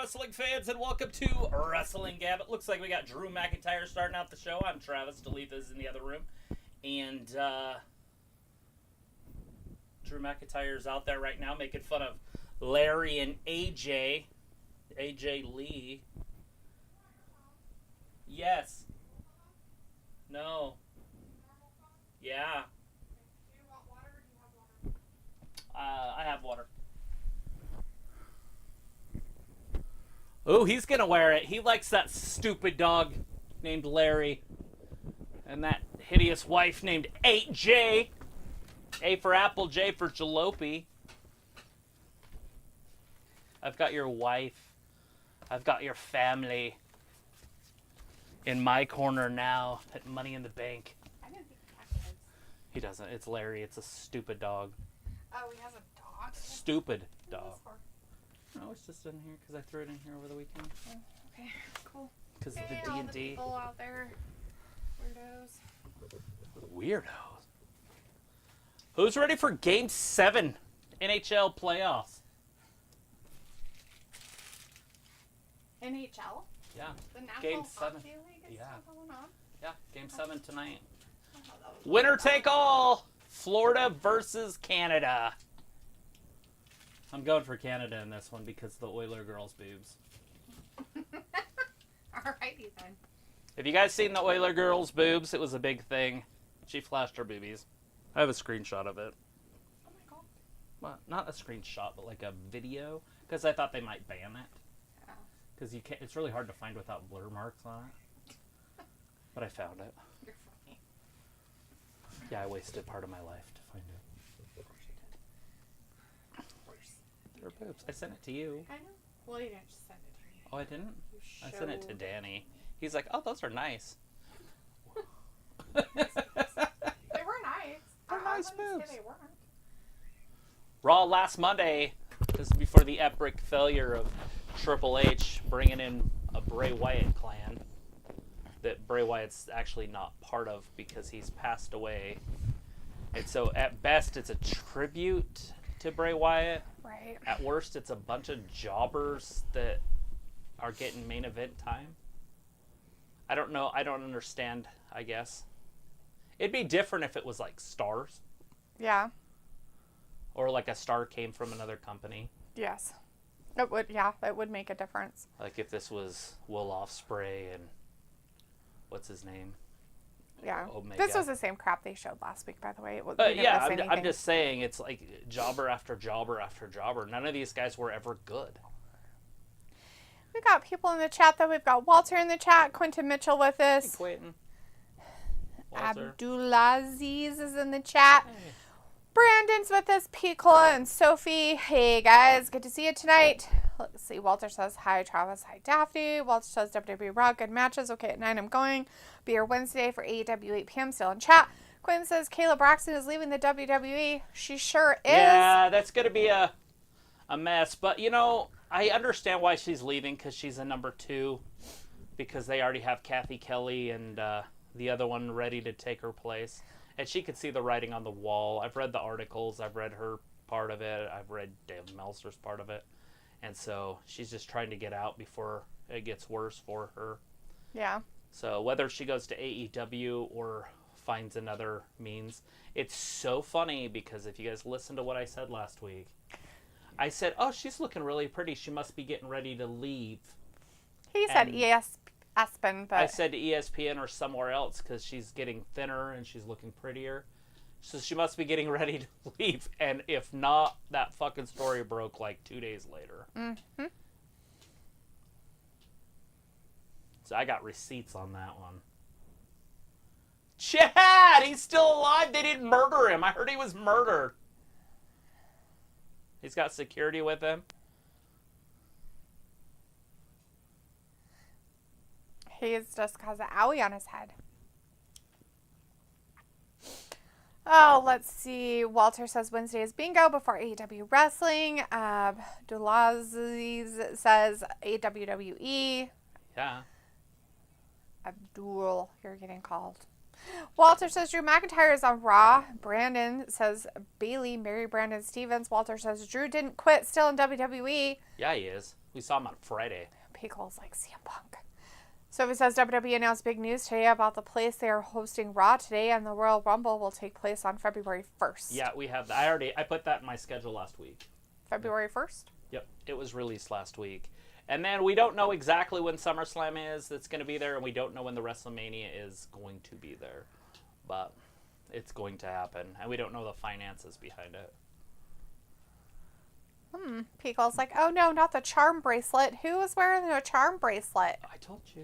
wrestling fans, and welcome to Wrestling Gab. It looks like we got Drew McIntyre starting out the show. I'm Travis. Dalitha's in the other room. And Drew McIntyre's out there right now making fun of Larry and AJ. AJ Lee. Yes. No. Yeah. Do you want water or do you have water? I have water. Oh, he's gonna wear it. He likes that stupid dog named Larry. And that hideous wife named 8J. A for apple, J for jalopy. I've got your wife. I've got your family in my corner now at Money in the Bank. I didn't think he had kids. He doesn't. It's Larry. It's a stupid dog. Oh, he has a dog? Stupid What is dog. this for? No, it's just in here because I threw it in here over the weekend. Oh, okay, cool. Because of Hey, the all the D&D. people out there. Weirdos. Weirdos. Who's ready for Game 7 NHL playoffs? NHL? Yeah. The National Game Hockey 7. League is Yeah. still going on? Yeah, Game 7 tonight. I thought that was Winner take all. Florida versus Canada. I'm going for Canada in this one because the Oiler girls' boobs. Alrighty then. Have you guys seen the Oiler girls' boobs? It was a big thing. She flashed her boobies. I have a screenshot of it. Oh my god. Well, not a screenshot, but like a video, because I thought they might ban it. Yeah. Because you can't. It's really hard to find without blur marks on it. But I found it. You're funny. Yeah, I wasted part of my life to find it. Of course you did. Of course. Her boobs. I sent it to you. I know. Well, you didn't just send it to me. Oh, I didn't. You I sent it to showed- Danny. He's like, "Oh, those are nice." They were nice. They're I nice wouldn't boobs. say they weren't. Raw last Monday. This is before the epic failure of Triple H bringing in a Bray Wyatt clan that Bray Wyatt's actually not part of because he's passed away. And so at best it's a tribute to Bray Wyatt. Right. At worst it's a bunch of jobbers that are getting main event time. I don't know. I don't understand, I guess. It'd be different if it was like stars Yeah. or like a star came from another company. Yes. It would. Yeah, it would make a difference. Like if this was Will Ospreay and what's his name? Yeah. Omega. This was the same crap they showed last week, by the way. It was. they didn't Yeah, miss I'm anything. just saying it's like jobber after jobber after jobber. None of these guys were ever good. We got people in the chat, though. We've got Walter in the chat, Quentin Mitchell with Hey, us. Quentin. Walter. Abdulaziz is in the chat. Hey. Brandon's with us, Piccola and Sophie. Hey, guys. Good to see you tonight. Let's see. Walter says, hi, Travis. Hi, Daphne. Walter says, WWE Raw, good matches. Okay, at 9 I'm going. Be here Wednesday for AEW 8 p.m. Still in chat. Quinn says, Kayla Braxton is leaving the WWE. She sure is. Yeah, that's going to be a mess. But, you know, I understand why she's leaving because she's a number 2. Because they already have Kathy Kelly and the other one ready to take her place. And she could see the writing on the wall. I've read the articles. I've read her part of it. I've read Dave Meltzer's part of it. And so she's just trying to get out before it gets worse for her. Yeah. So whether she goes to AEW or finds another means. It's so funny because if you guys listen to what I said last week, I said, oh, she's looking really pretty. She must be getting ready to leave. He said And ESPN, but I said to ESPN or somewhere else because she's getting thinner and she's looking prettier. So she must be getting ready to leave. And if not, that fucking story broke like 2 days later. Mm-hmm. So I got receipts on that one. Chad! He's still alive! They didn't murder him! I heard he was murdered. He's got security with him. he's just got an owie on his head. Oh, let's see. Walter says Wednesday is bingo before AEW Wrestling. Dulaziz says AWWE. Yeah. Abdul, you're getting called. Walter says Drew McIntyre is on Raw. Brandon says Bailey married Brandon Stevens. Walter says Drew didn't quit, still in WWE. Yeah, he is. We saw him on Friday. Pickle's like CM Punk. Sophie says WWE announced big news today about the place they are hosting Raw today, and the Royal Rumble will take place on February 1st. Yeah, we have that. I put that in my schedule last week. February 1st? Yep, it was released last week. And then we don't know exactly when SummerSlam is that's going to be there, and we don't know when the WrestleMania is going to be there. But it's going to happen, and we don't know the finances behind it. Pickle's like, oh no, not the charm bracelet. Who was wearing a charm bracelet? I told you,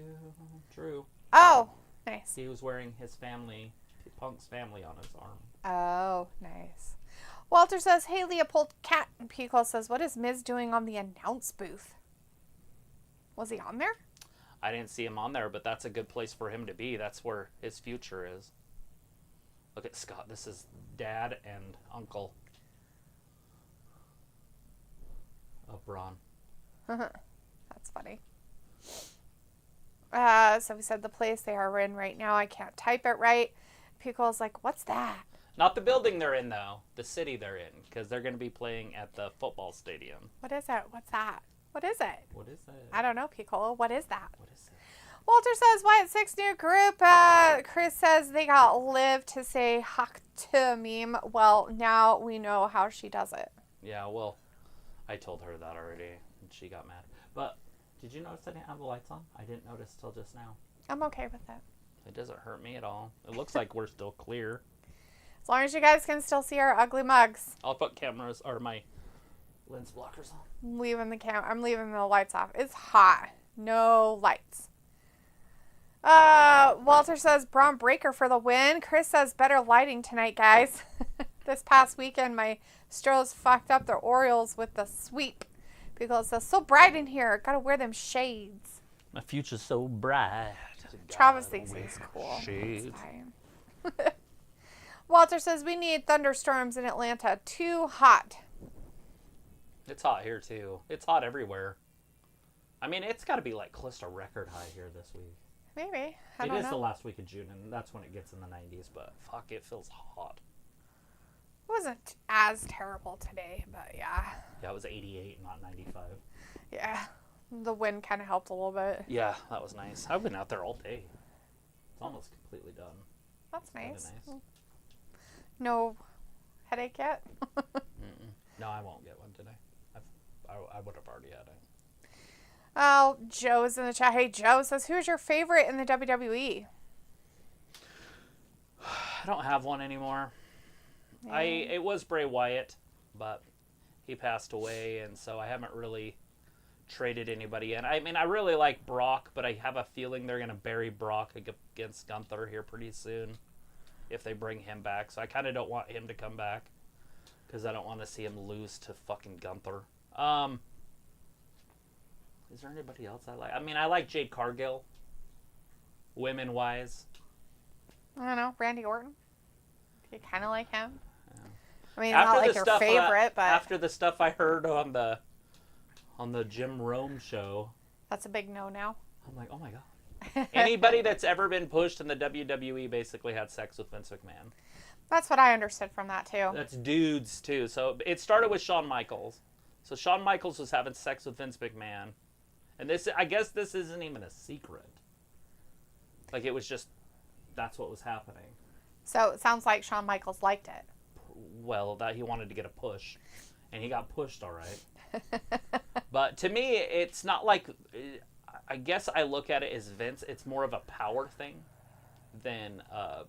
Drew. Oh, nice. He was wearing his family, Punk's family, on his arm. Oh, nice. Walter says, hey, Leopold Cat. And Pickle says, what is Miz doing on the announce booth? Was he on there? I didn't see him on there, but that's a good place for him to be. That's where his future is. Look at Scott. This is Dad and Uncle of Braun. That's funny. So we said the place they are in right now. I can't type it right. Pickle's like, what's that? Not the building they're in, though. The city they're in, because they're going to be playing at the football stadium. What is it? What's that? What is it? What is it? I don't know, Piccolo. What is that? What is it? Walter says, Wyatt Six new group. Chris says they got Liv to say hak to meme. Well, now we know how she does it. Yeah, well, I told her that already, and she got mad. But did you notice I didn't have the lights on? I didn't notice till just now. I'm okay with it. It doesn't hurt me at all. It looks like we're still clear. As long as you guys can still see our ugly mugs. I'll put cameras or my lens blockers on. I'm leaving the lights off. It's hot. No lights. Walter says Braun Breaker for the win. Chris says better lighting tonight, guys. This past weekend, my Stros fucked up the Orioles with the sweep because it's so bright in here. Gotta wear them shades. My future's so bright. Travis thinks he's cool. Shades. Walter says we need thunderstorms in Atlanta. Too hot. It's hot here too. It's hot everywhere. I mean, it's got to be like close to record high here this week. Maybe. I It don't is know. the last week of June, and that's when it gets in the 90s. But fuck, it feels hot. It wasn't as terrible today, but yeah. Yeah, it was 88, not 95. Yeah. The wind kind of helped a little bit. Yeah, that was nice. I've been out there all day. It's almost completely done. That's Kinda nice. nice. No headache yet? No, I won't get one today. I would have already had it. Oh, Joe's in the chat. Hey, Joe says, who's your favorite in the WWE? I don't have one anymore. Yeah. It was Bray Wyatt, but he passed away, and so I haven't really traded anybody in. I mean, I really like Brock, but I have a feeling they're going to bury Brock against Gunther here pretty soon if they bring him back. So I kind of don't want him to come back because I don't want to see him lose to fucking Gunther. Is there anybody else I like? I mean, I like Jade Cargill, women-wise. I don't know. Randy Orton? You kind of like him? Yeah. I mean, not like your favorite, but... After the stuff I heard on the Jim Rome show... That's a big no now. I'm like, oh my God. Anybody that's ever been pushed in the WWE basically had sex with Vince McMahon. That's what I understood from that, too. That's dudes, too. So it started with Shawn Michaels. So Shawn Michaels was having sex with Vince McMahon. And I guess this isn't even a secret. Like, it was just, that's what was happening. So it sounds like Shawn Michaels liked it. Well, that he wanted to get a push. And he got pushed, all right. But to me, it's not like, I guess I look at it as Vince. It's more of a power thing than a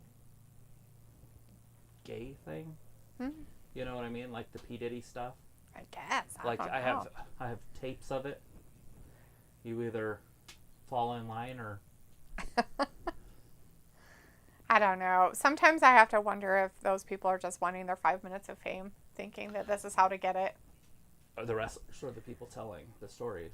gay thing. Mm-hmm. You know what I mean? Like the P. Diddy stuff. I guess. I have tapes of it. You either fall in line or... I don't know. Sometimes I have to wonder if those people are just wanting their 5 minutes of fame, thinking that this is how to get it. Or the wrestlers or the people telling the story.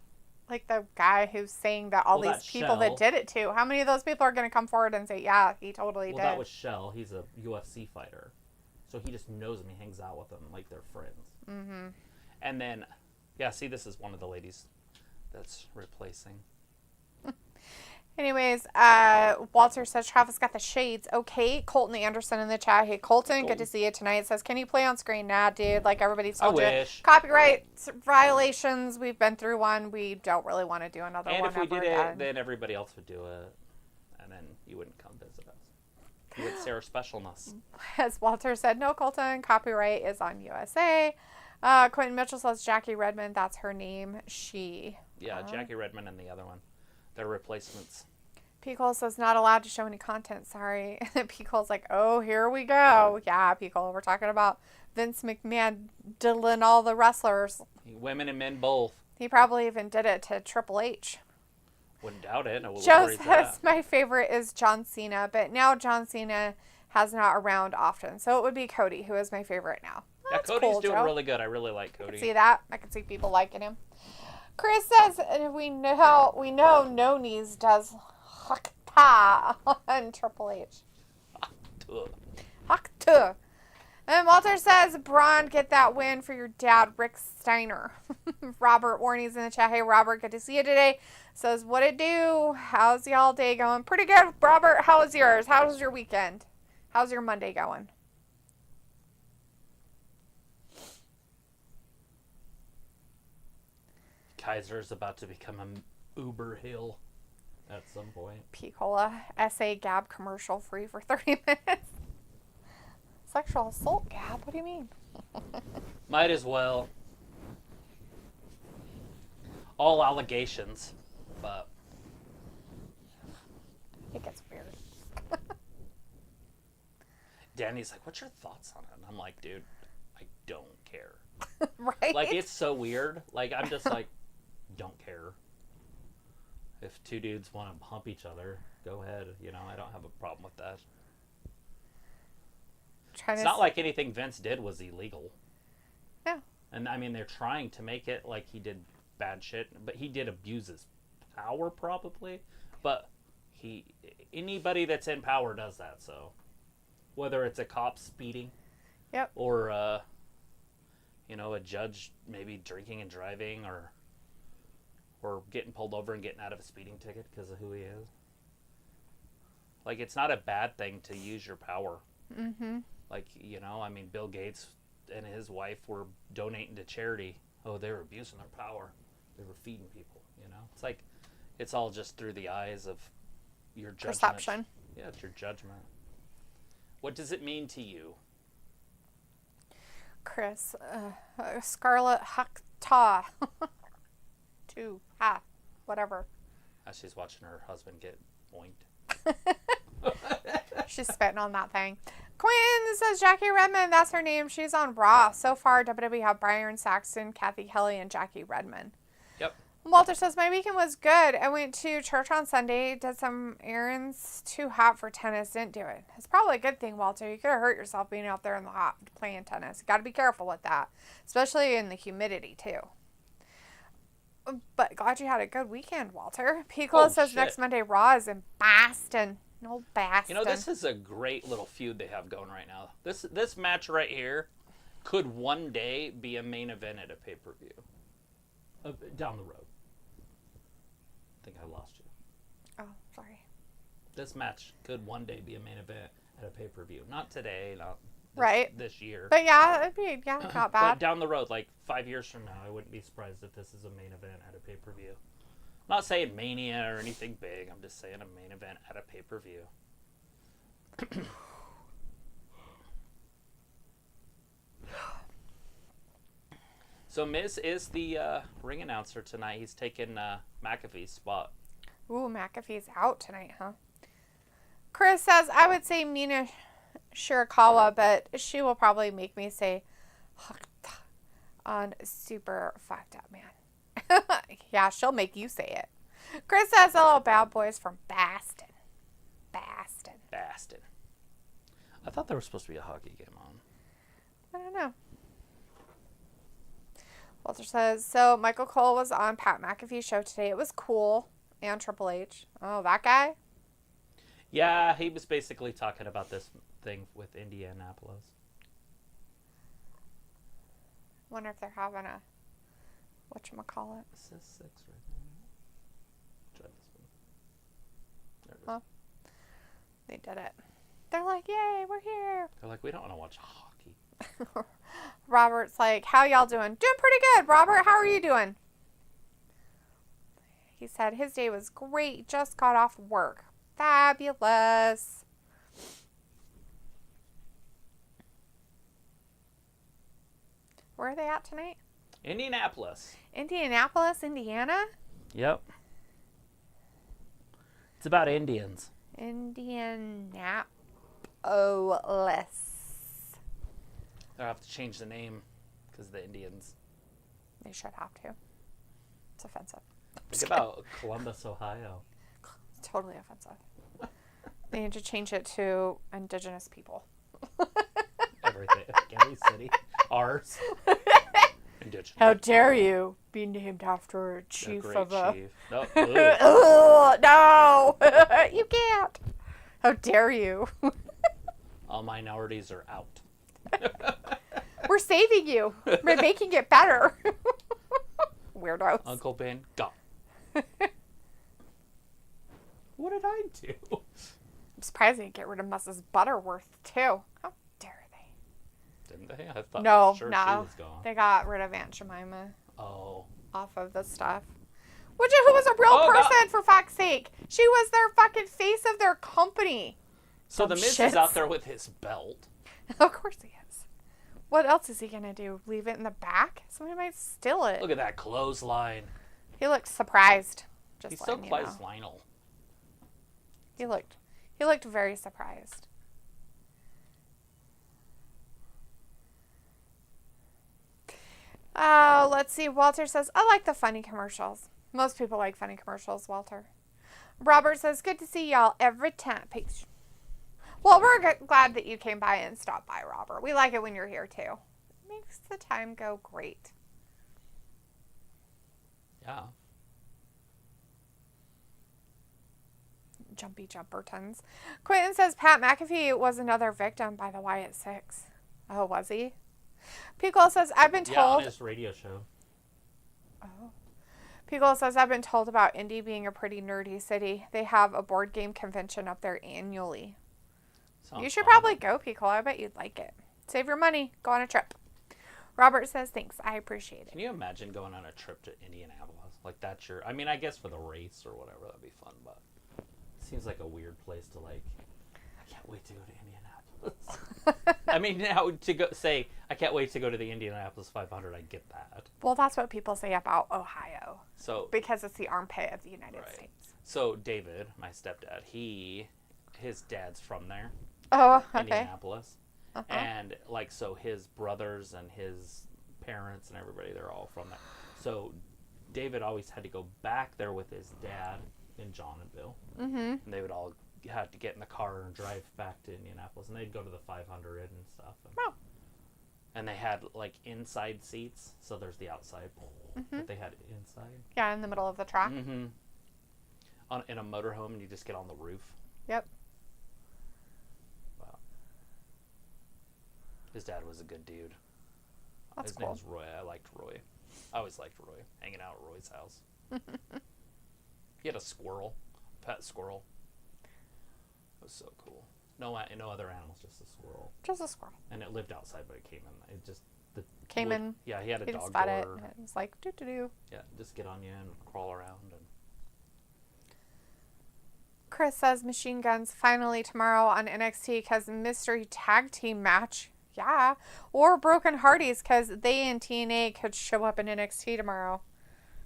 Like the guy who's saying that all these people that did it too. How many of those people are going to come forward and say, yeah, he totally did? Well, that was Shell. He's a UFC fighter. So he just knows them. He hangs out with them like they're friends. Mm-hmm. And then, yeah, see, this is one of the ladies that's replacing. Anyways, Walter says Travis got the shades. Okay. Colton Anderson in the chat. Hey, Colton, good to see you tonight. Says, can you play on screen? Nah, dude. Like everybody's told you. wish. Copyright violations. We've been through one. We don't really want to do another one. And if we ever did again. it, then everybody else would do it. And then you wouldn't come visit us. You would say our specialness. As Walter said, no, Colton. Copyright is on USA. Quentin Mitchell says Jackie Redmond. That's her name. She. Yeah, Jackie Redmond and the other one. They're replacements. P. Cole says not allowed to show any content. Sorry. And P. Cole's like, oh, here we go. Yeah, P. Cole. We're talking about Vince McMahon diddling all the wrestlers. Women and men both. He probably even did it to Triple H. Wouldn't doubt it. Joe says my favorite is John Cena, but now John Cena has not around often. So it would be Cody, who is my favorite now. Yeah, That's Cody's cool, doing Joe. really good. I really like Cody. I can see that. I can see people liking him. Chris says we know No Knees does Hakta on Triple H. Hakta. And Walter says, Braun, get that win for your dad, Rick Steiner. Robert Warney's in the chat. Hey, Robert, good to see you today. Says, what it do? How's y'all day going? Pretty good, Robert. How was yours? How was your weekend? How's your Monday going? Kaiser's about to become an Uber Hill at some point. P-Cola SA Gab commercial free for 30 minutes. Sexual assault, Gab? What do you mean? Might as well. All allegations, but It gets weird. Danny's like, what's your thoughts on it? And I'm like, dude, I don't care. Right? Like, it's so weird. Like, I'm just like, don't care. If two dudes want to hump each other, go ahead. You know, I don't have a problem with that. It's not like anything Vince did was illegal. No. And, I mean, they're trying to make it like he did bad shit, but he did abuse his power, probably. But anybody that's in power does that, so. Whether it's a cop speeding. Yep. Or, a judge maybe drinking and driving, or getting pulled over and getting out of a speeding ticket because of who he is. Like, it's not a bad thing to use your power. Mm-hmm. Like, Bill Gates and his wife were donating to charity. Oh, they were abusing their power. They were feeding people, It's like, it's all just through the eyes of your judgment. Perception. Yeah, it's your judgment. What does it mean to you? Chris, Scarlett Hakta. Whatever. As she's watching her husband get boinked. She's spitting on that thing. Quinn says Jackie Redmond, that's her name. She's on Raw. So far, WWE have Byron Saxton, Kathy Kelly, and Jackie Redmond. Yep. Walter says, my weekend was good. I went to church on Sunday, did some errands. Too hot for tennis, didn't do it. It's probably a good thing, Walter. You could have hurt yourself being out there in the hot playing tennis. You got to be careful with that, especially in the humidity, too. But glad you had a good weekend, Walter. Piccolo says shit. Next Monday Raw is in Boston. No, Boston. This is a great little feud they have going right now. This match right here could one day be a main event at a pay-per-view. Down the road. I think I lost you. Oh, sorry. This match could one day be a main event at a pay-per-view. Not today, not this year. But yeah, it'd be not bad. But down the road, like 5 years from now, I wouldn't be surprised if this is a main event at a pay-per-view. I'm not saying Mania or anything big. I'm just saying a main event at a pay-per-view. So Miz is the ring announcer tonight. He's taking McAfee's spot. Ooh, McAfee's out tonight, huh? Chris says, I would say Mina Shirakawa, but she will probably make me say on Super Fucked Up Man. Yeah, she'll make you say it. Chris says, hello, bad boys from Boston. Boston. I thought there was supposed to be a hockey game on. I don't know. Walter says, so Michael Cole was on Pat McAfee's show today. It was cool. And Triple H. Oh, that guy? Yeah, he was basically talking about this thing with Indianapolis. Wonder if they're having a whatchamacallit. It says 6 right now. Try this one. There it is. Well, they did it. They're like, yay, we're here. They're like, we don't want to watch hockey. Robert's like, how y'all doing? Doing pretty good. Robert, how are you doing? He said his day was great. Just got off work. Fabulous. Where are they at tonight? Indianapolis. Indianapolis, Indiana? Yep. It's about Indians. Indianapolis. They'll have to change the name because the Indians. They should have to. It's offensive. Think about Columbus, Ohio. It's totally offensive. They need to change it to indigenous people. Everything. Every city. Ours. Indigenous. How dare you be named after a The chief great of a... chief. No. Ugh, no! You can't! How dare you? All minorities are out. We're saving you. We're making it better. Weirdos. Uncle Ben, gone. What did I do? I'm surprised they didn't get rid of Mrs. Butterworth, too. How dare they? Didn't they? I thought No, for sure she no. was gone. They got rid of Aunt Jemima Oh. off of the stuff. Who was a real person, for fuck's sake. She was their fucking face of their company. So the Miz is out there with his belt. Of course he is. What else is he going to do? Leave it in the back? Somebody might steal it. Look at that clothesline. He looked surprised. Just He still letting you plays know. Lionel. He looked very surprised. Oh, let's see. Walter says, I like the funny commercials. Most people like funny commercials, Walter. Robert says, good to see y'all every time. Peace. Well, we're glad that you came by and stopped by, Robert. We like it when you're here, too. Makes the time go great. Yeah. Jumpy Jumpertons. Quentin says Pat McAfee was another victim by the Wyatt Six. Oh, was he? Piccolo says, I've been told... Yeah, on his radio show. Oh. Piccolo says, I've been told about Indy being a pretty nerdy city. They have a board game convention up there annually. Sounds You should fun. probably go, Piccolo. I bet you'd like it. Save your money. Go on a trip. Robert says, thanks. I appreciate it. Can you imagine going on a trip to Indianapolis? Like, that's your... I mean, I guess for the race or whatever, that'd be fun, but... It seems like a weird place to, like... I can't wait to go to Indianapolis. I mean, now to go say, I can't wait to go to the Indianapolis 500, I get that. Well, that's what people say about Ohio. So... Because it's the armpit of the United Right. States. So, David, my stepdad, his dad's from there. Oh, okay. Indianapolis. Uh-huh. And, like, so his brothers and his parents and everybody, they're all from there. So, David always had to go back there with his dad and John and Bill. Mm-hmm. And they would all have to get in the car and drive back to Indianapolis. And they'd go to the 500 and stuff. And, Oh. and they had, like, inside seats. So there's the outside. But they had inside. Yeah, in the middle of the track. Mm-hmm. In a motorhome, and you just get on the roof. Yep. Wow. His dad was a good dude. That's His cool. name was Roy. I liked Roy. I always liked Roy. Hanging out at Roy's house. He had a squirrel. A pet squirrel. It was so cool. No other animals, just a squirrel. Just a squirrel. And it lived outside, but it came in. It just... Came in. Yeah, he had a He dog just fed it. door. And it was like, doo-doo-doo. Yeah, just get on you and crawl around. And Chris says Machine Guns finally tomorrow on NXT because mystery tag team match. Yeah. Or Broken Hardys because they and TNA could show up in NXT tomorrow.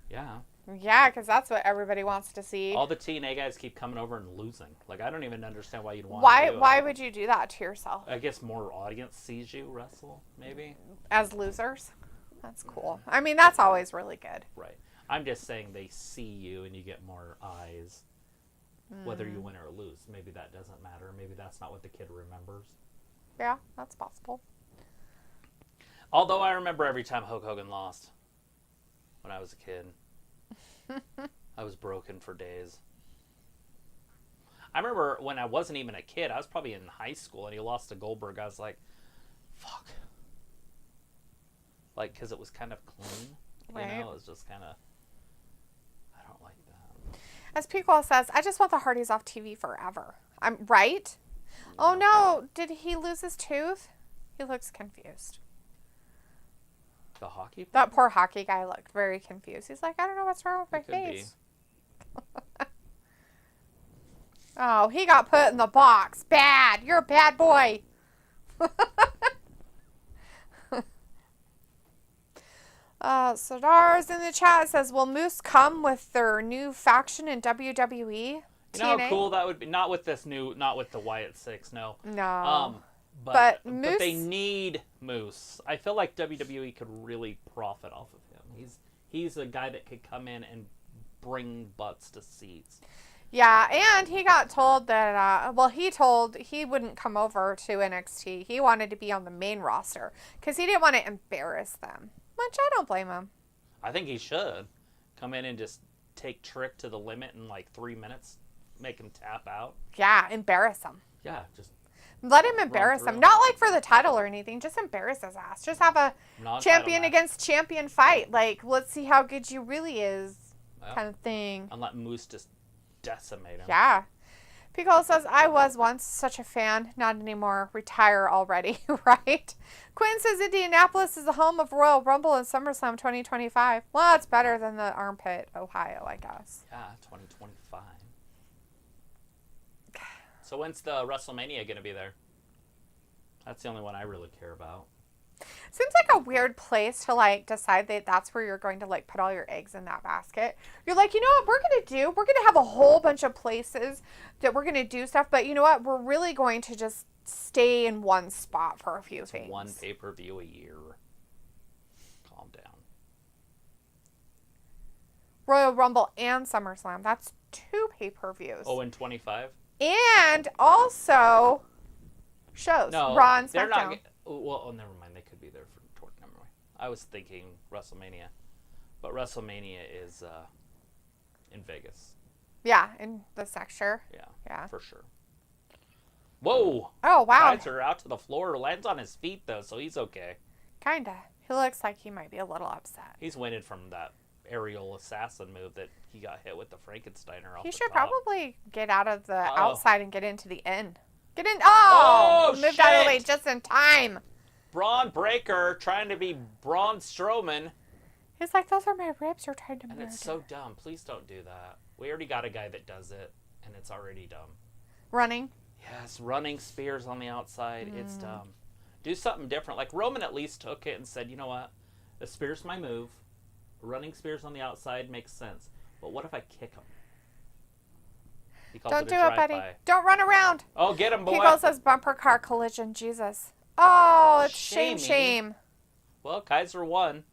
yeah. Yeah, because that's what everybody wants to see. All the TNA guys keep coming over and losing. Like, I don't even understand why you'd want Why to do it. Why would you do that to yourself? I guess more audience sees you wrestle, maybe? As losers? That's cool. I mean, that's always really good. Right. I'm just saying they see you and you get more eyes, whether you win or lose. Maybe that doesn't matter. Maybe that's not what the kid remembers. Yeah, that's possible. Although I remember every time Hulk Hogan lost when I was a kid. I was broken for days. I remember when I wasn't even a kid, I was probably in high school, and he lost to Goldberg. I was like, fuck. Like, because it was kind of clean. Right. You know, it was just kind of... I don't like that. As Piccolo says, I just want the Hardys off TV forever. I'm right? Oh no, did he lose his tooth? He looks confused. The hockey? That poor hockey guy looked very confused. He's like, I don't know what's wrong with my face. Oh, he got put in the box. Bad. You're a bad boy. Sadar's in the chat says, will Moose come with their new faction in WWE? You know how cool that would be? Not with the Wyatt Six, no. No. But Moose, they need Moose. I feel like WWE could really profit off of him. He's a guy that could come in and bring butts to seats. Yeah, and he got told that, he wouldn't come over to NXT. He wanted to be on the main roster because he didn't want to embarrass them, which I don't blame him. I think he should come in and just take Trick to the limit in like 3 minutes, make him tap out. Yeah, embarrass him. Yeah, just let him embarrass him. Not like for the title or anything. Just embarrass his ass. Just have a champion against champion fight. Like, let's see how good you really is, kind of thing. And let Moose just decimate him. Yeah. Piccolo says, I was once such a fan. Not anymore. Retire already. Right? Quinn says, Indianapolis is the home of Royal Rumble and SummerSlam 2025. Well, it's better than the armpit, Ohio, I guess. Yeah, 2025. So when's the WrestleMania going to be there? That's the only one I really care about. Seems like a weird place to, like, decide that that's where you're going to, like, put all your eggs in that basket. You're like, you know what we're going to do? We're going to have a whole bunch of places that we're going to do stuff. But you know what? We're really going to just stay in one spot for a few things. One pay-per-view a year. Calm down. Royal Rumble and SummerSlam. That's 2 pay-per-views. Oh, and 25? And also shows. No, Raw and SmackDown. they're not. Well, never mind. They could be there for. Never mind. I was thinking WrestleMania, but WrestleMania is in Vegas. Yeah, in the sector. Yeah, for sure. Whoa! Oh wow! Kaiser out to the floor, lands on his feet though, so he's okay. Kinda. He looks like he might be a little upset. He's winning from that aerial assassin move that he got hit with the Frankensteiner off. He the should top. probably get out of the outside and get into the inn. Get in! Oh! Moved shit! out of the way just in time. Braun Breaker trying to be Braun Strowman. He's like, those are my ribs you're trying to murder. And it's so dumb. Please don't do that. We already got a guy that does it, and it's already dumb. Running? Yes, running spears on the outside. It's dumb. Do something different. Like Roman at least took it and said, you know what? The spear's my move. Running spears on the outside makes sense. But what if I kick him? Don't do it, buddy. Don't run around. Oh, get him, boy. Pico says bumper car collision. Jesus. Oh, it's shame. Well, Kaiser won.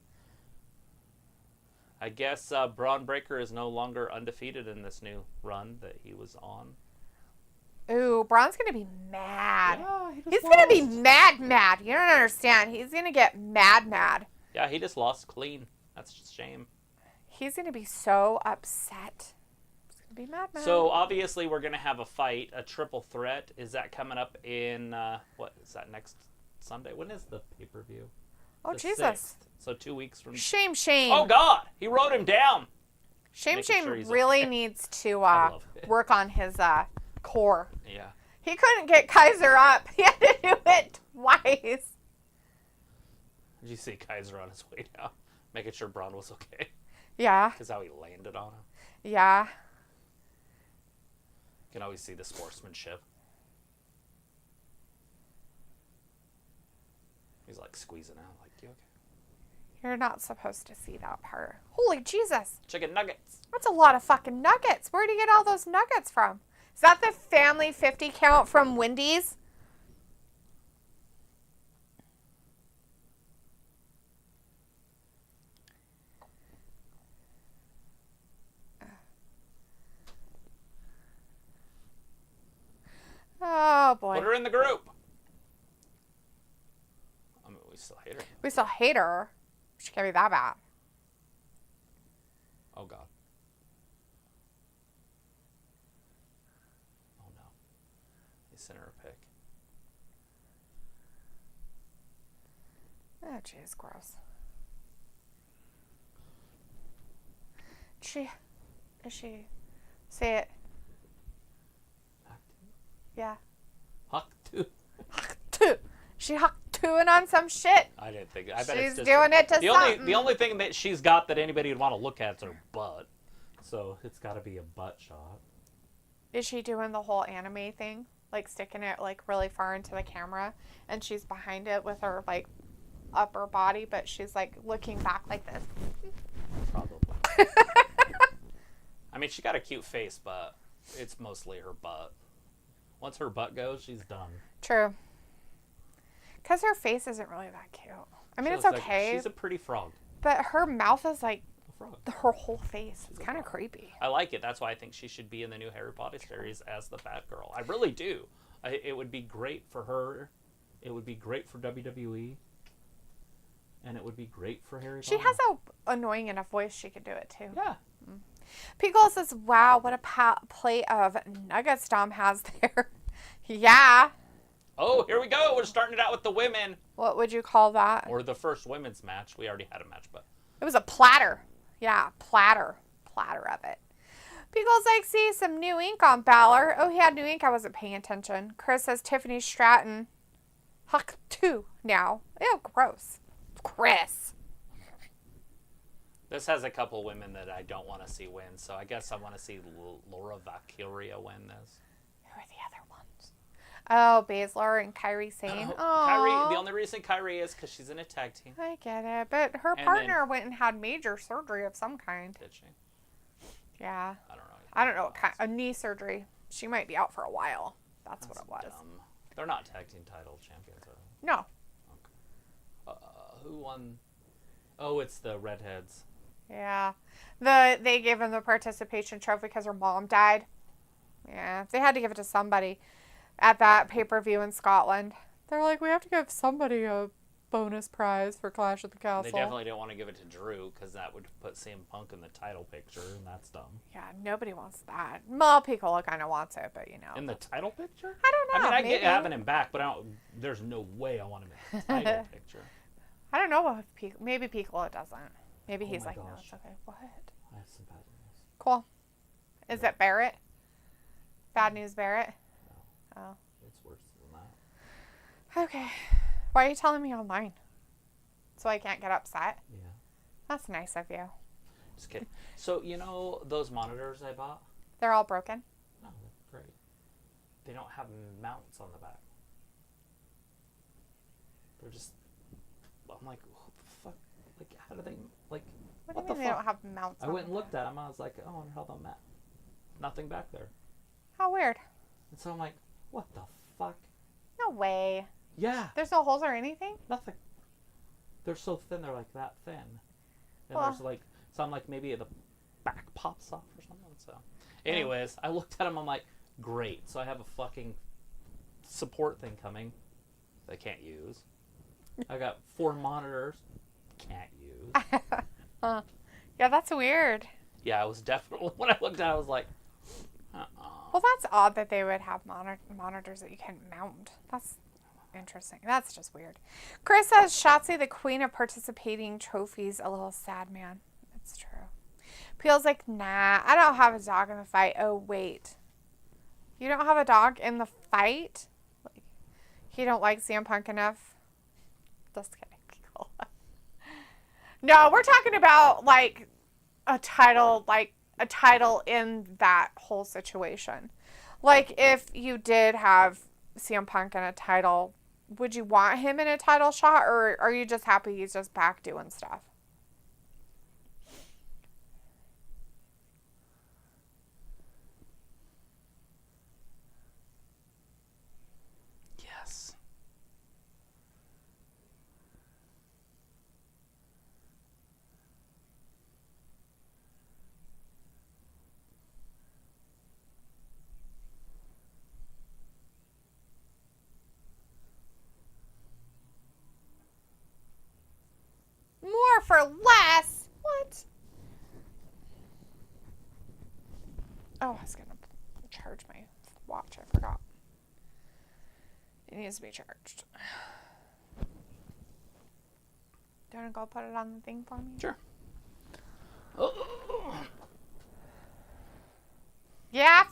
I guess Braun Breaker is no longer undefeated in this new run that he was on. Ooh, Braun's going to be mad. Yeah, he's going to be mad. You don't understand. He's going to get mad. Yeah, he just lost clean. That's just a shame. He's going to be so upset. He's going to be mad. So, obviously, we're going to have a fight, a triple threat. Is that coming up in, what is that, next Sunday? When is the pay-per-view? Oh, the Jesus. 6th. So 2 weeks from... Shame. Oh, God! He wrote him down! Shame really needs to work on his core. Yeah. He couldn't get Kaiser up. He had to do it twice. Did you see Kaiser on his way down? Making sure Braun was okay. Yeah. Because how he landed on him. Yeah. You can always see the sportsmanship. He's like squeezing out, like, you okay? You're not supposed to see that part. Holy Jesus. Chicken nuggets. That's a lot of fucking nuggets. Where'd you get all those nuggets from? Is that the family 50 count from Wendy's? Oh, boy. Put her in the group. I mean, we still hate her. We still hate her. She can't be that bad. Oh, God. Oh, no. They sent her a pic. Oh, jeez, gross. Is she Say it. Yeah. Huck too. Two. She huck-tooing on some shit. I didn't think. I bet She's it's just doing it to something. The only thing that she's got that anybody would want to look at is her butt. So it's got to be a butt shot. Is she doing the whole anime thing? Like sticking it like really far into the camera, and she's behind it with her like upper body, but she's like looking back like this. Probably. I mean, she got a cute face, but it's mostly her butt. Once her butt goes, she's done. True. Because her face isn't really that cute. I mean, She it's looks okay. Like she's a pretty frog. But her mouth is like A frog. her whole face. It's kind of creepy. I like it. That's why I think she should be in the new Harry Potter series as the Batgirl. I really do. It would be great for her. It would be great for WWE. And it would be great for Harry Potter. She has a annoying enough voice. She could do it too. Yeah. Pickle says, "Wow, what a plate of nuggets Dom has there." Yeah. Oh, here we go. We're starting it out with the women. What would you call that? Or the first women's match. We already had a match, but... It was a platter. Yeah, platter. Platter of it. Pickle's like, see some new ink on Balor. Oh, he had new ink. I wasn't paying attention. Chris says Tiffany Stratton. Huck 2 now. Ew, gross. Chris. This has a couple women that I don't want to see win, so I guess I want to see Laura Valkyria win this. Who are the other ones? Oh, Baszler and Kairi Sane. Oh, Kyrie, the only reason Kyrie is because she's in a tag team. I get it, but her partner went and had major surgery of some kind. Did she? Yeah. I don't know. what kind. A knee surgery. She might be out for a while. That's what it was. Dumb. They're not tag team title champions, are they? No. Okay. Who won? Oh, it's the redheads. Yeah. They gave him the participation trophy because her mom died. Yeah. They had to give it to somebody at that pay-per-view in Scotland. They're like, we have to give somebody a bonus prize for Clash at the Castle. They definitely didn't want to give it to Drew because that would put CM Punk in the title picture, and that's dumb. Yeah, nobody wants that. Well, Piccolo kind of wants it, but you know. In the title picture? I don't know. I mean, I maybe. get having him back, but there's no way I want him in the title picture. I don't know what maybe Piccolo doesn't. Maybe he's my like, no, gosh. it's okay. What? I have some bad news. Cool. Is it Barrett? Bad news, Barrett? No. Oh. It's worse than that. Okay. Why are you telling me online? So I can't get upset? Yeah. That's nice of you. Just kidding. So, you know those monitors I bought? They're all broken? No, they're great. They don't have mounts on the back. They're just... I'm like, what the fuck? Like, how do they... Like, What do what you the mean they fuck? don't have mounts I on went and them? looked at them. I was like, oh, I wonder how they'll mount. Nothing back there. How weird. And so I'm like, what the fuck? No way. Yeah, There's no holes or anything? nothing. They're so thin, they're like that thin. And Well. there's like, so I'm like, maybe the back pops off or something. So, anyways, I looked at them, I'm like, great. So I have a fucking support thing coming that I can't use. I got 4 monitors, can't use. Yeah, that's weird. Yeah, I was definitely, when I looked at it, I was like, Well, that's odd that they would have monitors that you can mount. That's interesting. That's just weird. Chris says, Shotzi, the queen of participating trophies, a little sad, man. It's true. Peel's like, nah, I don't have a dog in the fight. Oh, wait. You don't have a dog in the fight? Like, you don't like CM Punk enough? Just kidding, Peel. No, we're talking about, like, a title in that whole situation. Like, if you did have CM Punk in a title, would you want him in a title shot, or are you just happy he's just back doing stuff? yes. More for less? What? Oh, I was going to charge my watch. I forgot. It needs to be charged. Do you want to go put it on the thing for me? Sure.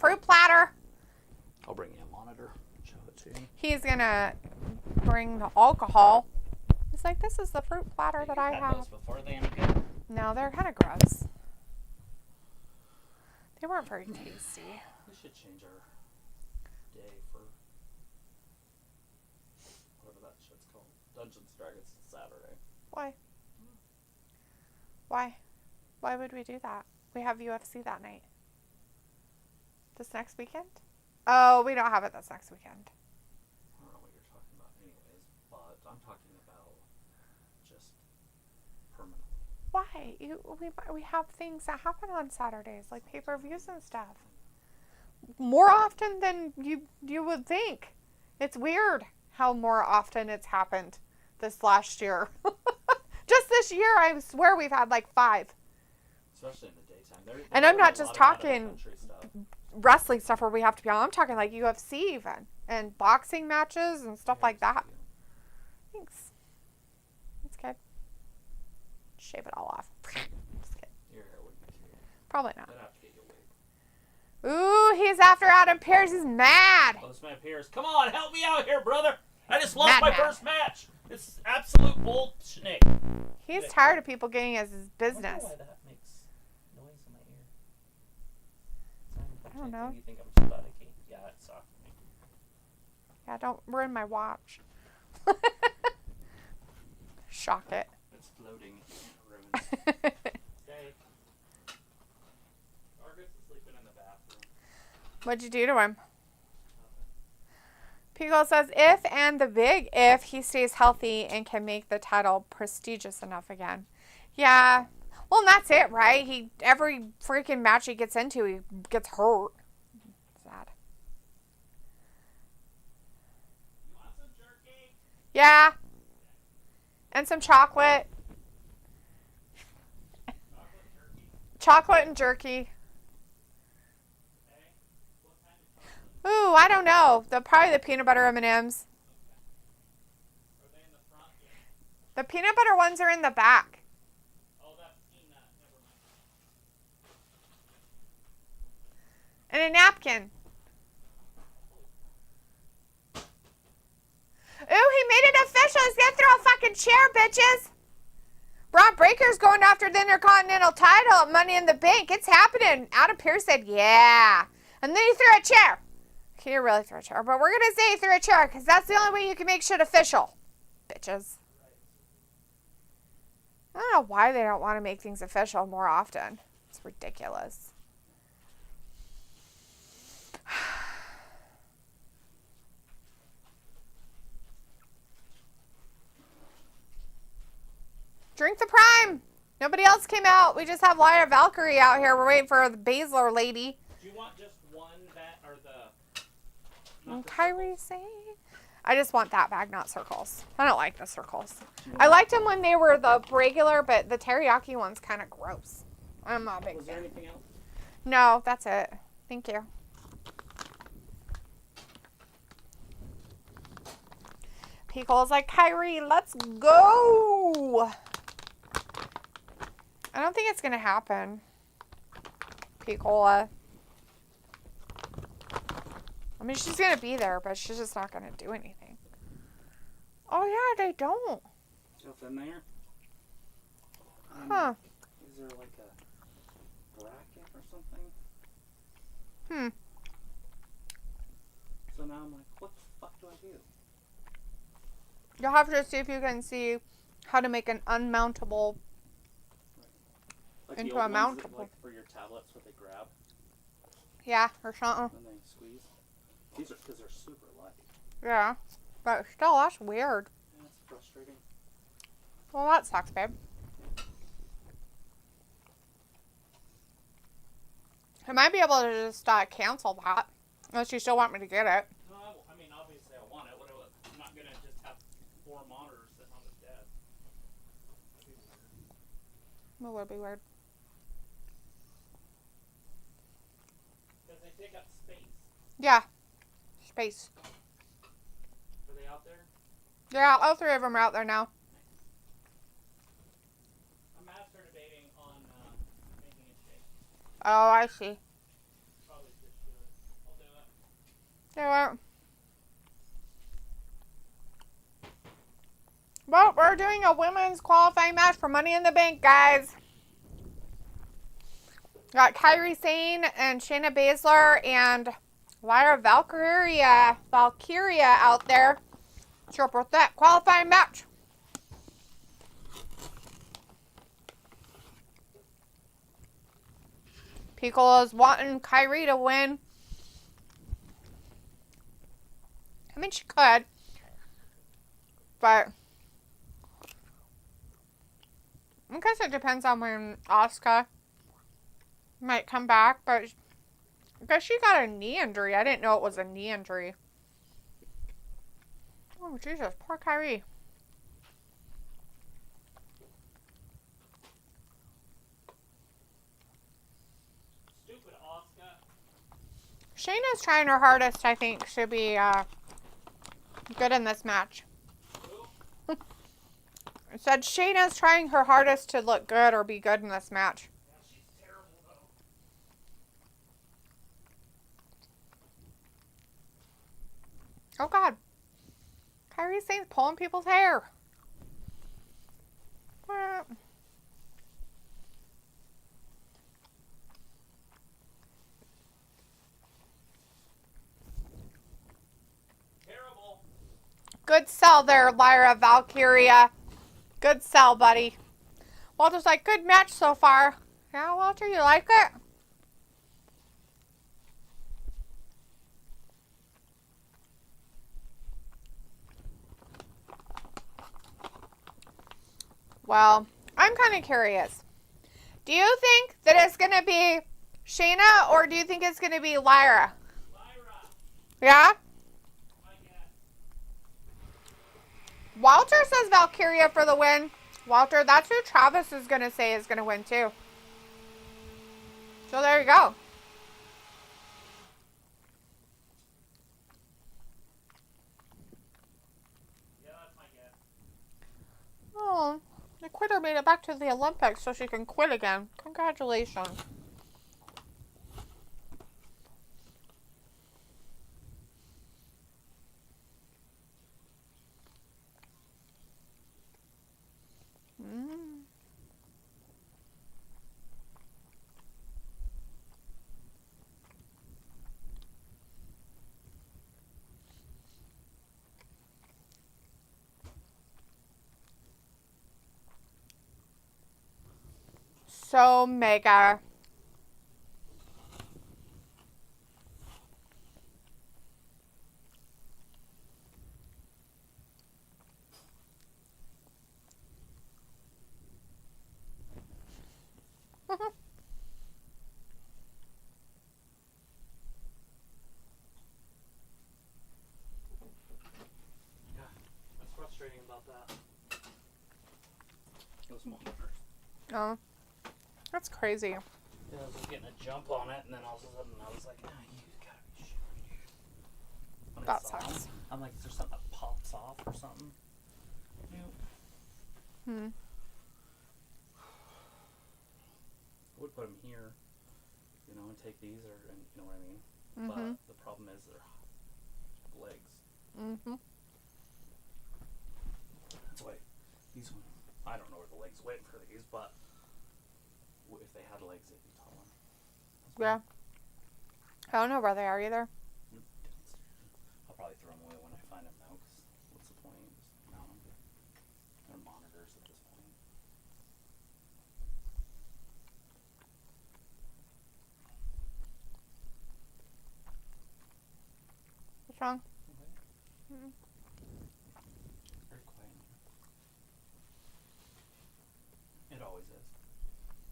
fruit platter. I'll bring you a monitor. Show it to you. He's gonna bring the alcohol. He's like, this is the fruit platter that I You've had have. those before, they any good? No, they're kind of gross. They weren't very tasty. We should change our day for whatever that shit's called. Dungeons and Dragons Saturday. Why? Why? Why would we do that? We have UFC that night. This next weekend? Oh, we don't have it this next weekend. I don't know what you're talking about anyways, but I'm talking about just permanently. Why? We have things that happen on Saturdays, like pay-per-views and stuff. More often than you would think. It's weird how more often it's happened this last year. Just this year, I swear we've had like 5. Especially in the daytime. And I'm not just talking wrestling stuff where we have to be on. I'm talking like UFC even. And boxing matches and stuff like that. Thanks. That's good. Shave it all off. Just kidding. Your hair would be too. Probably not. I'd have to get you a wig. Ooh, he's after Adam Pearce. He's mad. Close my peers. Come on, help me out here, brother. I just lost Mad. my first match. It's absolute bullshit. He's tired of people getting his business. I wonder why that makes noise in my ear. I don't know. You think I'm staticky? Yeah, it's soft. Yeah, don't ruin my watch. Shock it. It's floating. You can't ruin it. Hey. Argus is sleeping in the bathroom. What'd you do to him? Pico says, if and the big if he stays healthy and can make the title prestigious enough again. Yeah. Well, and that's it, right? Every freaking match he gets into, he gets hurt. Sad. You want some jerky? Yeah. And some chocolate. Chocolate and jerky. Ooh, I don't know. Probably the peanut butter M&Ms. Are they in the front? Yeah. The peanut butter ones are in the back. Oh, that's peanut. Never mind. And a napkin. Ooh, he made it official. He's gonna throw a fucking chair, bitches. Braun Breaker's going after the Intercontinental title at Money in the Bank. It's happening. Adam Pearce said, yeah. And then he threw a chair. He didn't really throw a chair, but we're going to say he threw a chair because that's the only way you can make shit official. Bitches. I don't know why they don't want to make things official more often. It's ridiculous. Drink the Prime. Nobody else came out. We just have Lyra Valkyrie out here. We're waiting for the Baszler lady. Do you want just one bat or the... And Kyrie saying, I just want that bag, not circles. I don't like the circles. I liked them when they were the regular, but the teriyaki one's kind of gross. I'm not a big Was there fan. anything else? No, that's it. Thank you. Picole's like, Kyrie, let's go. I don't think it's going to happen. Picola. I mean, she's going to be there, but she's just not going to do anything. Oh, yeah, they don't. Stuff in there? Huh. Is there like a bracket or something? Hmm. So now I'm like, what the fuck do I do? You'll have to see if you can see how to make an unmountable Like into the old a ones mountable. that, like for your tablets where they grab Yeah, or something. and they squeeze. These are because they're super light. Yeah. But still, that's weird. Yeah, that's frustrating. Well, that sucks, babe. I might be able to just cancel that. Unless you still want me to get it. No, I mean, obviously I want it. I'm not going to just have 4 monitors sitting on this desk. It would be weird. Because they take up space. Yeah. Space. Are they out there? Yeah, all 3 of them are out there now. I'm after debating on making a shake. Oh, I see. Probably just do it. You know what? Well, we're doing a women's qualifying match for Money in the Bank, guys. Got Kairi Sane and Shayna Baszler and Lyra Valkyria out there to report that qualifying match. Piccolo's wanting Kairi to win. I mean, she could, but I guess it depends on when Asuka might come back, but I guess she got a knee injury. I didn't know it was a knee injury. Oh, Jesus. Poor Kairi. Stupid Asuka. Shayna's trying her hardest, I think, to be good in this match. Who? I said Shayna's trying her hardest to look good or be good in this match. Yeah, she's terrible, though. Oh, God. Kairi Sane's pulling people's hair. Terrible. Good sell there, Lyra Valkyria. Good sell, buddy. Walter's like, good match so far. Yeah, Walter, you like it? Well, I'm kind of curious. Do you think that it's going to be Shayna or do you think it's going to be Lyra? Lyra. Yeah? I guess. Walter says Valkyria for the win. Walter, that's who Travis is going to say is going to win too. So there you go. Yeah, that's my guess. Oh, the quitter made it back to the Olympics so she can quit again. Congratulations. So mega. Yeah, that's frustrating about that. Those monitors. Oh, that's crazy. Yeah, I was getting a jump on it, and then all of a sudden I was like, "Ah, you gotta be shitting me." When I That saw sucks. them, I'm like, "Is there something that pops off or something?" Hmm. I would put them here, you know, and take these, or and you know what I mean. Mhm. But the problem is they're legs. Mhm. That's why these ones. I don't know where the legs went for these, but if they had legs, they'd be taller. Yeah. I don't know where they are either. I'll probably throw them away when I find them now, because what's the point? Just mount them. They're monitors at this point. What's wrong? Okay. Mm. Very quiet in here. It always is.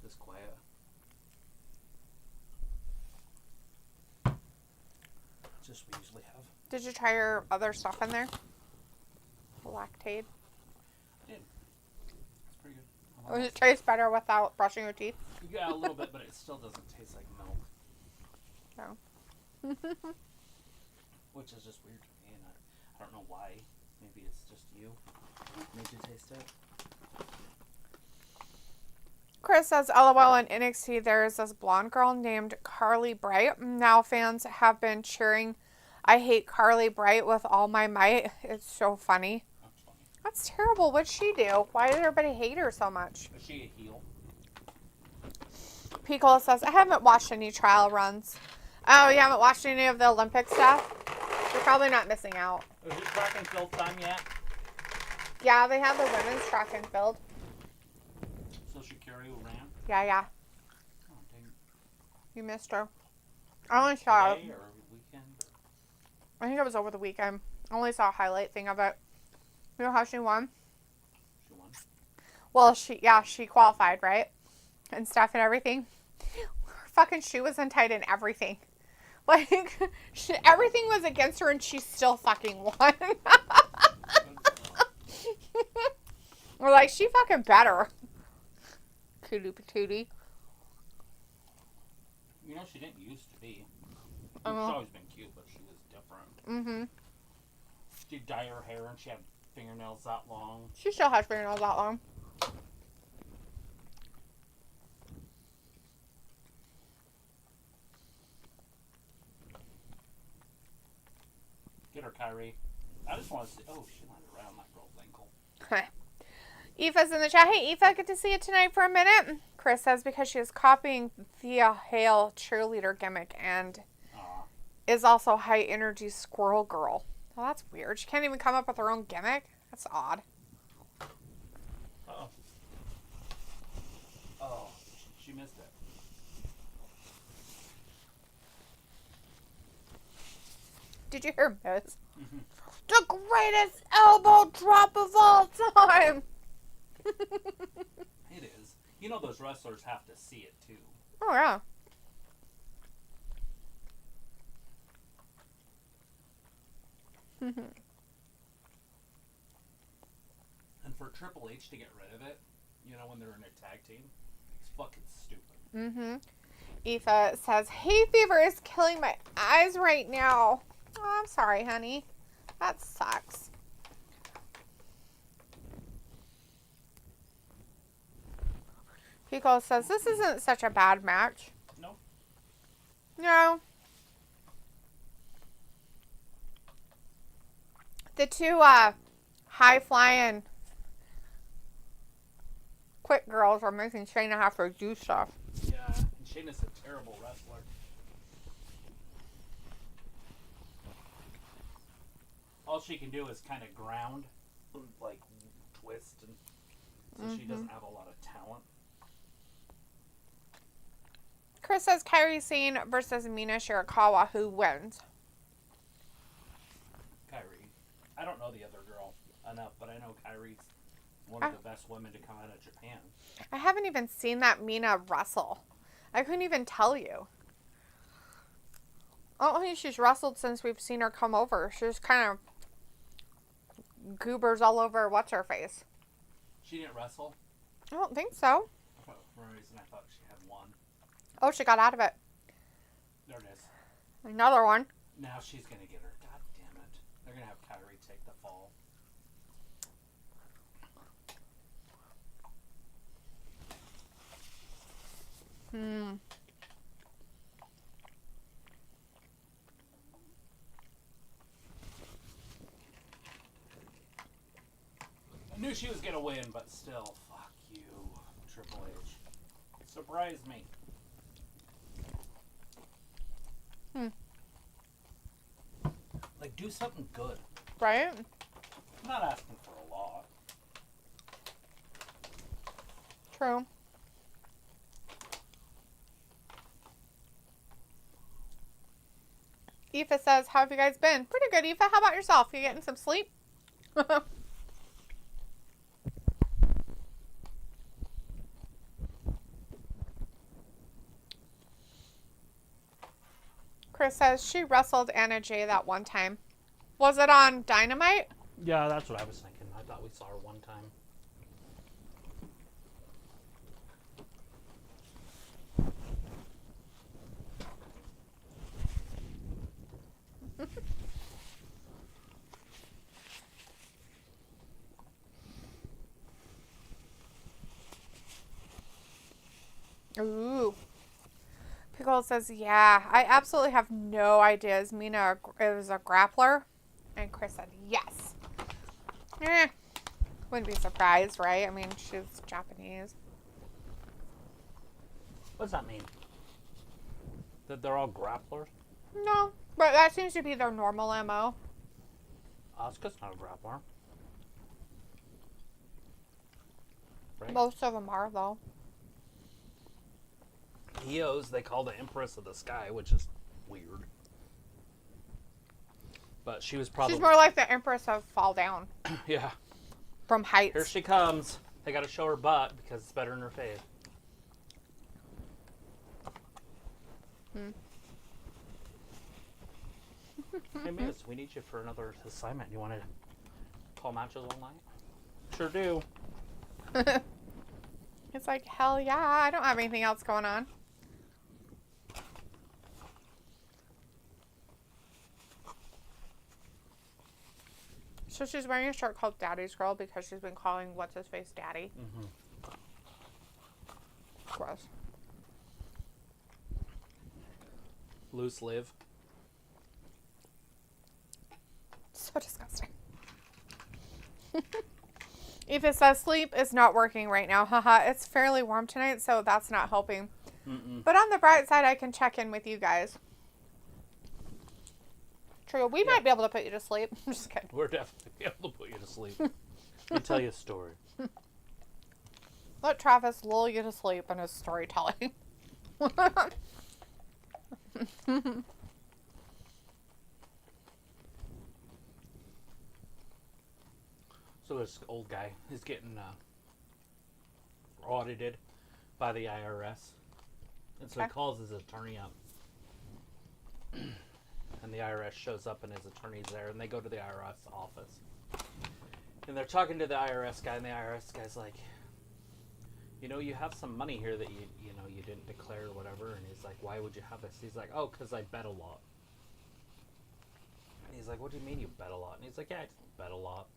This quiet. Just we usually have. Did you try your other stuff in there? Lactaid. I did. It's pretty good. Does it taste better without brushing your teeth? Yeah, a little bit, but it still doesn't taste like milk. No. Which is just weird to me, and I don't know why. Maybe it's just you made you taste it. Chris says, LOL, in NXT, there is this blonde girl named Carly Bright. Now fans have been cheering I hate Carly Bright with all my might. It's so funny. That's funny. That's terrible. What'd she do? Why did everybody hate her so much? Is she a heel? Piccolo says, I haven't watched any trial runs. Oh, you haven't watched any of the Olympic stuff? You're probably not missing out. Is it track and field time yet? Yeah, they have the women's track and field. So Shakira ran? Yeah. Oh, dang. You missed her. I only saw it. Today or weekend? I think it was over the weekend. I only saw a highlight thing of it. You know how she won? She won? Well, she qualified, right? And stuff and everything. Her fucking shoe was untied and everything. Like, everything was against her and she still fucking won. We're like, she fucking better. Cootie patootie. You know, she didn't used to be. She's always been cute, but she was different. Mm-hmm. She'd dye her hair and she had fingernails that long. She still has fingernails that long. Get her, Kyrie. I just want to see. Oh, she landed right on that girl's ankle. Aoife's in the chat. Hey, Aoife, good to see you tonight for a minute. Chris says because she is copying Thea Hale cheerleader gimmick and is also high energy squirrel girl. Well, that's weird. She can't even come up with her own gimmick. That's odd. Uh-oh. Oh, she missed it. Did you hear Miz? The greatest elbow drop of all time. It is. You know those wrestlers have to see it too. Oh, yeah. And for Triple H to get rid of it, you know, when they're in a tag team, it's fucking stupid. Aoife says, hay fever is killing my eyes right now. Oh, I'm sorry, honey. That sucks. Pico says, this isn't such a bad match. No. No. The two high-flying quick girls are making Shayna have to do stuff. Yeah, and Shayna's a terrible wrestler. All she can do is kind of ground, like twist, and so she doesn't have a lot of talent. Chris says Kairi Sane versus Mina Shirakawa. Who wins? Kairi. I don't know the other girl enough, but I know Kairi's one of the best women to come out of Japan. I haven't even seen that Mina wrestle. I couldn't even tell you. I don't think she's wrestled since we've seen her come over. She just kind of goobers all over what's her face. She didn't wrestle? I don't think so. For some reason I thought she had one. Oh, she got out of it. There it is. Another one. Now she's going to get her. God damn it. They're going to have Kairi take the fall. I knew she was going to win, but still, fuck you, Triple H. Surprised me. Like, do something good. Right? I'm not asking for a lot. True. Aoife says, how have you guys been? Pretty good, Aoife. How about yourself? You getting some sleep? Chris says she wrestled Anna Jay that one time. Was it on Dynamite? Yeah, that's what I was thinking. I thought we saw her one time. Ooh. Pickle says, yeah, I absolutely have no idea. Is Mina is a grappler? And Chris said, yes. Wouldn't be surprised, right? I mean, she's Japanese. What does that mean? That they're all grapplers? No, but that seems to be their normal MO. Asuka's not a grappler. Right? Most of them are, though. Io's they call the Empress of the Sky, which is weird. But she was probably... She's more like the Empress of Fall Down. Yeah. From heights. Here she comes. They gotta show her butt because it's better than her face. Hey, miss, we need you for another assignment. You want to call matches all night? Sure do. It's like, hell yeah, I don't have anything else going on. So she's wearing a shirt called Daddy's Girl because she's been calling What's-His-Face Daddy. Mm-hmm. Gross. Loose live. So disgusting. If it says sleep is not working right now, haha, it's fairly warm tonight, so that's not helping. But on the bright side, I can check in with you guys. True, we might be able to put you to sleep. I'm just kidding. We're definitely able to put you to sleep. Let me tell you a story. Let Travis lull you to sleep in his storytelling. So this old guy is getting audited by the IRS. And so he calls his attorney up. And the IRS shows up and his attorney's there. And they go to the IRS office. And they're talking to the IRS guy. And the IRS guy's like, you know, you have some money here that you know, you didn't declare or whatever. And he's like, why would you have this? He's like, oh, because I bet a lot. And he's like, what do you mean you bet a lot? And he's like, yeah, I just bet a lot.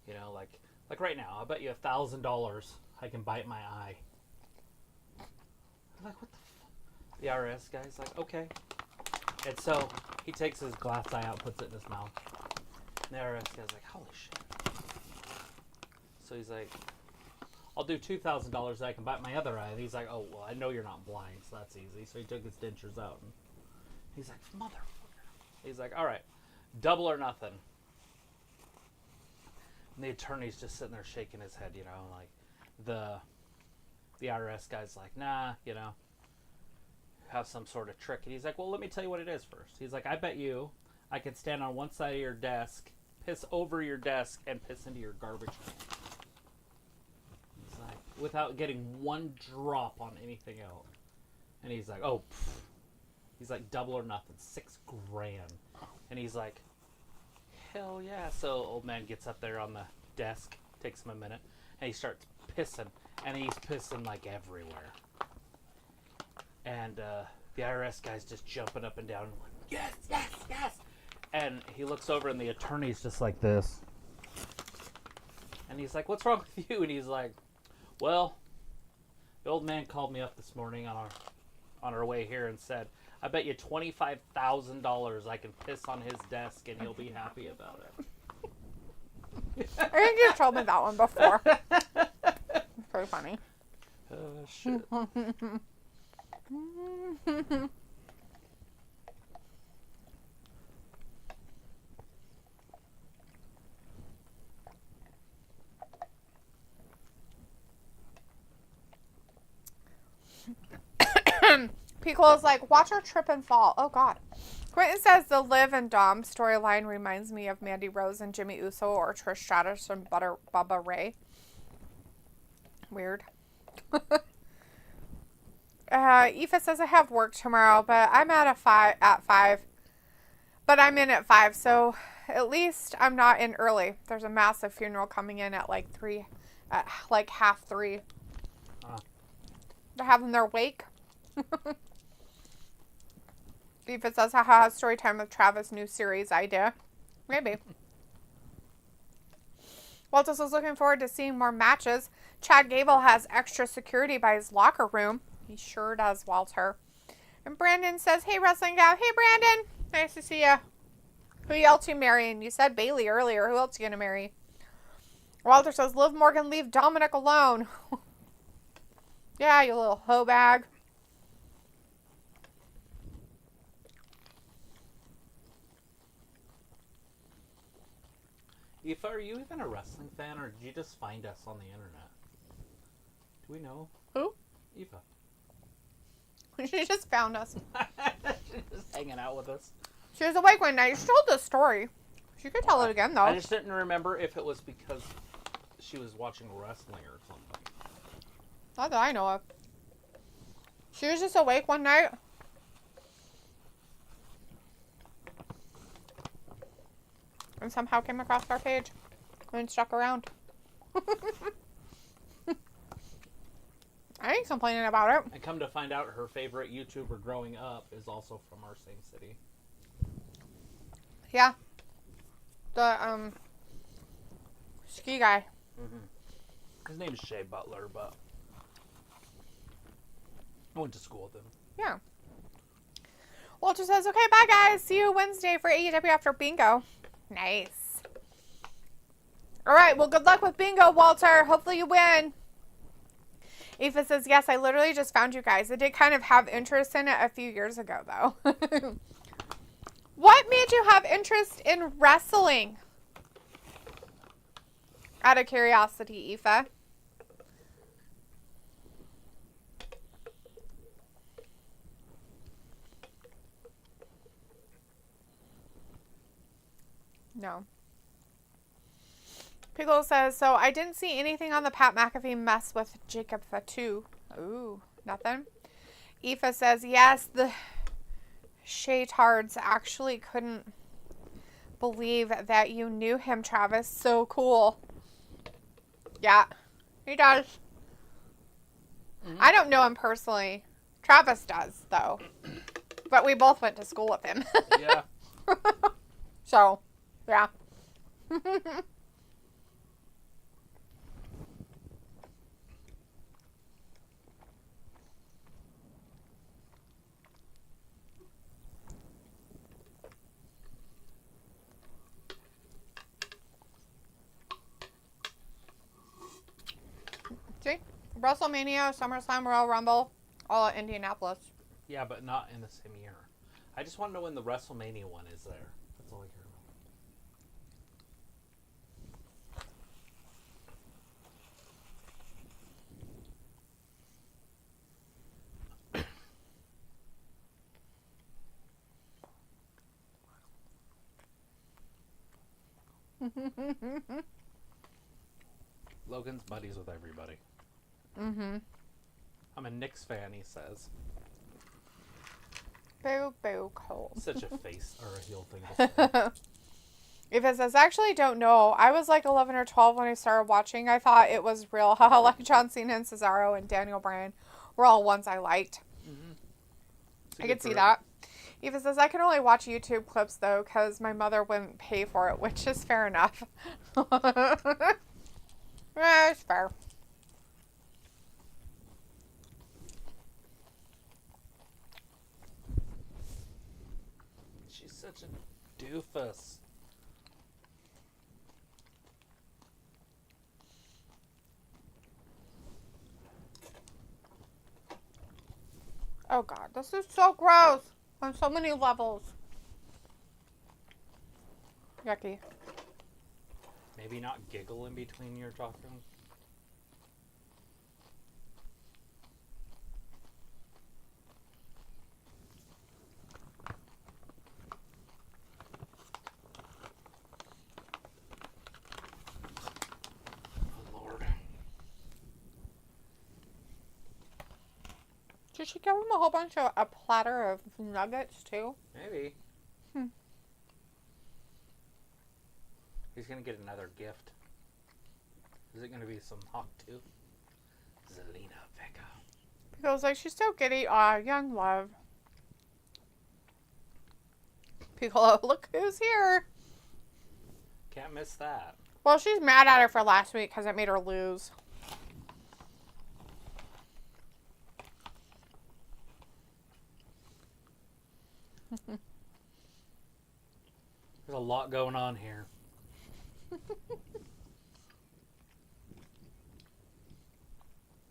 You know, like right now, I'll bet you $1,000 I can bite my eye. I'm like, what the fuck? The IRS guy's like, okay. And so he takes his glass eye out, puts it in his mouth. And the IRS guy's like, holy shit. So he's like, I'll do $2,000 I can bite my other eye. And he's like, oh, well, I know you're not blind, so that's easy. So he took his dentures out. And he's like, motherfucker. He's like, all right, double or nothing. And the attorney's just sitting there shaking his head, you know, like the IRS guy's like, nah, you know, have some sort of trick. And he's like, well, let me tell you what it is first. He's like, I bet you I could stand on one side of your desk, piss over your desk, and piss into your garbage can. He's like, without getting one drop on anything else. And he's like, oh, pff. He's like, double or nothing, $6,000. And he's like, hell yeah. So old man gets up there on the desk, takes him a minute, and he starts pissing. And he's pissing like everywhere. And the IRS guy's just jumping up and down, like, yes, yes, yes. And he looks over and the attorney's just like this. And he's like, what's wrong with you? And he's like, well, the old man called me up this morning on our way here and said, I bet you $25,000 I can piss on his desk and he'll be happy about it. I think you've told me that one before. It's pretty funny. Oh, shit. Piccolo's like, watch her trip and fall. Oh, God. Quentin says the Liv and Dom storyline reminds me of Mandy Rose and Jimmy Uso or Trish Stratus and Bubba Ray. Weird. Aoife says I have work tomorrow, but I'm at 5. But I'm in at 5, so at least I'm not in early. There's a massive funeral coming in at like 3, at like half 3. They're having their wake. Aoife says, haha, story time with Travis, new series idea. Maybe. Waltus was looking forward to seeing more matches. Chad Gable has extra security by his locker room. He sure does, Walter. And Brandon says, hey, Wrestling Gal. Hey, Brandon. Nice to see you. Who else you marrying? You said Bailey earlier. Who else you going to marry? Walter says, Liv Morgan, leave Dominik alone. Yeah, you little hoe bag. Aoife, are you even a wrestling fan, or did you just find us on the internet? Do we know? Who? Aoife. She just found us. She's just hanging out with us. She was awake one night. She told the story. She could tell it again, though. I just didn't remember if it was because she was watching wrestling or something. Not that I know of. She was just awake one night. And somehow came across our page. And stuck around. I ain't complaining about it. And come to find out, her favorite YouTuber growing up is also from our same city. Yeah. The, ski guy. Mm-hmm. His name is Shea Butler, but I went to school with him. Yeah. Walter says, okay, bye, guys. See you Wednesday for AEW after bingo. Nice. All right. Well, good luck with bingo, Walter. Hopefully you win. Aoife says, yes, I literally just found you guys. I did kind of have interest in it a few years ago, though. What made you have interest in wrestling? Out of curiosity, Aoife. No. Pickle says, so I didn't see anything on the Pat McAfee mess with Jacob Fatu. Ooh, nothing. Aoife says, yes, the Shaytards actually couldn't believe that you knew him, Travis. So cool. Yeah, he does. Mm-hmm. I don't know him personally. Travis does, though. But we both went to school with him. Yeah. So, yeah. See? WrestleMania, SummerSlam, Royal Rumble, all at Indianapolis. Yeah, but not in the same year. I just want to know when the WrestleMania one is there. That's all I care about. Logan's buddies with everybody. Mm-hmm. I'm a Knicks fan, he says. Boo, boo, cold. Such a face or a heel thing to say. If it says, actually don't know. I was like 11 or 12 when I started watching. I thought it was real. Haha, like John Cena and Cesaro and Daniel Bryan were all ones I liked. Mm-hmm. I could see that. Eva says, I can only watch YouTube clips, though, because my mother wouldn't pay for it, which is fair enough. Yeah, it's fair. She's such a doofus. Oh, God. This is so gross on so many levels. Yucky. Maybe not giggle in between your talking. Oh, Lord. Did she give him a whole bunch of a platter of nuggets, too? Maybe. He's going to get another gift. Is it going to be some hawk too? Zelina Vega. Feels like she's so giddy. Aw, young love. Piccolo, look who's here. Can't miss that. Well, she's mad at her for last week because it made her lose. There's a lot going on here.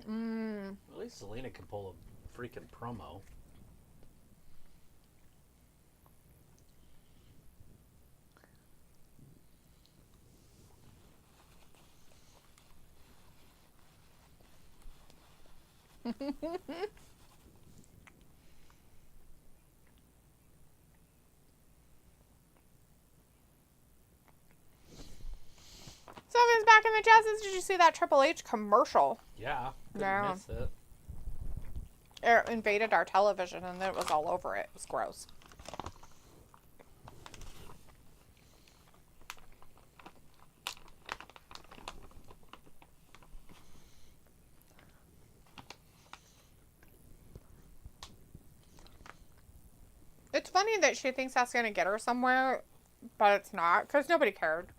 At least Zelina can pull a freaking promo. Sophie's back in the Justice. Did you see that Triple H commercial? Yeah, couldn't miss it. It invaded our television and it was all over it. It was gross. It's funny that she thinks that's going to get her somewhere, but it's not, because nobody cared.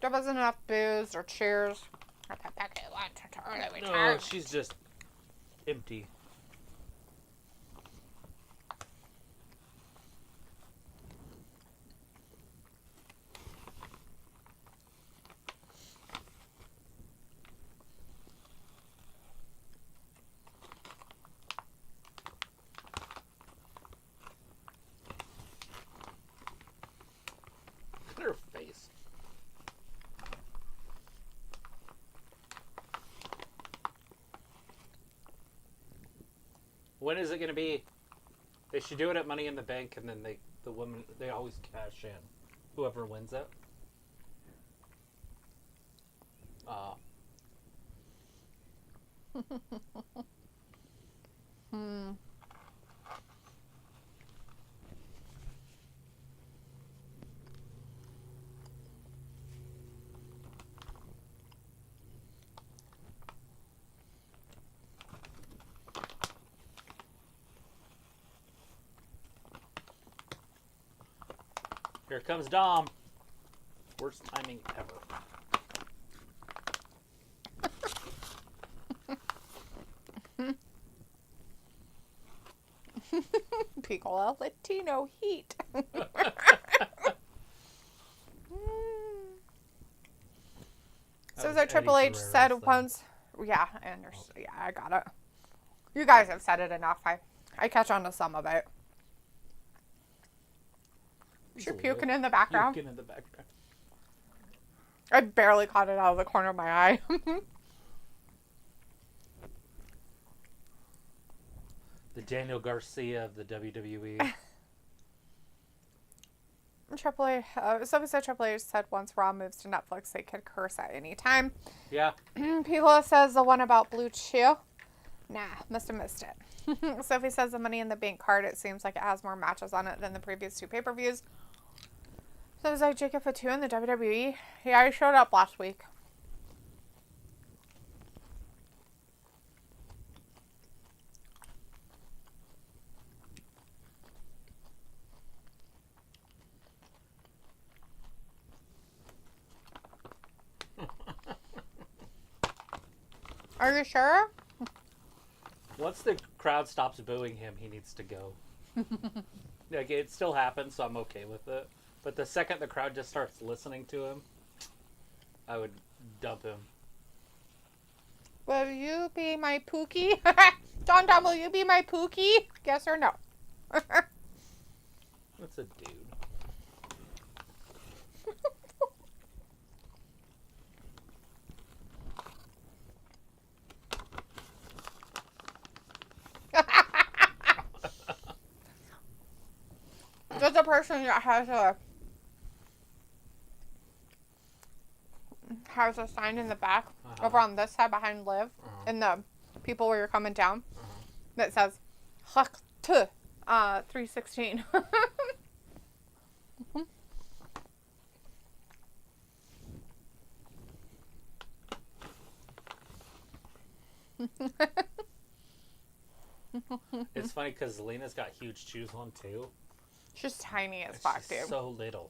There wasn't enough boos or cheers. No, she's just empty. Her face. When is it going to be? They should do it at Money in the Bank, and then they always cash in. Whoever wins it. Here comes Dom. Worst timing ever. Piccolo Latino heat. So Triple H said once, yeah, I got it. You guys have said it enough. I catch on to some of it. You're puking in the background. Puking in the background. I barely caught it out of the corner of my eye. The Daniel Garcia of the WWE. Somebody said Triple H said once Raw moves to Netflix, they could curse at any time. Yeah. Piccolo says the one about Blue Chew. Nah, must have missed it. Sophie says the Money in the Bank card, it seems like it has more matches on it than the previous two pay-per-views. So it was like Jacob Fatu in the WWE. Yeah, he showed up last week. Are you sure? Once the crowd stops booing him, he needs to go. Like, it still happens, so I'm okay with it. But the second the crowd just starts listening to him, I would dump him. Will you be my Pookie? Don, will you be my Pookie? Yes or no? That's a dude. There's a person that has a sign in the back over on this side behind Liv in the people where you're coming down that says Hak 316. It's funny because Zelina's got huge shoes on too. She's tiny as fuck, dude. So little.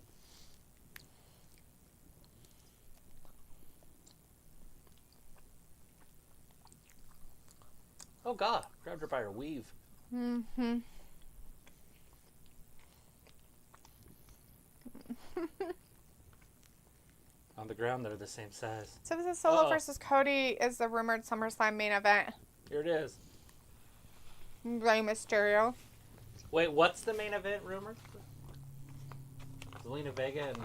Oh god, grabbed her by her weave. On the ground, they're the same size. So this is Solo versus Cody is the rumored SummerSlam main event. Here it is. Rey Mysterio. Wait, what's the main event rumored? Zelina Vega and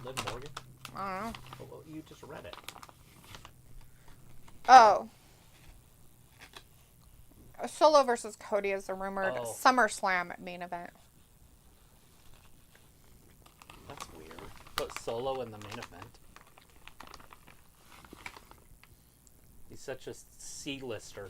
Liv Morgan? I don't know. Well, you just read it. Oh. Solo versus Cody is the rumored SummerSlam main event. That's weird. Put Solo in the main event. He's such a C-lister.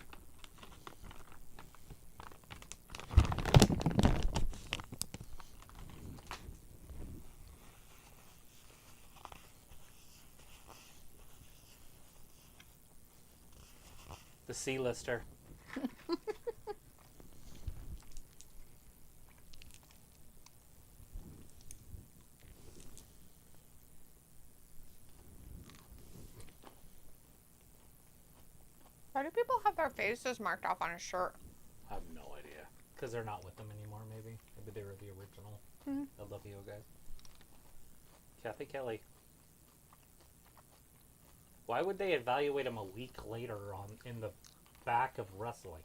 The C-lister. Why do people have their faces marked off on a shirt? I have no idea. Because they're not with them anymore, maybe. Maybe they were the original LWO guys. Kathy Kelly. Why would they evaluate him a week later in the back of wrestling?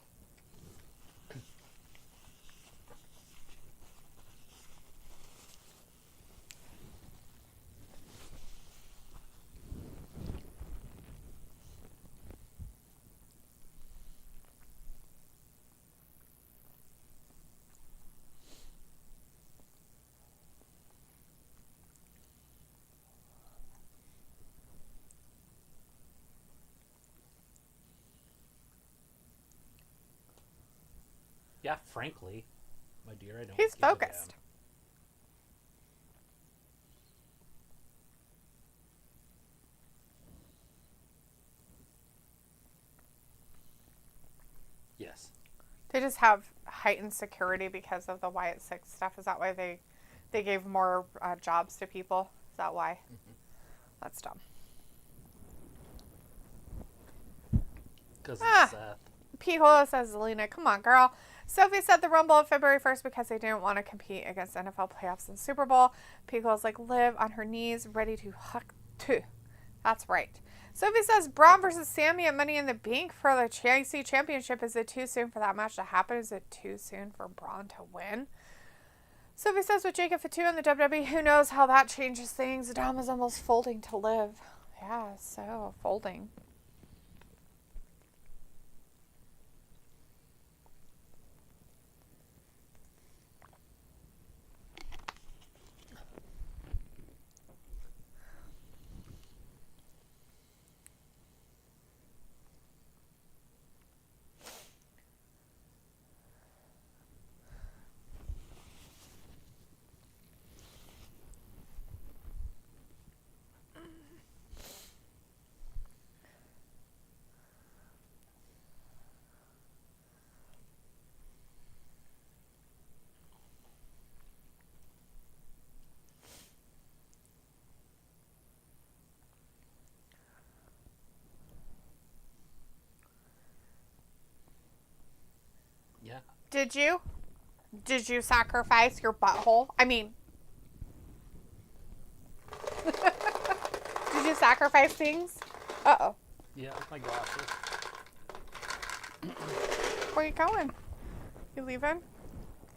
Yeah, frankly, my dear, I don't. He's give a focused. damn. Yes. They just have heightened security because of the Wyatt Six stuff. Is that why they gave more jobs to people? Is that why? Mm-hmm. That's dumb. Because it's Seth. Pete Holo says, Zelina, come on, girl. Sophie said the Rumble on February 1st because they didn't want to compete against NFL playoffs and Super Bowl. Pete Holo's like, Liv on her knees, ready to hug too. That's right. Sophie says, Braun versus Sammy at Money in the Bank for the IC Championship. Is it too soon for that match to happen? Is it too soon for Braun to win? Sophie says, with Jacob Fatu in the WWE, who knows how that changes things. Dom is almost folding to Liv. Yeah, so folding. Yeah. Did you sacrifice your butthole? I mean, did you sacrifice things? Uh-oh. Yeah, my glasses. Where you going? You leaving?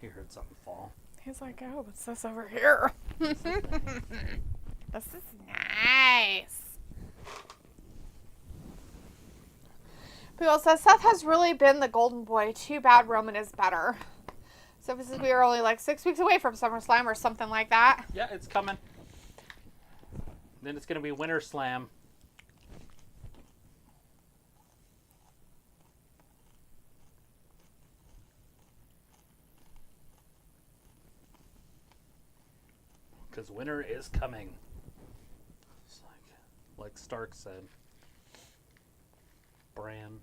He heard something fall. He's like, oh, what's this over here? This is nice. People says, Seth has really been the golden boy. Too bad Roman is better. So this is, we are only like 6 weeks away from SummerSlam or something like that. Yeah, it's coming. Then it's going to be Winter Slam. Because winter is coming. It's like Stark said. Bran.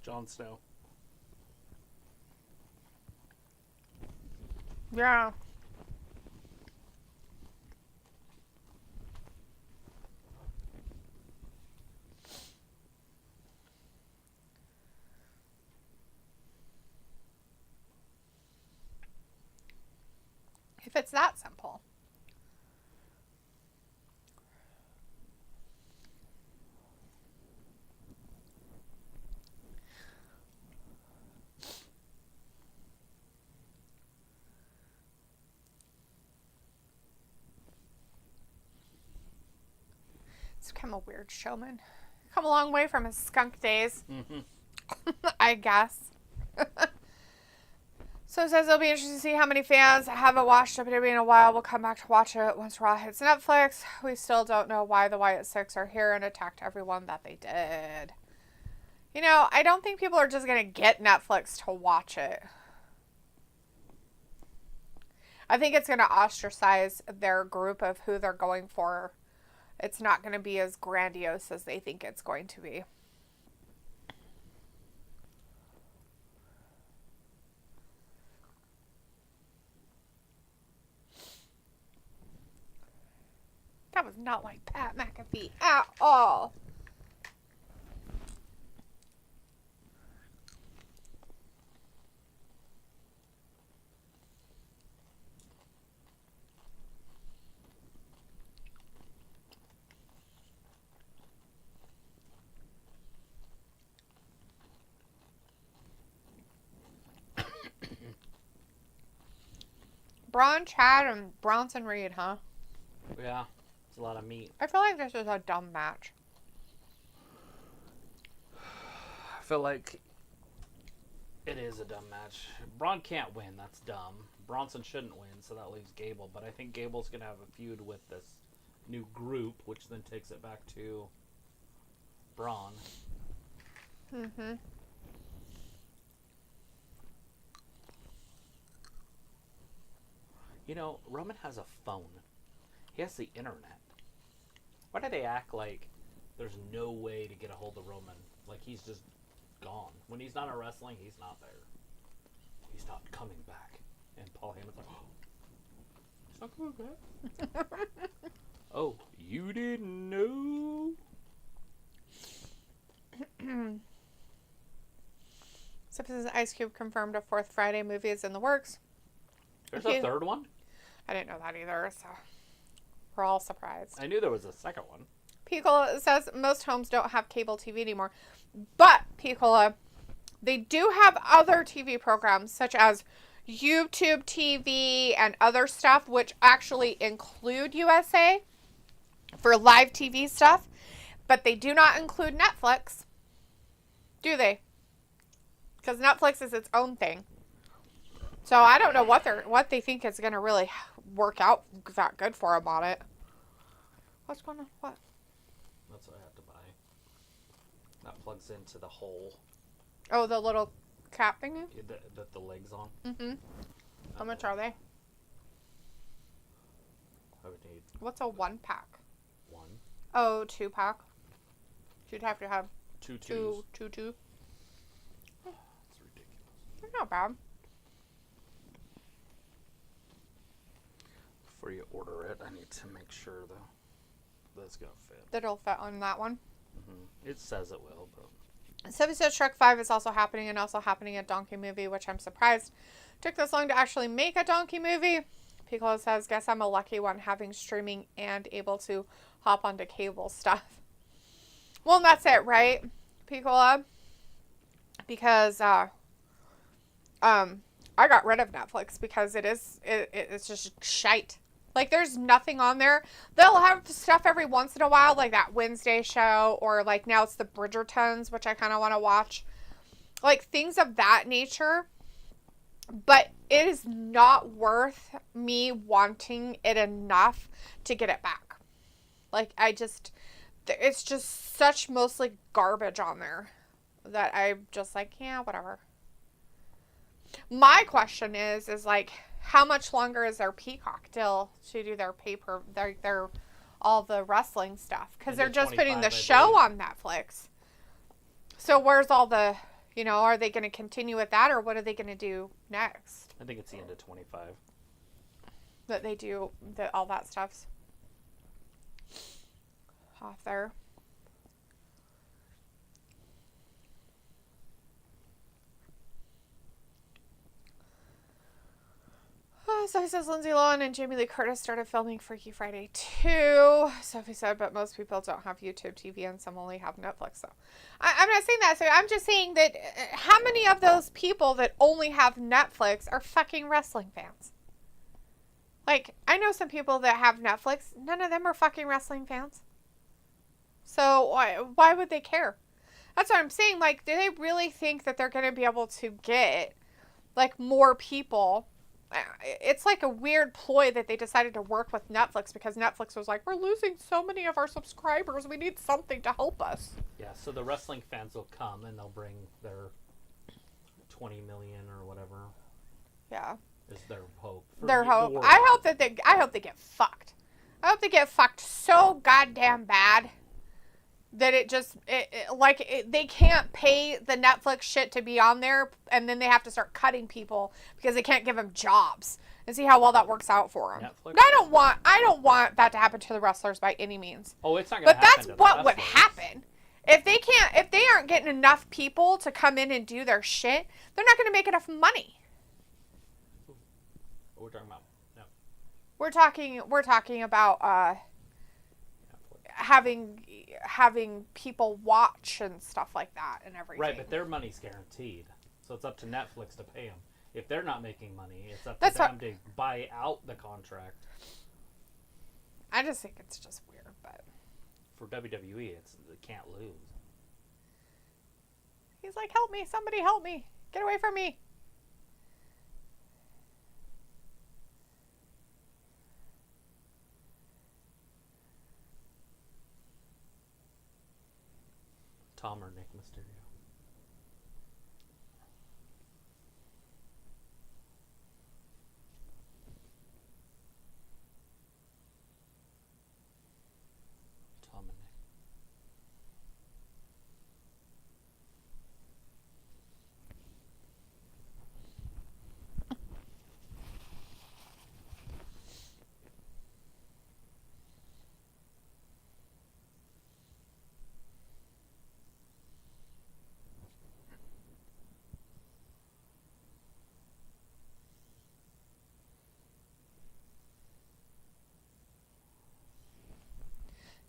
Jon Snow. Yeah. If it's that simple. He's become a weird showman. Come a long way from his skunk days. I guess. So it says it'll be interesting to see how many fans that haven't watched WWE in a while will come back to watch it once Raw hits Netflix. We still don't know why the Wyatt Six are here and attacked everyone that they did. You know, I don't think people are just going to get Netflix to watch it. I think it's going to ostracize their group of who they're going for. It's not going to be as grandiose as they think it's going to be. That was not like Pat McAfee at all. Braun, Chad, and Bronson Reed, huh? Yeah, it's a lot of meat. I feel like this is a dumb match. I feel like it is a dumb match. Braun can't win. That's dumb. Bronson shouldn't win, so that leaves Gable. But I think Gable's going to have a feud with this new group, which then takes it back to Braun. Mm-hmm. You know, Roman has a phone. He has the internet. Why do they act like there's no way to get a hold of Roman? Like he's just gone. When he's not in wrestling, he's not there. He's not coming back. And Paul Heyman's like, oh, he's not coming back? Oh, you didn't know? Simpsons Ice Cube confirmed a fourth Friday movie is in the works. There's a third one? I didn't know that either, so we're all surprised. I knew there was a second one. Piccola says most homes don't have cable TV anymore. But, Piccola, they do have other TV programs such as YouTube TV and other stuff, which actually include USA for live TV stuff. But they do not include Netflix. Do they? Because Netflix is its own thing. So I don't know what they think is going to really work out that good for them on it. What's going on? What? That's what I have to buy. That plugs into the hole. Oh, the little cap thingy? That the leg's on. Mm-hmm. How much are they? I would need What's a 1-pack? one. Oh, 2-pack. You'd have to have Two. two. It's ridiculous. They're not bad. Before you order it, I need to make sure though that's gonna fit. That it'll fit on that one. Mm-hmm. It says it will, but 7 says Shrek 5 is also happening and also happening a Donkey movie, which I'm surprised took this long to actually make a Donkey movie. Piccolo says, guess I'm a lucky one having streaming and able to hop onto cable stuff. Well, and that's it, right, Piccolo? Because I got rid of Netflix because it's just shite. Like, there's nothing on there. They'll have stuff every once in a while, like that Wednesday show, or like now it's the Bridgertons, which I kind of want to watch. Like, things of that nature. But it is not worth me wanting it enough to get it back. Like, it's just such mostly garbage on there that I'm just like, yeah, whatever. My question is like, how much longer is their Peacock till to do their their all the wrestling stuff? Because they're just putting the show on Netflix. So where's all the, are they going to continue with that, or what are they going to do next? I think it's the end of 25. That they do all that stuff's off there. Sophie says Lindsay Lohan and Jamie Lee Curtis started filming Freaky Friday 2. Sophie said, but most people don't have YouTube TV and some only have Netflix. So I'm not saying that. So I'm just saying that how many of those people that only have Netflix are fucking wrestling fans? Like, I know some people that have Netflix. None of them are fucking wrestling fans. So why would they care? That's what I'm saying. Like, do they really think that they're going to be able to get, like, more people? It's like a weird ploy that they decided to work with Netflix because Netflix was like, we're losing so many of our subscribers. We need something to help us. Yeah, so the wrestling fans will come and they'll bring their 20 million or whatever. Yeah. Is their hope. Their hope. I hope they get fucked. I hope they get fucked so goddamn bad that they can't pay the Netflix shit to be on there, and then they have to start cutting people because they can't give them jobs, and see how well that works out for them. Netflix? I don't want that to happen to the wrestlers by any means. Oh, it's not going to happen. But that's what would happen. If they aren't getting enough people to come in and do their shit, they're not going to make enough money. What we're talking about? No. We're talking about having people watch and stuff like that and everything. Right, but their money's guaranteed, so it's up to Netflix to pay them. If they're not making money, it's up to them to buy out the contract. I just think it's just weird, but for WWE, they can't lose. He's like, help me, somebody help me, get away from me. Tom or Nick Mysterio. Tom and Nick.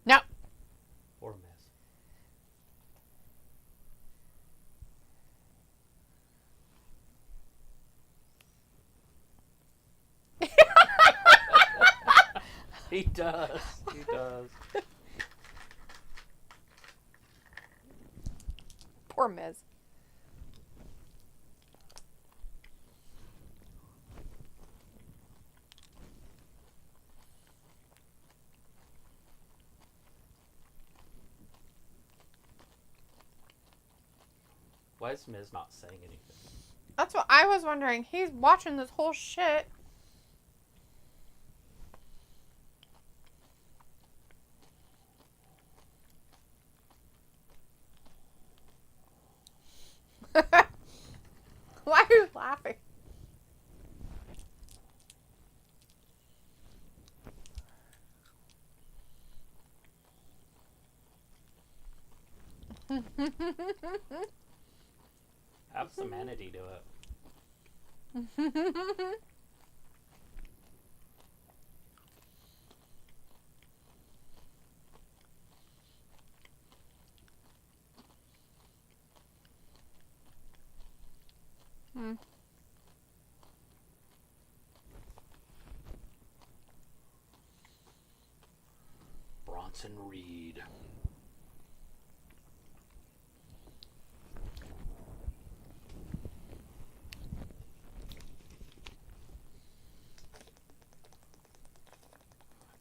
No. Or Miz. He does. He does. Poor Miz. Why is Miz not saying anything? That's what I was wondering. He's watching this whole shit. Why are you laughing? Have some entity to it. Bronson Reed.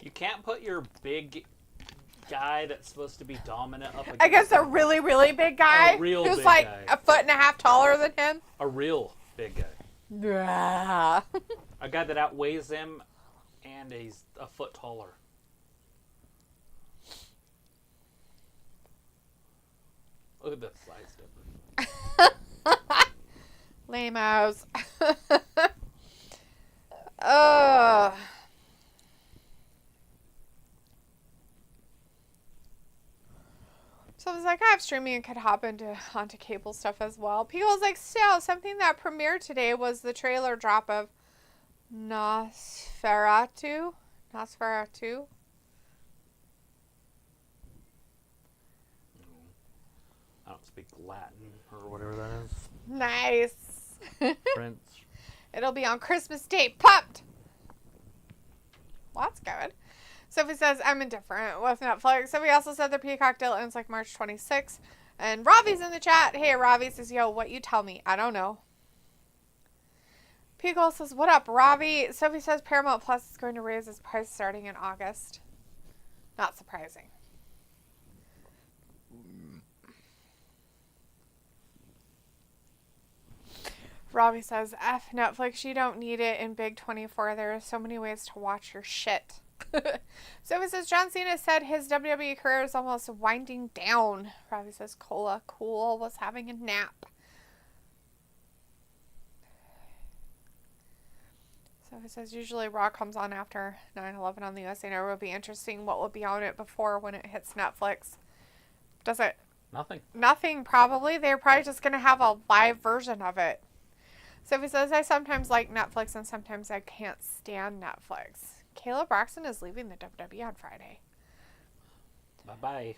You can't put your big guy that's supposed to be dominant up against I guess a really, really big guy who's like a foot and a half taller than him. A real big guy. Yeah. A guy that outweighs him and he's a foot taller. Look at the size difference. Lamos. So I was like, I have streaming and could hop onto cable stuff as well. People's like, still, something that premiered today was the trailer drop of Nosferatu. I don't speak Latin or whatever that is. Nice. French. It'll be on Christmas Day. Pumped. Well, that's good. Sophie says, I'm indifferent with Netflix. Sophie also said the Peacock deal ends like March 26th. And Ravi's in the chat. Hey, Ravi says, yo, what you tell me? I don't know. Peacock says, what up, Ravi? Sophie says Paramount Plus is going to raise its price starting in August. Not surprising. Robbie says, F Netflix, you don't need it in Big 24. There are so many ways to watch your shit. Sophie says, John Cena said his WWE career is almost winding down. Robbie says, Cola Cool was having a nap. Sophie says, usually Raw comes on after 9/11 on the USA Network. It would be interesting what will be on it before when it hits Netflix. Does it? Nothing, probably. They're probably just going to have a live version of it. Sophie says, I sometimes like Netflix and sometimes I can't stand Netflix. Kayla Braxton is leaving the WWE on Friday. Bye-bye.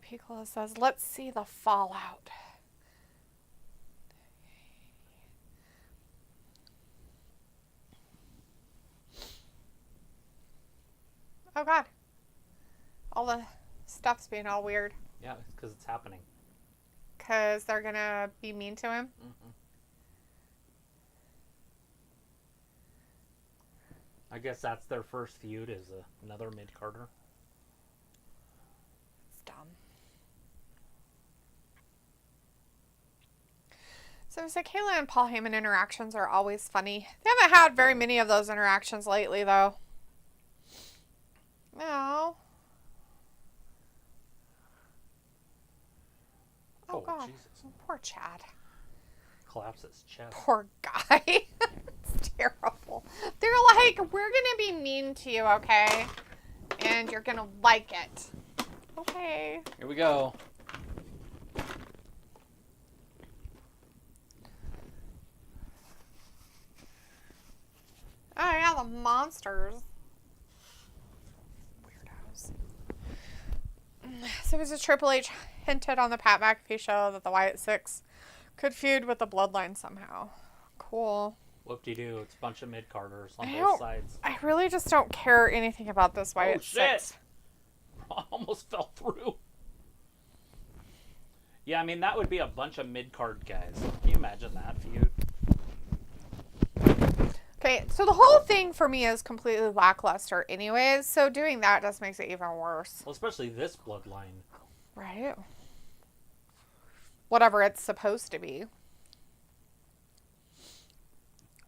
Piccola says, let's see the fallout. Oh, God. All the stuff's being all weird. Yeah, it's because it's happening. Because they're going to be mean to him? Mm-hmm. I guess that's their first feud is another mid-carder. It's dumb. So it's like Kayla and Paul Heyman interactions are always funny. They haven't had very many of those interactions lately, though. No. Oh, God. Jesus. Poor Chad. Collapse his chest. Poor guy. It's terrible. They're like, we're going to be mean to you, okay? And you're going to like it. Okay. Here we go. Oh, yeah, the monsters. Weirdos. So it was a Triple H hinted on the Pat McAfee show that the Wyatt Six could feud with the Bloodline somehow. Cool. Whoop-de-doo. It's a bunch of mid-carders on both sides. I really just don't care anything about this Wyatt Six. I almost fell through. Yeah, I mean, that would be a bunch of mid-card guys. Can you imagine that feud? Okay, so the whole thing for me is completely lackluster anyways, so doing that just makes it even worse. Well, especially this bloodline. Right. Whatever it's supposed to be.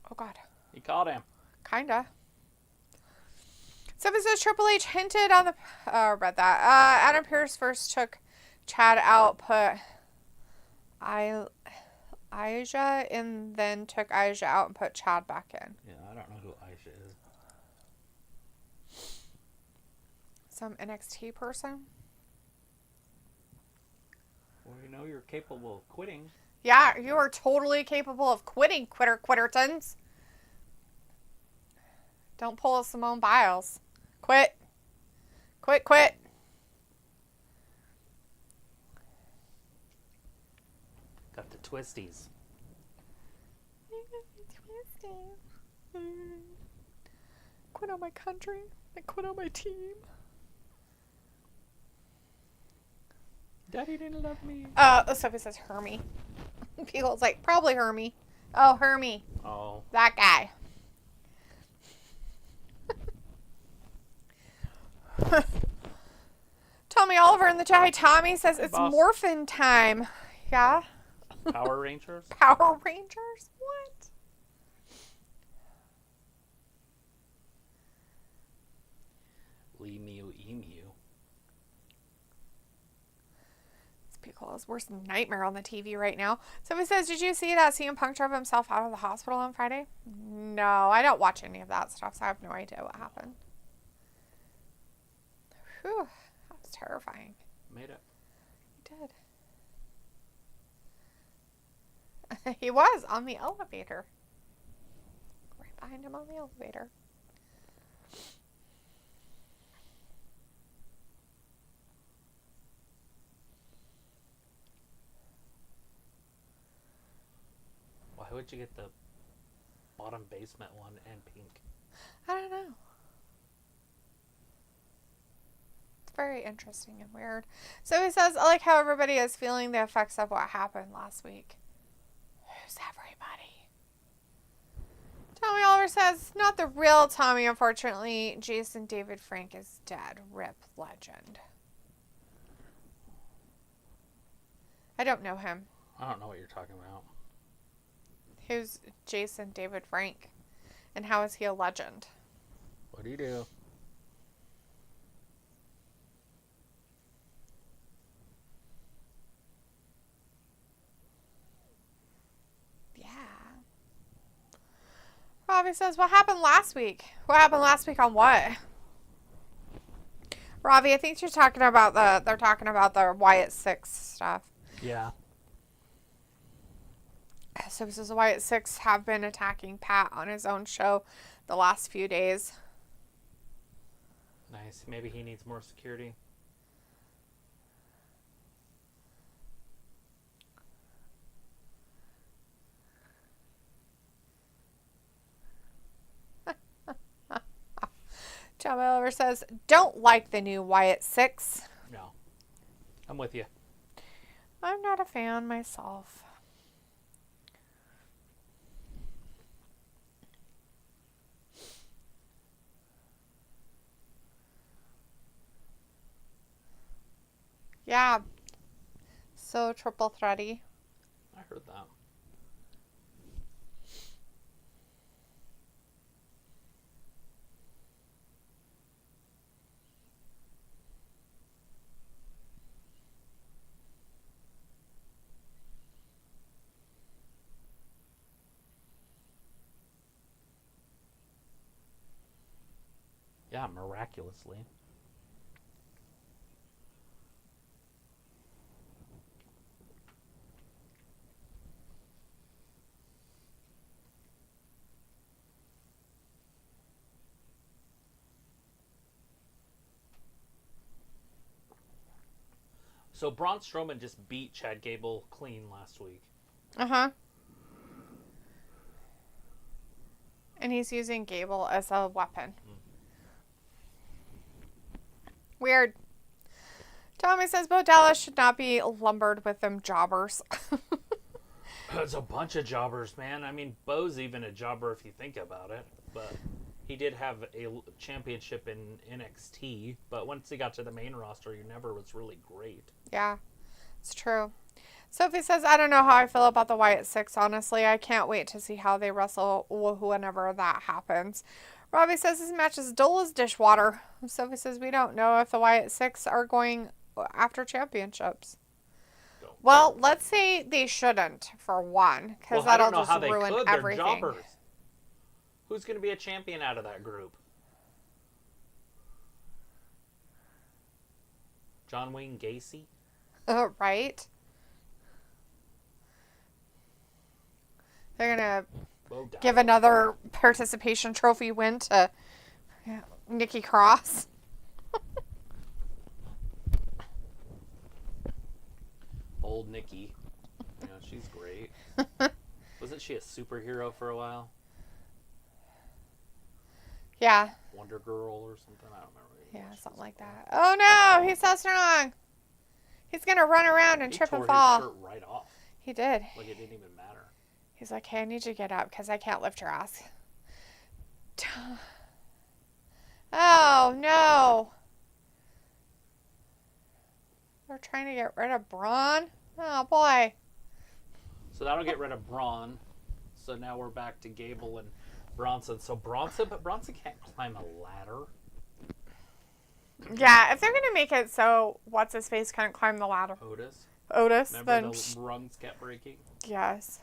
Oh, God. He caught him. Kinda. So it says Triple H hinted on the... read that. Adam Pearce first took Chad out, put Aja in, then took Aja out and put Chad back in. Yeah, I don't know who Aisha is. Some NXT person? Well, you know you're capable of quitting. Yeah, you are totally capable of quitting, Quittertons. Don't pull a Simone Biles. Quit. Quit. Got the twisties. Quit on my country. I quit on my team. Daddy didn't love me. Sophie says Hermie. People's like, probably Hermie. Oh, Hermie. Oh. That guy. Tommy Oliver in the chat. Hey, Tommy says it's boss. morphin time. Yeah? Power Rangers? Power Rangers? What? Emu. It's people's worst nightmare on the TV right now. Somebody says, did you see that CM Punk drove himself out of the hospital on Friday? No, I don't watch any of that stuff, so I have no idea what happened. Whew, that was terrifying. Made it. He did. He was on the elevator. behind him on the elevator. Why would you get the bottom basement one and pink? I don't know. It's very interesting and weird. So he says, I like how everybody is feeling the effects of what happened last week. Who's everybody? Tommy Oliver says, not the real Tommy, unfortunately. Jason David Frank is dead. Rip legend. I don't know him. I don't know what you're talking about. Who's Jason David Frank? And how is he a legend? What do you do? Yeah. Robbie says, what happened last week? What happened last week on what? Robbie, I think you're talking about they're talking about the Wyatt 6 stuff. Yeah. So this is Wyatt 6 have been attacking Pat on his own show the last few days. Nice. Maybe he needs more security. John Oliver says, don't like the new Wyatt 6. No. I'm with you. I'm not a fan myself. Yeah. So triple thready. I heard that. Yeah, miraculously. So Braun Strowman just beat Chad Gable clean last week. Uh-huh. And he's using Gable as a weapon. Weird. Tommy says Bo Dallas should not be lumbered with them jobbers. It's a bunch of jobbers, man. I mean, Bo's even a jobber if you think about it. But he did have a championship in NXT. But once he got to the main roster, he never was really great. Yeah, it's true. Sophie says, I don't know how I feel about the Wyatt 6, honestly. I can't wait to see how they wrestle whenever that happens. Robbie says this match is dull as dishwater. Sophie says we don't know if the Wyatt 6 are going after championships. Go. Well, let's say they shouldn't, for one, because that'll just ruin everything. They're jobbers. Who's going to be a champion out of that group? John Wayne Gacy? Right? They're going to give another participation trophy win to Nikki Cross. Old Nikki. Yeah, she's great. Wasn't she a superhero for a while? Yeah. Wonder Girl or something? I don't remember. Yeah, something like that. Oh no, he's so strong. He's going to run around and trip and fall. He tore his shirt right off. He did. Like it didn't even matter. He's like, hey, I need you to get up because I can't lift your ass. Oh, no. They're trying to get rid of Braun? Oh, boy. So that'll get rid of Braun. So now we're back to Gable and Bronson. So Bronson can't climb a ladder. Yeah, if they're going to make it so what's-his-face couldn't climb the ladder. Otis, Remember then... the rungs kept breaking? Yes.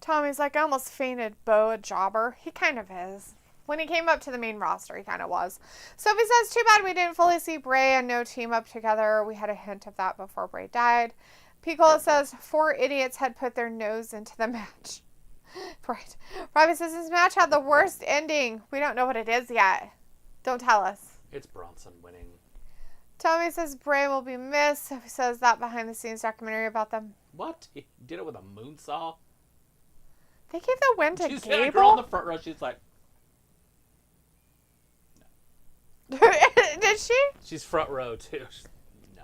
Tommy's like, I almost fainted Bo a jobber. He kind of is. When he came up to the main roster, he kind of was. Sophie says, too bad we didn't fully see Bray and no team up together. We had a hint of that before Bray died. Piccolo says, 4 idiots had put their nose into the match. Right. Robbie says this match had the worst ending. We don't know what it is yet. Don't tell us. It's Bronson winning. Tommy says Bray will be missed. He says that behind the scenes documentary about them. What? He did it with a moonsaw? They gave the win to She's Gable? got a girl in the front row. She's like... Did she? She's front row, too. No.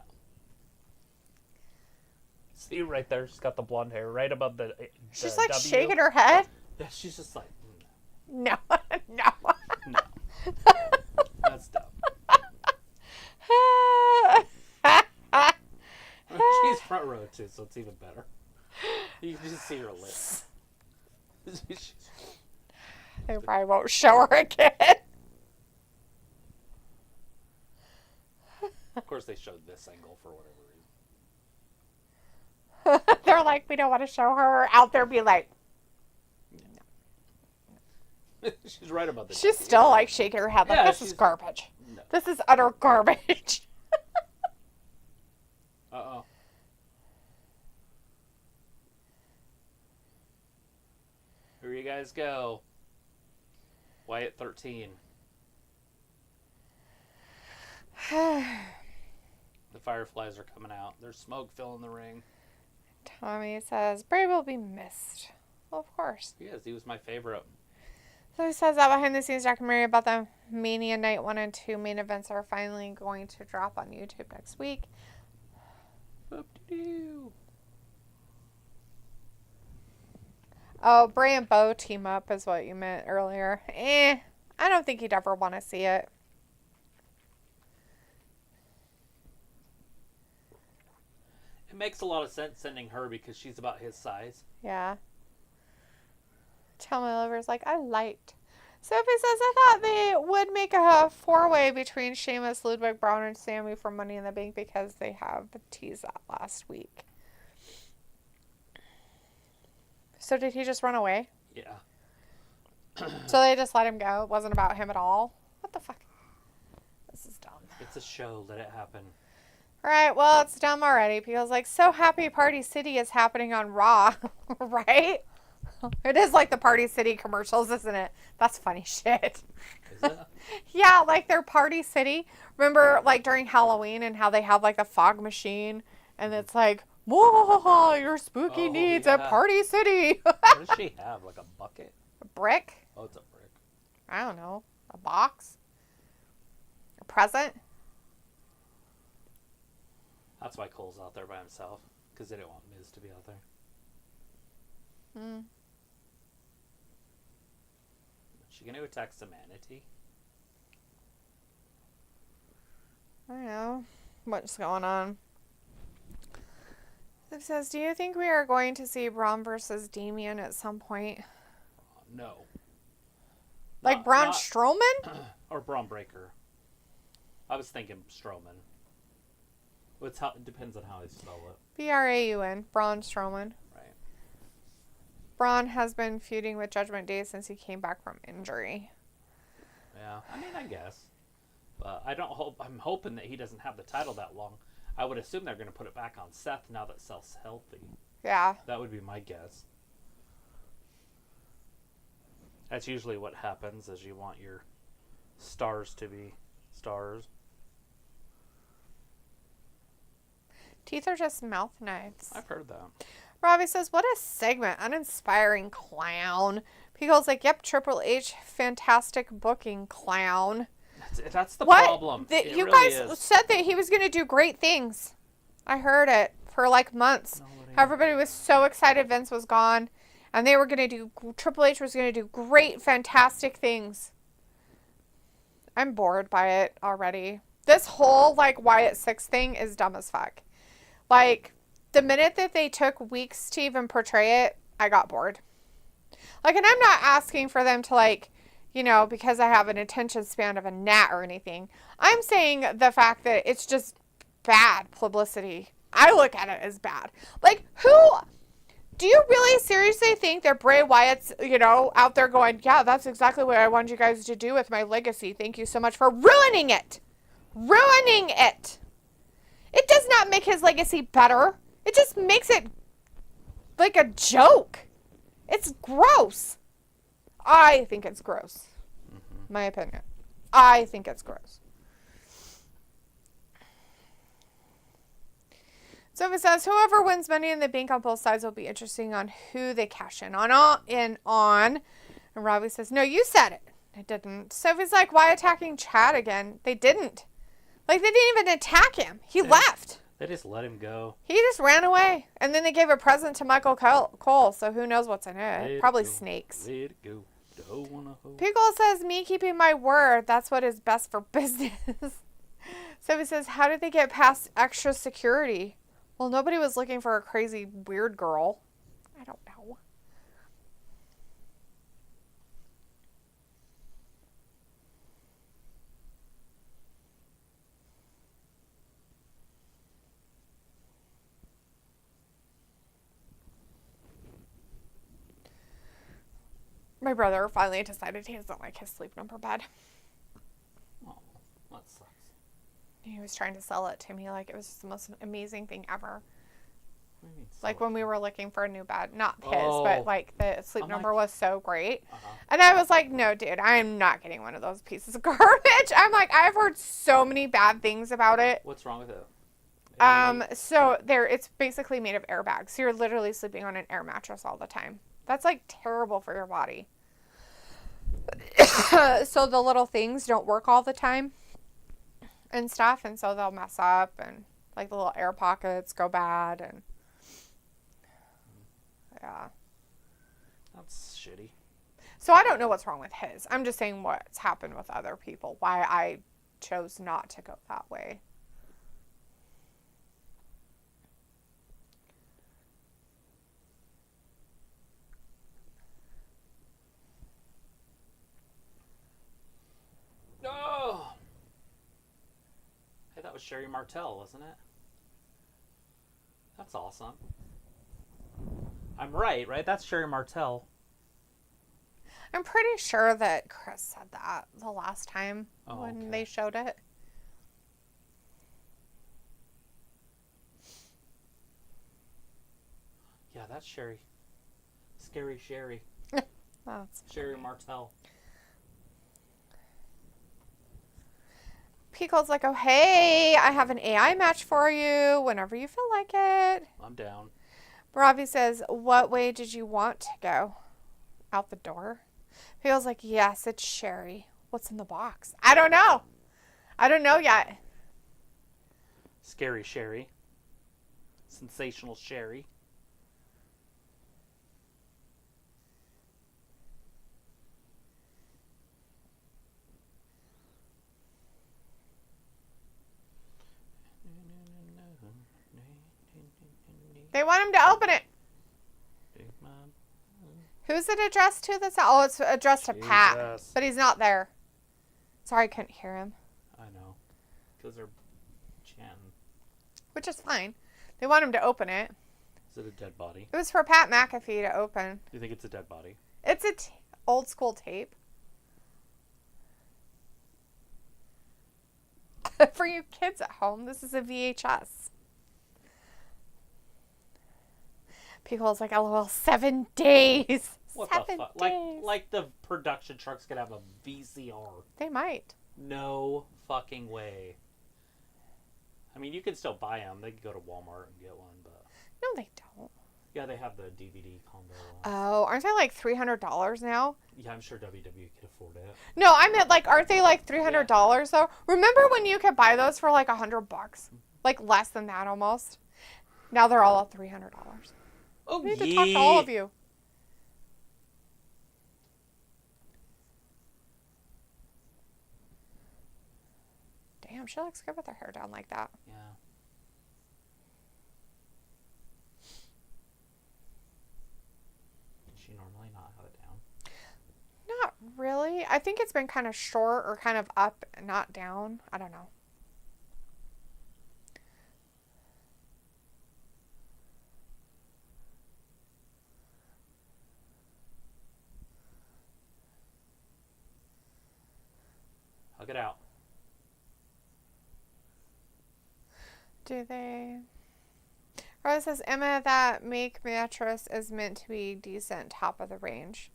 See right there? She's got the blonde hair right above the She's like W. shaking her head. Yeah, she's just like... No. No. No. That's dumb. She's front row, too, so it's even better. You can just see her lips. They probably won't show her again. Of course, they showed this angle for whatever reason. They're like, we don't want to show her out there be like... She's right about this. She's still like shaking her head like, this is garbage. No. This is utter garbage. Uh-oh. Here you guys go. Wyatt 13. The Fireflies are coming out. There's smoke filling the ring. Tommy says, Bray will be missed. Well, of course. He is. He was my favorite. So he says that behind the scenes documentary about the Mania Night 1 and 2 main events are finally going to drop on YouTube next week. Up-de-doo. Oh, Bray and Bo team up is what you meant earlier. I don't think you'd ever want to see it. It makes a lot of sense sending her because she's about his size. Yeah. Tell my lover's like, I liked. Sophie says, I thought they would make a four-way between Sheamus, Ludwig, Braun, and Sammy for Money in the Bank because they have teased that last week. So did he just run away? Yeah. So they just let him go? It wasn't about him at all? What the fuck? This is dumb. It's a show. Let it happen. Alright, well, it's dumb already. People's like, so Happy Party City is happening on Raw. Right? It is like the Party City commercials, isn't it? That's funny shit. Is it? Yeah, like their Party City. Remember, like, during Halloween and how they have, like, the fog machine? And it's like, whoa, your spooky needs at Party City. What does she have? Like a bucket? A brick? Oh, it's a brick. I don't know. A box? A present? That's why Cole's out there by himself. Because they didn't want Miz to be out there. Hmm. Is she going to attack Semanity? I don't know. What's going on? It says, do you think we are going to see Braun versus Damian at some point? No. Like Braun Strowman? Or Braun Breaker. I was thinking Strowman. It depends on how I spell it. Braun. Braun Strowman. Right. Braun has been feuding with Judgment Day since he came back from injury. Yeah, I mean, I guess. But I'm hoping that he doesn't have the title that long. I would assume they're going to put it back on Seth now that Seth's healthy. Yeah. That would be my guess. That's usually what happens, is you want your stars to be stars. Teeth are just mouth knives. I've heard that. Robbie says, what a segment. Uninspiring clown. Pico's like, yep, Triple H, fantastic booking clown. That's the problem. You really guys said that he was going to do great things. I heard it for like months. Everybody was so excited Vince was gone. And they were going to do, Triple H was going to do great, fantastic things. I'm bored by it already. This whole, like, Wyatt 6 thing is dumb as fuck. Like, the minute that they took weeks to even portray it, I got bored. Like, and I'm not asking for them to, like, you know, because I have an attention span of a gnat or anything. I'm saying the fact that it's just bad publicity. I look at it as bad. Like, do you really seriously think that Bray Wyatt's, you know, out there going, yeah, that's exactly what I wanted you guys to do with my legacy. Thank you so much for ruining it. Ruining it. It does not make his legacy better. It just makes it like a joke. It's gross. I think it's gross. Mm-hmm. My opinion. I think it's gross. So it says, whoever wins Money in the Bank on both sides will be interesting on who they cash in on. And Robbie says, no, you said it. I didn't. Sophie's like, why attacking Chad again? They didn't. Like, they didn't even attack him. He left. They just let him go. He just ran away. And then they gave a present to Michael Cole, so who knows what's in it. Probably snakes. Let it go. Don't wanna hold. Pickle says, me keeping my word. That's what is best for business. Sophie says, how did they get past extra security? Well, nobody was looking for a crazy weird girl. I don't know. My brother finally decided he doesn't like his sleep number bed. Oh, that sucks. He was trying to sell it to me like it was just the most amazing thing ever. What do you mean, Like when we were looking for a new bed. Not his, Oh. but like the sleep number was so great. Uh-huh. And I was like, no, dude, I'm not getting one of those pieces of garbage. I'm like, I've heard so many bad things about it. What's wrong with it? So it's basically made of airbags. So you're literally sleeping on an air mattress all the time. That's like terrible for your body. So the little things don't work all the time and stuff. And so they'll mess up and like the little air pockets go bad. And yeah. That's shitty. So I don't know what's wrong with his. I'm just saying what's happened with other people. Why I chose not to go that way. No. Hey, that was Sherry Martel, wasn't it? That's awesome. I'm right? That's Sherry Martel. I'm pretty sure that Chris said that the last time when okay. they showed it. Yeah, that's Sherry. Scary Sherry. That's Sherry Martel. Pico's like, oh, hey, I have an AI match for you whenever you feel like it. I'm down. Baravi says, what way did you want to go? Out the door? Pico's like, yes, it's Sherry. What's in the box? I don't know. I don't know yet. Scary Sherry. Sensational Sherry. They want him to open it. Who's it addressed to? Oh, it's addressed to Pat. But he's not there. Sorry, I couldn't hear him. I know. Because they're chanting. Which is fine. They want him to open it. Is it a dead body? It was for Pat McAfee to open. Do you think it's a dead body? It's a old school tape. For you kids at home, this is a VHS. People's like, LOL, 7 days. What 7 the fuck? days. Like the production trucks could have a VCR. They might. No fucking way. I mean, you can still buy them. They could go to Walmart and get one, but... No, they don't. Yeah, they have the DVD combo ones. Oh, aren't they like $300 now? Yeah, I'm sure WWE could afford it. No, I meant like, aren't they like $300 though? Remember when you could buy those for like $100? Like less than that almost. Now they're all at $300. Oh, I need to talk to all of you. Damn, she looks good with her hair down like that. Yeah. Does she normally not have it down? Not really. I think it's been kind of short or kind of up and not down. I don't know. Hug it out. Do they? Robbie says, Emma, that make mattress is meant to be decent, top of the range.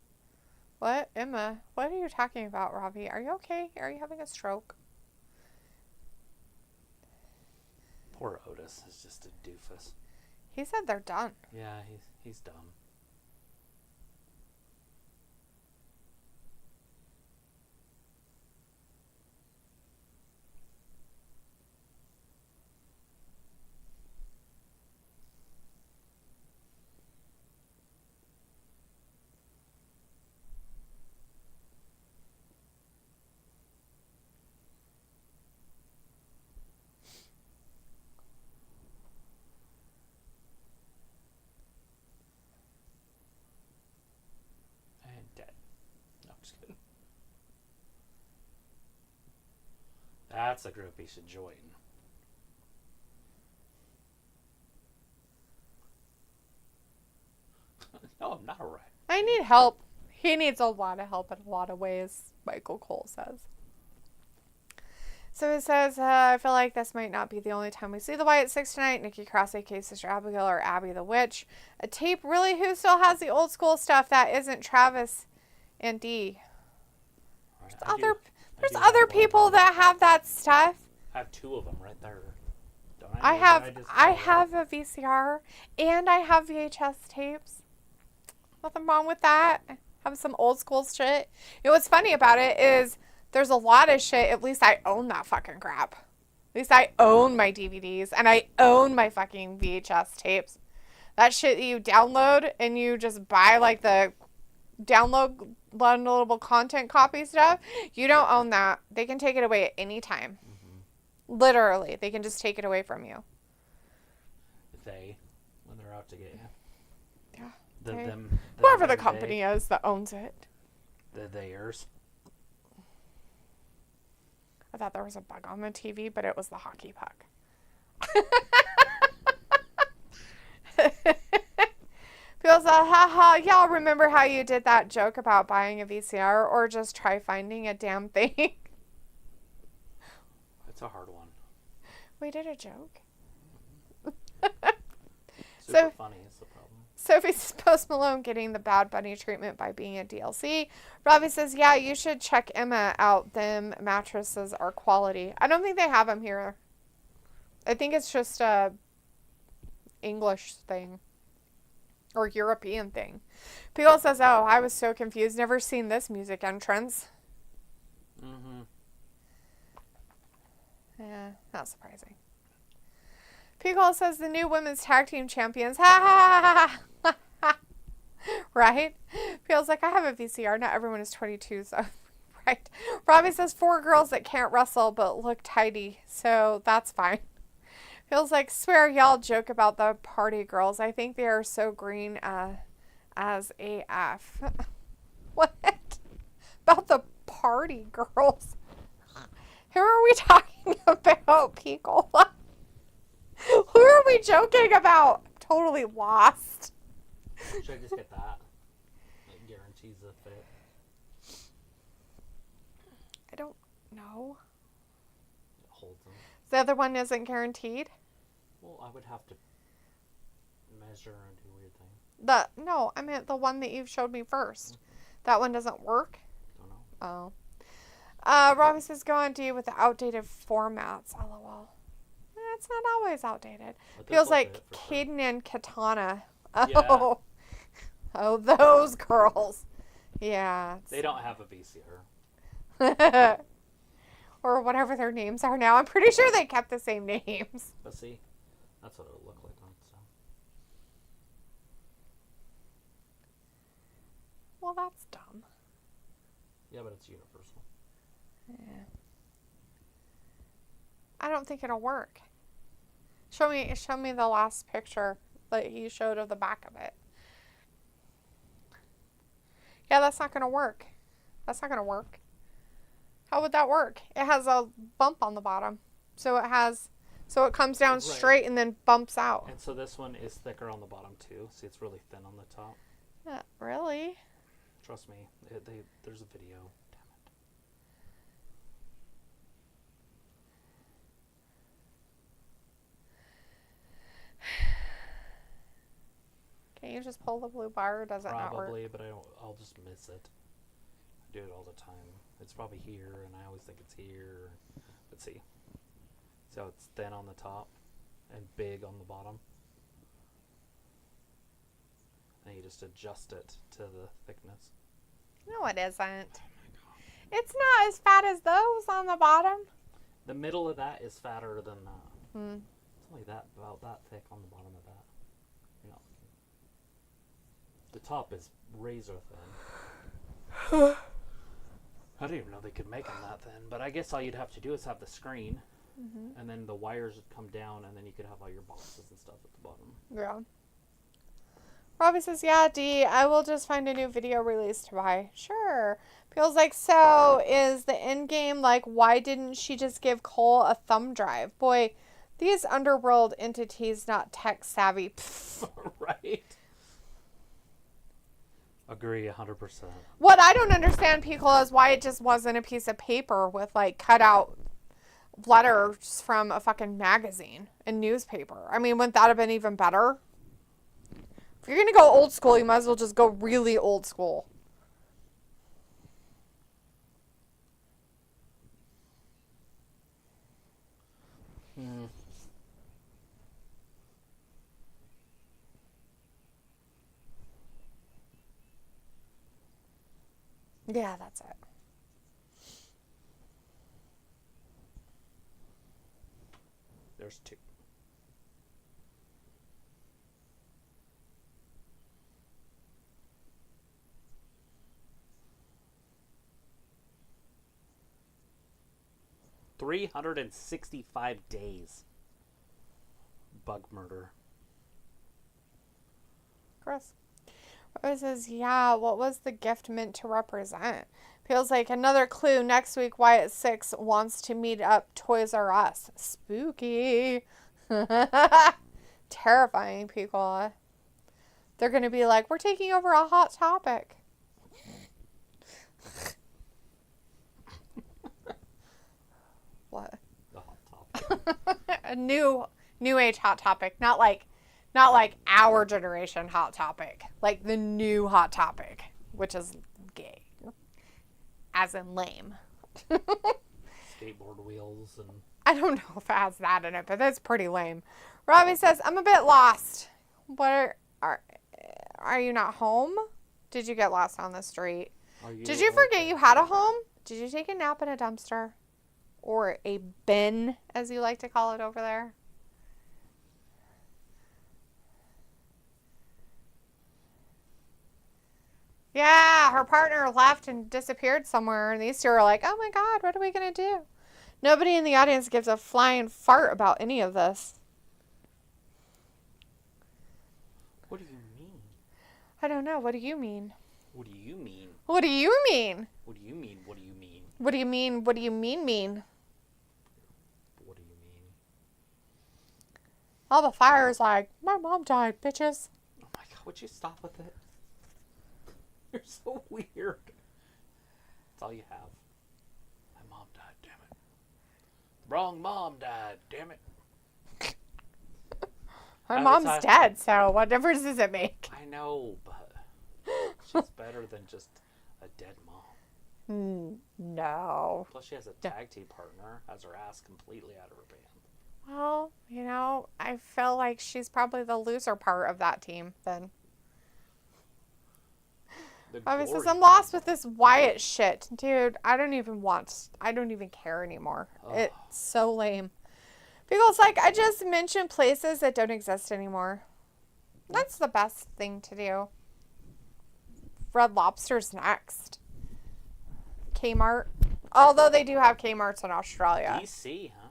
What? Emma? What are you talking about, Robbie? Are you okay? Are you having a stroke? Poor Otis is just a doofus. He said they're done. Yeah, he's dumb. Dead. No, I'm just kidding. That's a group he should join. No, I'm not alright. I need help. He needs a lot of help in a lot of ways, Michael Cole says. So he says, I feel like this might not be the only time we see the Wyatt Six tonight. Nikki Cross, aka Sister Abigail, or Abby the Witch. A tape, really? Who still has the old school stuff that isn't Travis and Dee? There's other people that have that stuff. I have two of them right there. Don't I I have a VCR and I have VHS tapes. Nothing wrong with that. Have some old school shit. You know what's funny about it is there's a lot of shit. At least I own that fucking crap. At least I own my DVDs and I own my fucking VHS tapes. That shit you download and you just buy like the downloadable content copy stuff. You don't own that. They can take it away at any time. Mm-hmm. Literally, they can just take it away from you. When they're out to get you. Yeah. Whoever the company is that owns it. The theirs. I thought there was a bug on the TV, but it was the hockey puck. Feels like, haha, y'all remember how you did that joke about buying a VCR or just try finding a damn thing? It's a hard one. We did a joke. Super funny is the problem. Sophie's Post Malone getting the Bad Bunny treatment by being a DLC. Robbie says, yeah, you should check Emma out. Them mattresses are quality. I don't think they have them here. I think it's just a English thing. Or European thing. People says, oh, I was so confused. Never seen this music entrance. Mm-hmm. Yeah, not surprising. Pickle says the new women's tag team champions. Ha ha ha ha. Right? Feels like I have a VCR. Not everyone is 22, so right. Robbie says 4 girls that can't wrestle but look tidy, so that's fine. Feels like, swear y'all joke about the party girls. I think they are so green as AF. What? About the party girls? Who are we talking about, Pickle? Who are we joking about? I'm totally lost. Should I just get that? It guarantees a fit. I don't know. It holds them. The other one isn't guaranteed? Well, I would have to measure and do weird things. No, I meant the one that you showed me first. Mm-hmm. That one doesn't work? Don't know. Oh. Robbie says, go on D with the outdated formats. LOL. It's not always outdated. Feels like Caden and Katana. Oh. Yeah. Oh, those girls. Yeah. They don't have a VCR. Or whatever their names are now. I'm pretty sure they kept the same names. But see, that's what it would look like on its own. Well, that's dumb. Yeah, but it's universal. Yeah. I don't think it'll work. Show me the last picture that you showed of the back of it. Yeah, that's not going to work. That's not going to work. How would that work? It has a bump on the bottom. So it comes down straight and then bumps out. And so this one is thicker on the bottom too. See, it's really thin on the top. Really? Trust me. There's a video. Damn it. Can't you just pull the blue bar? Or does it not work? Probably, but I'll just miss it. I do it all the time. It's probably here, and I always think it's here. Let's see. So it's thin on the top and big on the bottom. And you just adjust it to the thickness. No, it isn't. Oh my god. It's not as fat as those on the bottom. The middle of that is fatter than that. Hmm. It's only about that thick on the bottom of that. You know, the top is razor thin. I didn't even know they could make them that thin, but I guess all you'd have to do is have the screen, and then the wires would come down, and then you could have all your boxes and stuff at the bottom. Yeah. Robbie says, yeah, D, I will just find a new video release to buy. Sure. Feels like, so is the end game like, why didn't she just give Cole a thumb drive? Boy, these underworld entities not tech savvy. Right? Agree 100%. What I don't understand, Piccolo, is why it just wasn't a piece of paper with like cut out letters from a fucking magazine and newspaper. I mean, wouldn't that have been even better? If you're going to go old school, you might as well just go really old school. Yeah, that's it. There's two. $365 days. Bug murder. Chris. Rose says, yeah, what was the gift meant to represent? Feels like another clue. Next week, Wyatt 6 wants to meet up Toys R Us. Spooky. Terrifying, people. They're going to be like, we're taking over a Hot Topic. What? The Hot Topic. A new age Hot Topic. Not like our generation Hot Topic. Like the new Hot Topic, which is gay. As in lame. Skateboard wheels and... I don't know if it has that in it, but that's pretty lame. Robbie says, I'm a bit lost. What are you not home? Did you get lost on the street? Did you forget you had a home? Did you take a nap in a dumpster? Or a bin, as you like to call it over there? Yeah, her partner left and disappeared somewhere, and these two are like, oh my god, what are we going to do? Nobody in the audience gives a flying fart about any of this. What do you mean? I don't know. What do you mean? What do you mean? What do you mean? What do you mean? What do you mean? What do you mean? What do you mean? What do you mean? All the fire is like, my mom died, bitches. Oh my god, would you stop with it? You're so weird. That's all you have. My mom died, damn it. The wrong mom died, damn it. My mom's dead, so what difference does it make? I know, but she's better than just a dead mom. No. Plus she has a tag team partner, has her ass completely out of her band. Well, you know, I feel like she's probably the loser part of that team then. Obviously, I'm lost with this Wyatt shit. Dude, I don't even care anymore. Oh. It's so lame. People's like, I just mentioned places that don't exist anymore. That's the best thing to do. Red Lobster's next. Kmart. Although they do have Kmarts in Australia. DC, huh?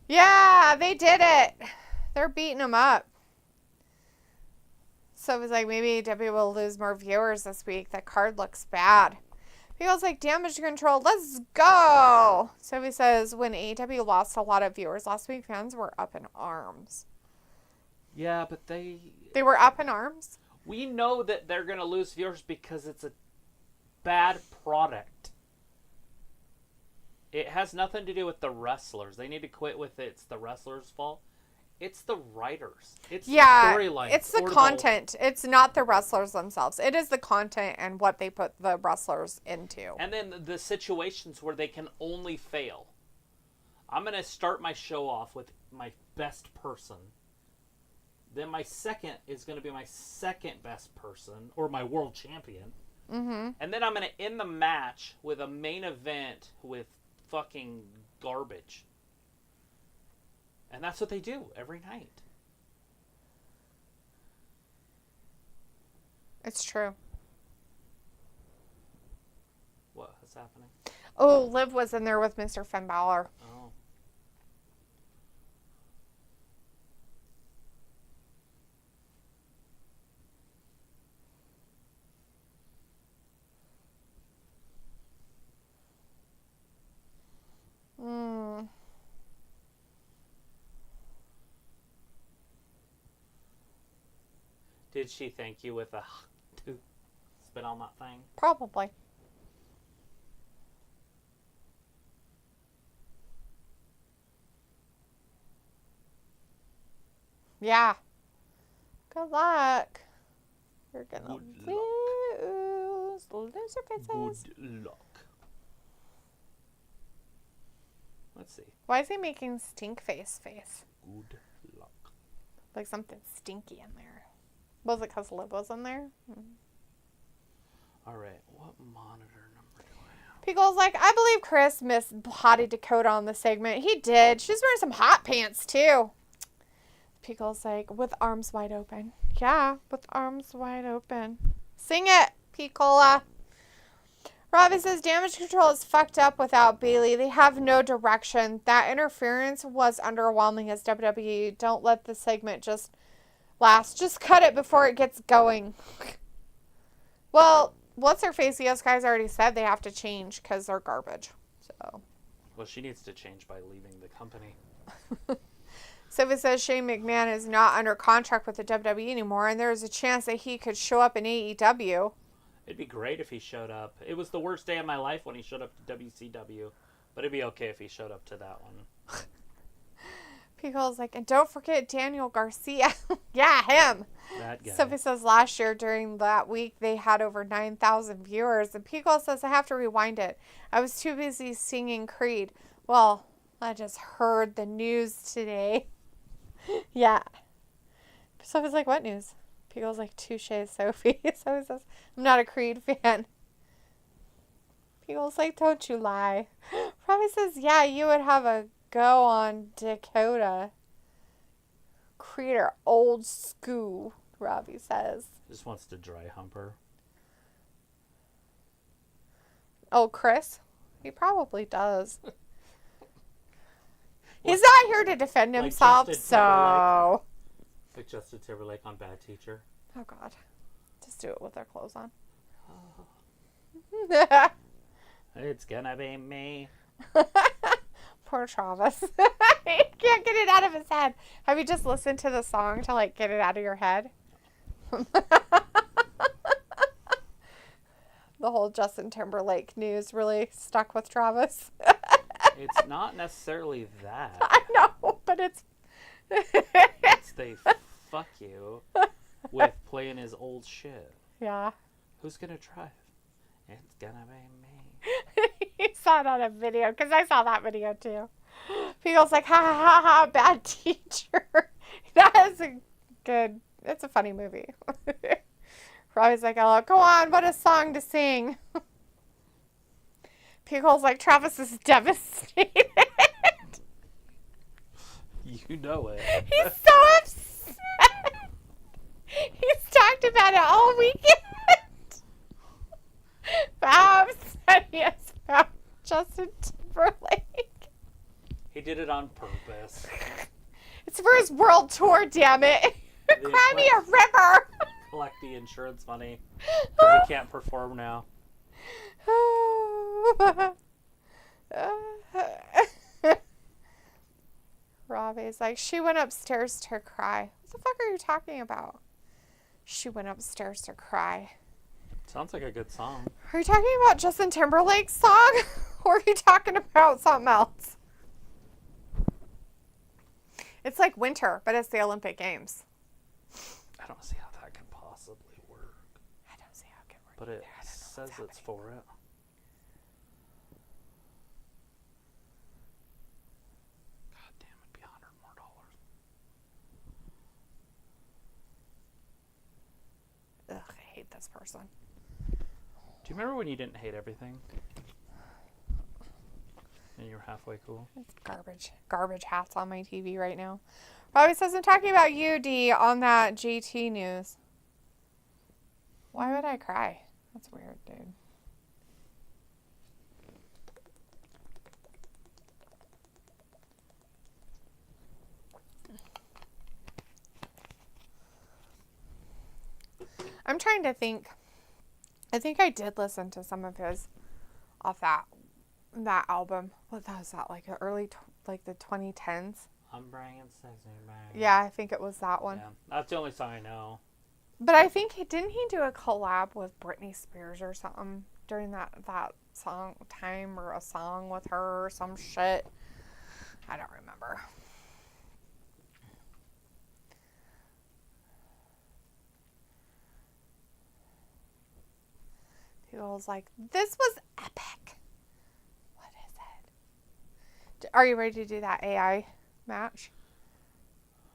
Yeah, they did it. They're beating them up. So it was like, maybe AEW will lose more viewers this week. That card looks bad. People's like, damage control, let's go. So he says, when AEW lost a lot of viewers last week, fans were up in arms. Yeah, but they were up in arms? We know that they're going to lose viewers because it's a bad product. It has nothing to do with the wrestlers. They need to quit with it's the wrestlers' fault. It's the writers. It's the Yeah, storyline. it's the content. It's not the wrestlers themselves. It is the content and what they put the wrestlers into. And then the situations where they can only fail. I'm going to start my show off with my best person. Then my second is going to be my second best person, or my world champion. Mm-hmm. And then I'm going to end the match with a main event with fucking garbage. And that's what they do every night. It's true. What is happening? Oh, Liv was in there with Mr. Finn Balor. Oh. Did she thank you with a to spit on that thing? Probably. Yeah. Good luck. You're gonna lose. Lose your faces. Good luck. Let's see. Why is he making stink face? Good luck. Like something stinky in there. Was it because Liv was in there? All right. What monitor number do I have? Pickle's like, I believe Chris missed Hottie Dakota on the segment. He did. She's wearing some hot pants, too. Pickle's like, with arms wide open. Yeah, with arms wide open. Sing it, Piccola. Robbie says, damage control is fucked up without Bailey. They have no direction. That interference was underwhelming as WWE. Don't let the segment just last. Just cut it before it gets going. Well, what's her face? Yes, guys already said they have to change because they're garbage. So. Well, she needs to change by leaving the company. Sylvia says Shane McMahon is not under contract with the WWE anymore, and there's a chance that he could show up in AEW. It'd be great if he showed up. It was the worst day of my life when he showed up to WCW, but it'd be okay if he showed up to that one. Pico's like, and don't forget Daniel Garcia. Yeah, him. That guy. Sophie says last year during that week they had over 9,000 viewers. And Pico says, I have to rewind it. I was too busy singing Creed. Well, I just heard the news today. Yeah. Sophie's like, what news? Pico's like, touche, Sophie. Sophie says, I'm not a Creed fan. Pico's like, don't you lie. Robbie says, yeah, you would have a go on Dakota. Creed are old school, Robbie says. Just wants to dry hump her. Oh, Chris? He probably does. He's not here to defend himself, Justin so... Like Justin Timberlake on Bad Teacher. Oh, God. Just do it with their clothes on. It's gonna be me. Poor Travis. He can't get it out of his head. Have you just listened to the song to, like, get it out of your head? The whole Justin Timberlake news really stuck with Travis. It's not necessarily that. I know, but it's... It's they fuck you with playing his old shit. Yeah. Who's gonna drive? It's gonna be me. He saw it on a video, because I saw that video too. People's like, ha ha ha ha, bad teacher. That is a good, it's a funny movie. Robbie's like, oh, go on, what a song to sing. Pickle's like, Travis is devastated. You know it. He's so upset. He's talked about it all weekend. How upset he is about Justin Timberlake. He did it on purpose. It's for his world tour, damn it. Cry me a river. Collect the insurance money because he can't perform now. Robbie's like, she went upstairs to cry. What the fuck are you talking about? She went upstairs to cry. Sounds like a good song. Are you talking about Justin Timberlake's song? Or are you talking about something else? It's like winter, but it's the Olympic Games. I don't see how that could possibly work. I don't see how it could work. But it says it's for it. God damn, it'd be $100 more. Ugh, I hate this person. Do you remember when you didn't hate everything? And you were halfway cool? It's garbage. Garbage hats on my TV right now. Robbie says, I'm talking about you, D, on that GT news. Why would I cry? That's weird, dude. I'm trying to think. I think I did listen to some of his off that album. What was that, like like the 2010s? I'm bringing sexy back. Yeah, I think it was that one. Yeah, that's the only song I know. But I think didn't he do a collab with Britney Spears or something during that song time, or a song with her or some shit? I don't remember. People was like, this was epic. What is it? Are you ready to do that AI match?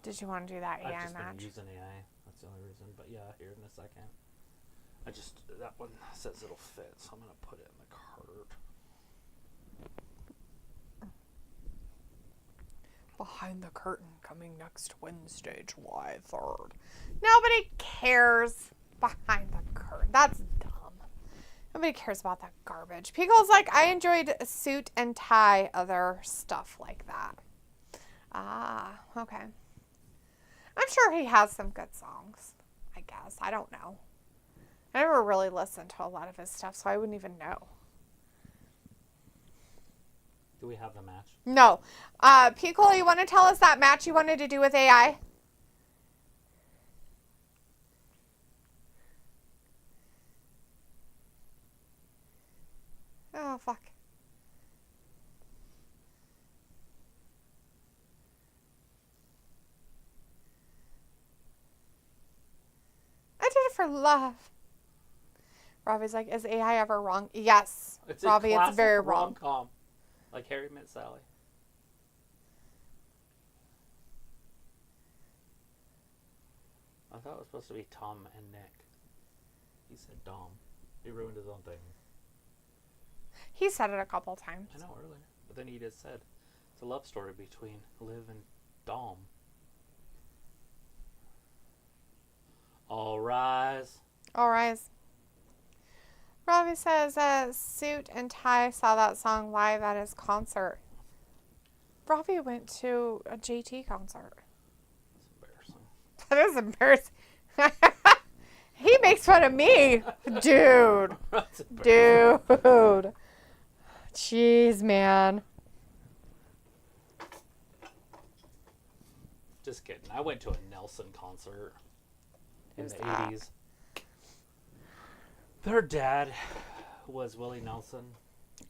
Did you want to do that AI I've just match? been using AI. That's the only reason. But yeah, here in a second. That one says it'll fit, so I'm going to put it in the cart. Behind the Curtain, coming next Wednesday, July 3rd. Nobody cares. Behind the Curtain. That's dumb. Nobody cares about that garbage. Pickle's like, I enjoyed Suit and Tie, other stuff like that. Ah, okay. I'm sure he has some good songs, I guess. I don't know. I never really listened to a lot of his stuff, so I wouldn't even know. Do we have the match? No. Pickle, you want to tell us that match you wanted to do with AI? Oh, fuck. I did it for love. Robbie's like, is AI ever wrong? Yes. Robbie, it's very wrong. Rom-com. Like Harry Met Sally. I thought it was supposed to be Tom and Nick. He said Dom. He ruined his own thing. He said it a couple times. I know, earlier. But then he just said it's a love story between Liv and Dom. All rise. All rise. Robbie says Suit and Tie saw that song live at his concert. Robbie went to a JT concert. That's embarrassing. That is embarrassing. He makes fun of me. Dude. Dude. Jeez, man. Just kidding. I went to a Nelson concert in Who's the that? 80s. Their dad was Willie Nelson.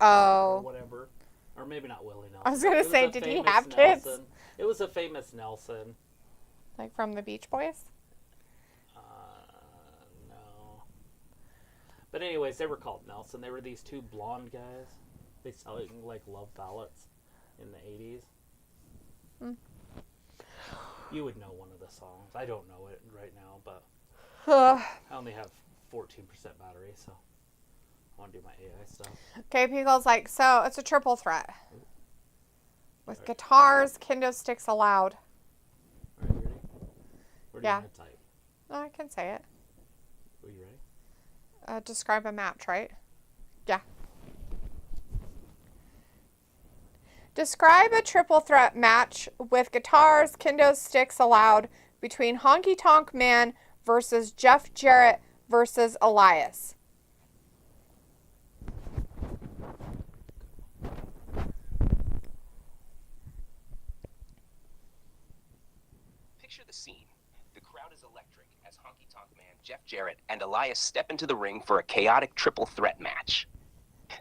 Oh. Or whatever. Or maybe not Willie Nelson. I was going to say, did he have Nelson. kids? It was a famous Nelson. Like from the Beach Boys? No. But anyways, they were called Nelson. They were these two blonde guys. They selling like love ballads in the 80s. You would know one of the songs. I don't know it right now, but I only have 14% battery, so I want to do my AI stuff. Okay, Pickle's like, so it's a triple threat. With guitars, kendo sticks allowed. Are you ready? Or do you want to type? Oh, I can say it. Are you ready? Describe a match, right? Yeah. Describe a triple threat match with guitars, kendo sticks allowed between Honky Tonk Man versus Jeff Jarrett versus Elias. Picture the scene. The crowd is electric as Honky Tonk Man, Jeff Jarrett, and Elias step into the ring for a chaotic triple threat match.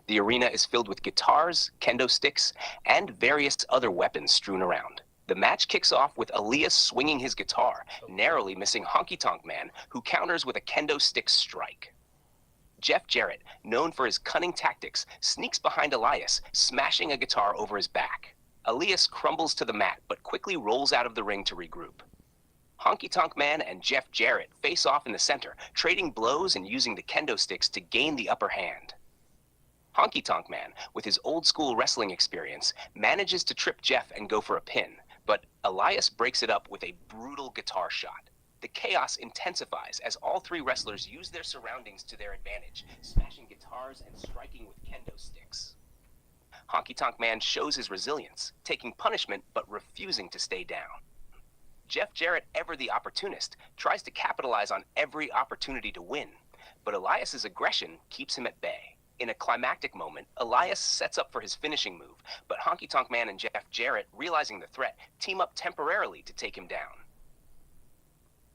The arena is filled with guitars, kendo sticks, and various other weapons strewn around. The match kicks off with Elias swinging his guitar, narrowly missing Honky Tonk Man, who counters with a kendo stick strike. Jeff Jarrett, known for his cunning tactics, sneaks behind Elias, smashing a guitar over his back. Elias crumbles to the mat, but quickly rolls out of the ring to regroup. Honky Tonk Man and Jeff Jarrett face off in the center, trading blows and using the kendo sticks to gain the upper hand. Honky Tonk Man, with his old-school wrestling experience, manages to trip Jeff and go for a pin, but Elias breaks it up with a brutal guitar shot. The chaos intensifies as all three wrestlers use their surroundings to their advantage, smashing guitars and striking with kendo sticks. Honky Tonk Man shows his resilience, taking punishment but refusing to stay down. Jeff Jarrett, ever the opportunist, tries to capitalize on every opportunity to win, but Elias's aggression keeps him at bay. In a climactic moment, Elias sets up for his finishing move, but Honky Tonk Man and Jeff Jarrett, realizing the threat, team up temporarily to take him down.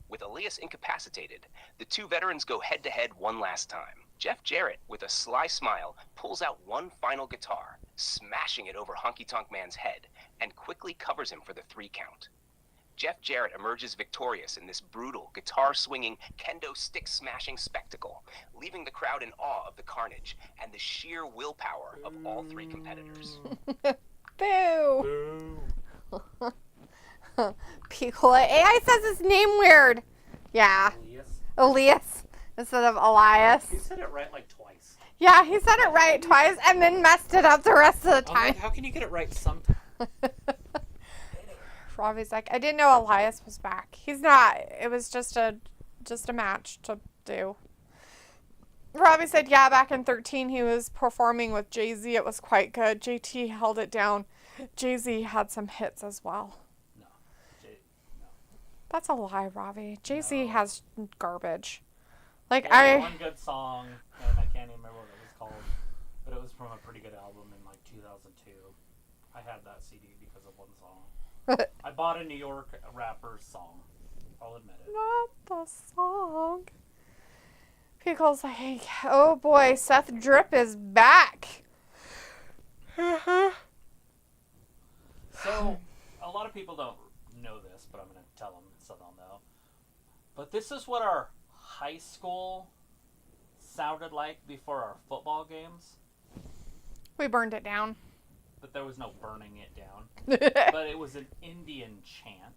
With Elias incapacitated, the two veterans go head-to-head one last time. Jeff Jarrett, with a sly smile, pulls out one final guitar, smashing it over Honky Tonk Man's head, and quickly covers him for the 3 count. Jeff Jarrett emerges victorious in this brutal, guitar-swinging, kendo stick-smashing spectacle, leaving the crowd in awe of the carnage and the sheer willpower of all 3 competitors. Boo! Piccola. AI says his name weird. Yeah. Elias instead of Elias. He said it right like twice. Yeah, he said it right twice and then messed it up the rest of the time. Like, how can you get it right sometimes? Robbie's like, I didn't know Elias was back. He's not. It was just a match to do. Robbie said, yeah, back in 13 he was performing with Jay-Z. It was quite good. JT held it down. Jay-Z had some hits as well. No. That's a lie, Robbie. Jay-Z has garbage. Like, One good song, and I can't even remember what it was called, but it was from a pretty good album in like 2002. I had that CD because of one song. I bought a New York rapper's song. I'll admit it. Not the song. Pickle's like, oh boy, Seth Drip is back. So, a lot of people don't know this, but I'm going to tell them so they'll know. But this is what our high school sounded like before our football games. We burned it down. But there was no burning it down. But it was an Indian chant.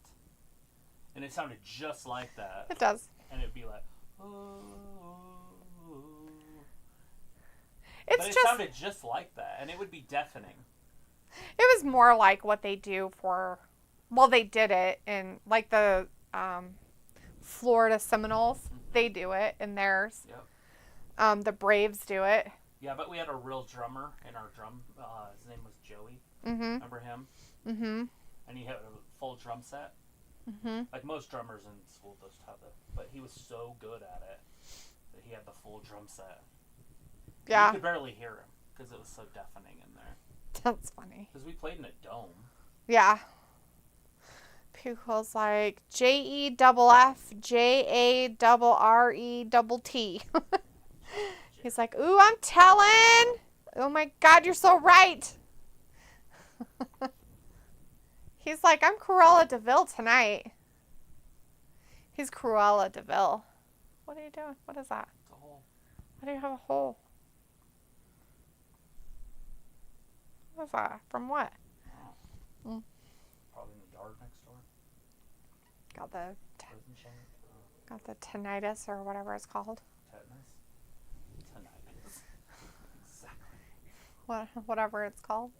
And it sounded just like that. It does. And it'd be like, oh. It's It just, sounded just like that. And it would be deafening. it was more like what they do for, well, they did it in, like the Florida Seminoles. They do it in theirs. Yep. The Braves do it. Yeah, but we had a real drummer in our drum. His name was Joey. Mm-hmm. Remember him? Mm-hmm. And he had a full drum set. Mm-hmm. Like most drummers in school just have it. But he was so good at it that he had the full drum set. Yeah. You could barely hear him because it was so deafening in there. That's funny. Because we played in a dome. Yeah. Pickle's like, JEFFJARRET. He's like, ooh, I'm telling. Oh my God, you're so right. He's like, I'm Cruella DeVille tonight. He's Cruella DeVille. What are you doing? What is that? It's a hole. Why do you have a hole? What is that? From what? Probably in the yard next door. Got the Prison chain. got the tinnitus or whatever it's called. Tetanus. Tinnitus. Exactly. Whatever it's called.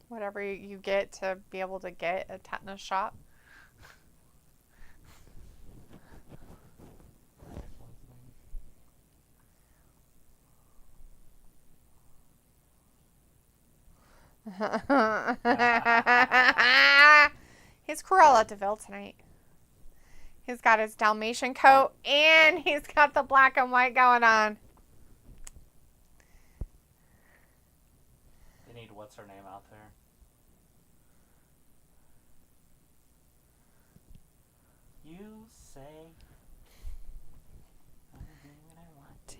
Whatever you get to be able to get a tetanus shot. He's Cruella DeVille tonight. He's got his Dalmatian coat and he's got the black and white going on. They need what's her name out there. You say anything I want to.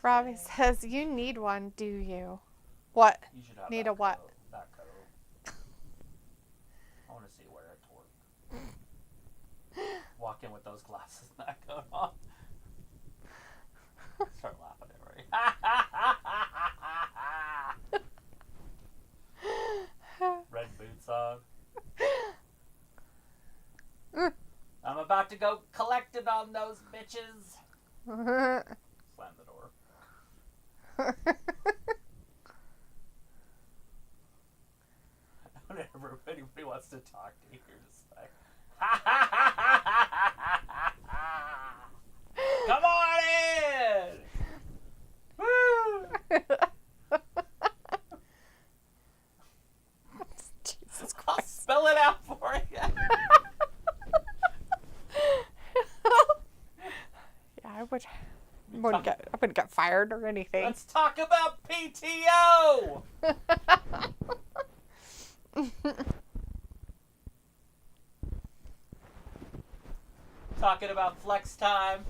Robbie says, you need one, do you? What? You should have Need that a what? coat, that coat. I want to see you wear it to work. Walk in with those glasses and that coat on. Start laughing at Ray. Red boots on. I'm about to go collecting on those bitches. Slam the door. Whenever anybody wants to talk to you, you're just like, come on in! Woo! Jesus I'll Christ. spell it out for you. Yeah, I wouldn't get fired or anything. Let's talk about PTO! Talking about flex time.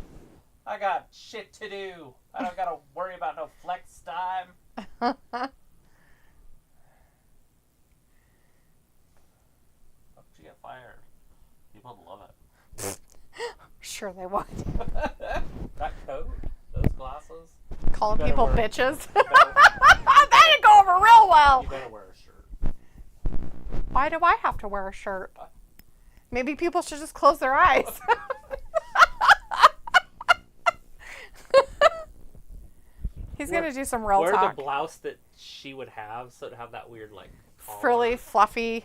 I got shit to do. I don't gotta worry about no flex time. Hope you get fired. People love it. Sure they would. That coat, those glasses. Calling You better people wear- bitches. you better- That didn't go over real well. You better wear a shirt. Why do I have to wear a shirt? Maybe people should just close their eyes. He's going to do some real Wear talk. the blouse that she would have, so to have that weird, like, collar. Frilly, fluffy,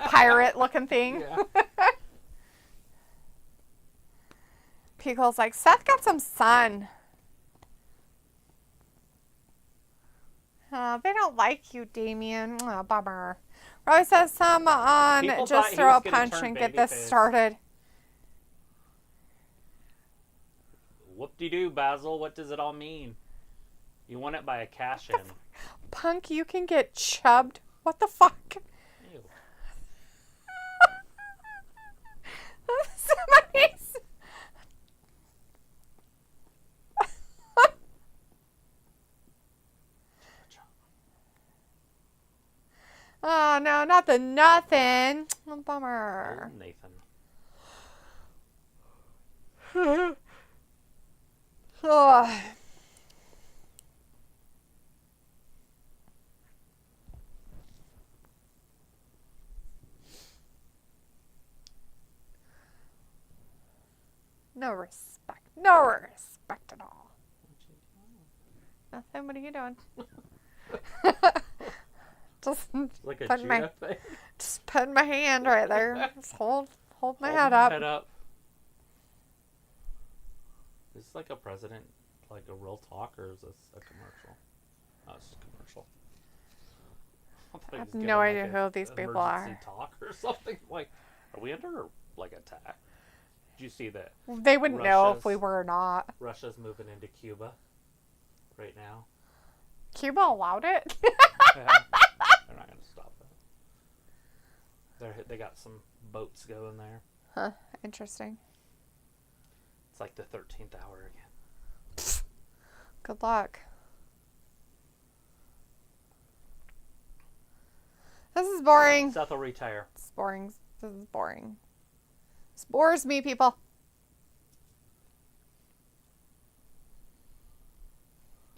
pirate-looking thing. Yeah. Pickle's like, Seth got some sun. Oh, they don't like you, Damien. Oh, bummer. Roy says some on People thought just he throw a was gonna punch turn and get this babyface. started. Whoop-de-doo, Basil. What does it all mean? You won it by a cash-in. Punk, you can get chubbed. What the fuck? Ew. Somebody's... Oh, no, not the nothing. Oh, bummer. Oh, Nathan. Oh. No respect. No respect at all. Nothing. What are you doing? Just Like a putting my, Judah thing. just putting my hand right there. Just hold my Hold head your up. Head up. Is this like a president, like a real talk, or is this a commercial? Oh, it's a commercial. I have no idea who these people are. Emergency talk or something. Like, are we under like attack? Did you see that They wouldn't know if Russia's- we were or not. Russia's moving into Cuba right now? Cuba allowed it? They're not going to stop it. They got some boats going there. Huh. Interesting. It's like the 13th hour again. Good luck. This is boring. Seth will retire. It's boring. This is boring. This bores me, people.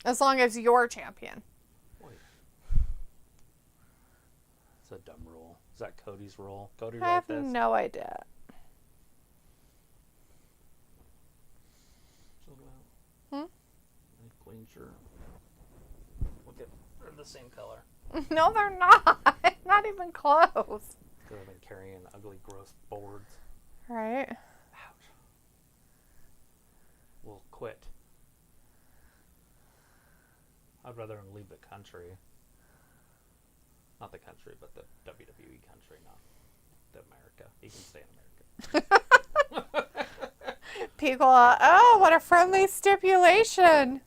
As long as you're champion. Wait. It's a dumb rule. Is that Cody's rule? Cody I wrote have this? no idea. Hmm? Clean shirt. Look at, they're the same color. No, they're not. Not even close. Could have been carrying ugly, gross boards. Right? Ouch. We'll quit. I'd rather him leave the country. Not the country, but the WWE country, not the America. He can stay in America. People, oh, what a friendly stipulation.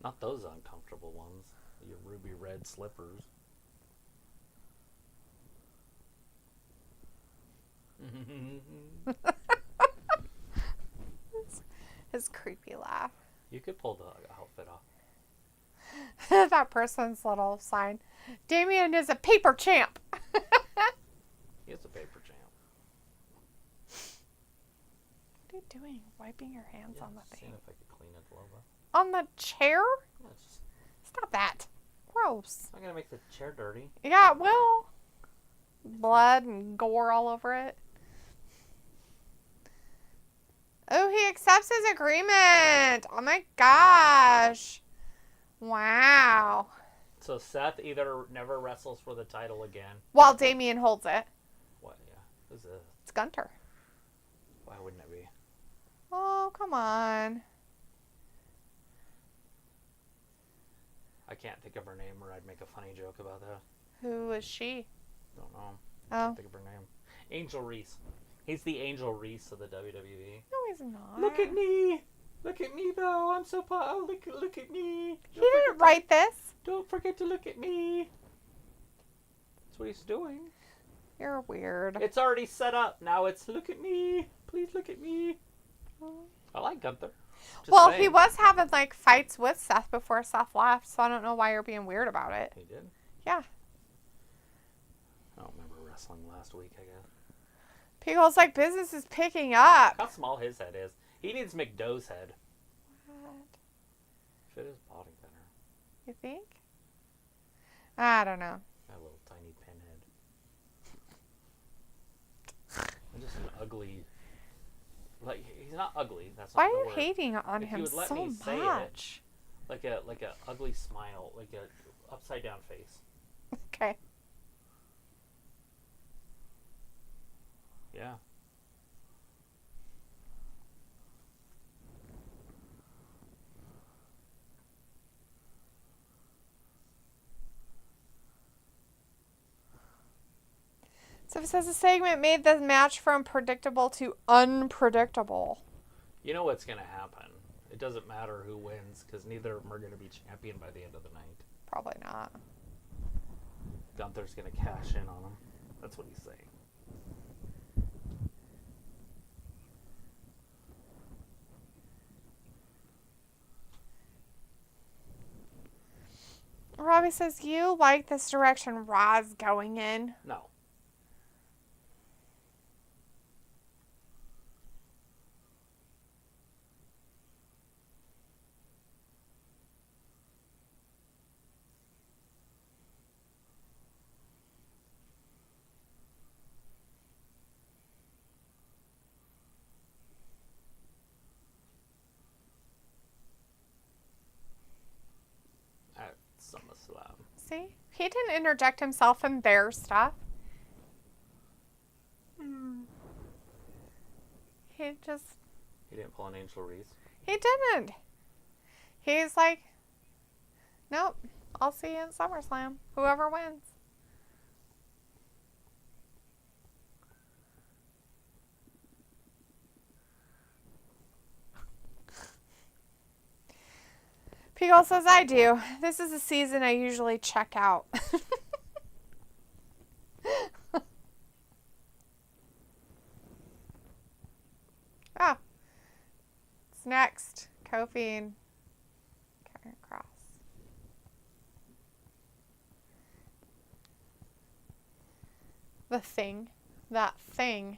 Not those uncomfortable ones. Your ruby red slippers. His creepy laugh. You could pull the outfit off. That person's little sign. Damien is a paper champ. He is a paper champ. What are you doing? Wiping your hands on the Seeing thing. if I could clean it a little bit. On the chair? Yeah, it's just, Stop that. Gross. I'm not gonna make the chair dirty. Yeah, well, blood and gore all over it. Oh, he accepts his agreement. Oh my gosh. Wow. So Seth either never wrestles for the title again. While Damien holds it. What? Yeah. Who's this? It's Gunter. Why wouldn't it be? Oh, come on. I can't think of her name, or I'd make a funny joke about that. Who is she? Don't know. Oh. Can't think of her name. Angel Reese. He's the Angel Reese of the WWE. No, he's not. Look at me! Look at me, though. I'm so proud. Look at me. He didn't write this. Don't forget to look at me. That's what he's doing. You're weird. It's already set up. Now it's look at me. Please look at me. I like Gunther. Just Well, saying. he was having like fights with Seth before Seth left, so I don't know why you're being weird about it. He did? Yeah. I don't remember wrestling last week, I guess. People's like, business is picking up. How small his head is. He needs McDoe's head. What? Fit his body better. You think? I don't know. That little tiny pinhead. And just an ugly... Like, he's not ugly. That's not Why the are you word. hating on If him you would let so me say it, much? Like a ugly smile. Like a upside down face. Okay. Yeah. So it says the segment made the match from predictable to unpredictable. You know what's going to happen. It doesn't matter who wins, because neither of them are going to be champion by the end of the night. Probably not. Gunther's going to cash in on him. That's what he's saying. Robbie says, you like this direction Raw's going in? No. At SummerSlam. See? He didn't interject himself in their stuff. He just... He didn't pull an Angel Reese. He didn't. He's like, nope, I'll see you in SummerSlam. Whoever wins. Pico says, I do. This is a season I usually check out. Ah. It's next. Kofi and Karrion Kross. The thing. That thing.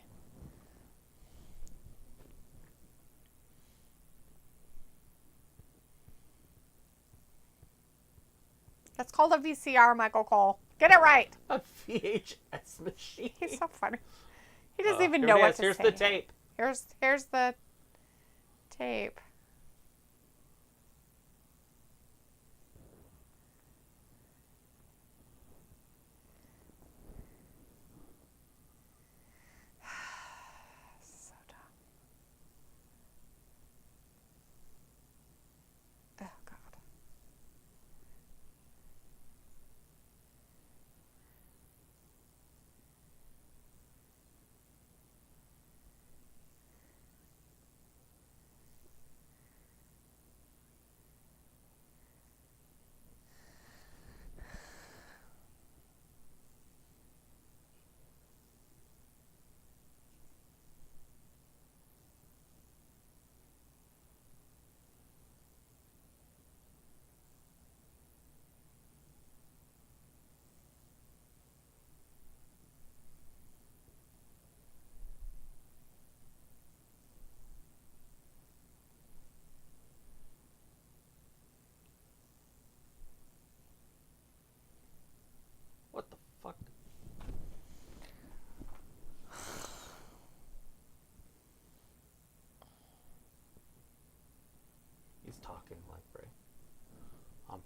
That's called a VCR, Michael Cole. Get it right. A VHS machine. He's so funny. He doesn't even Here know it what is. to Here's say. the tape. Here's the tape. So dumb. Oh God.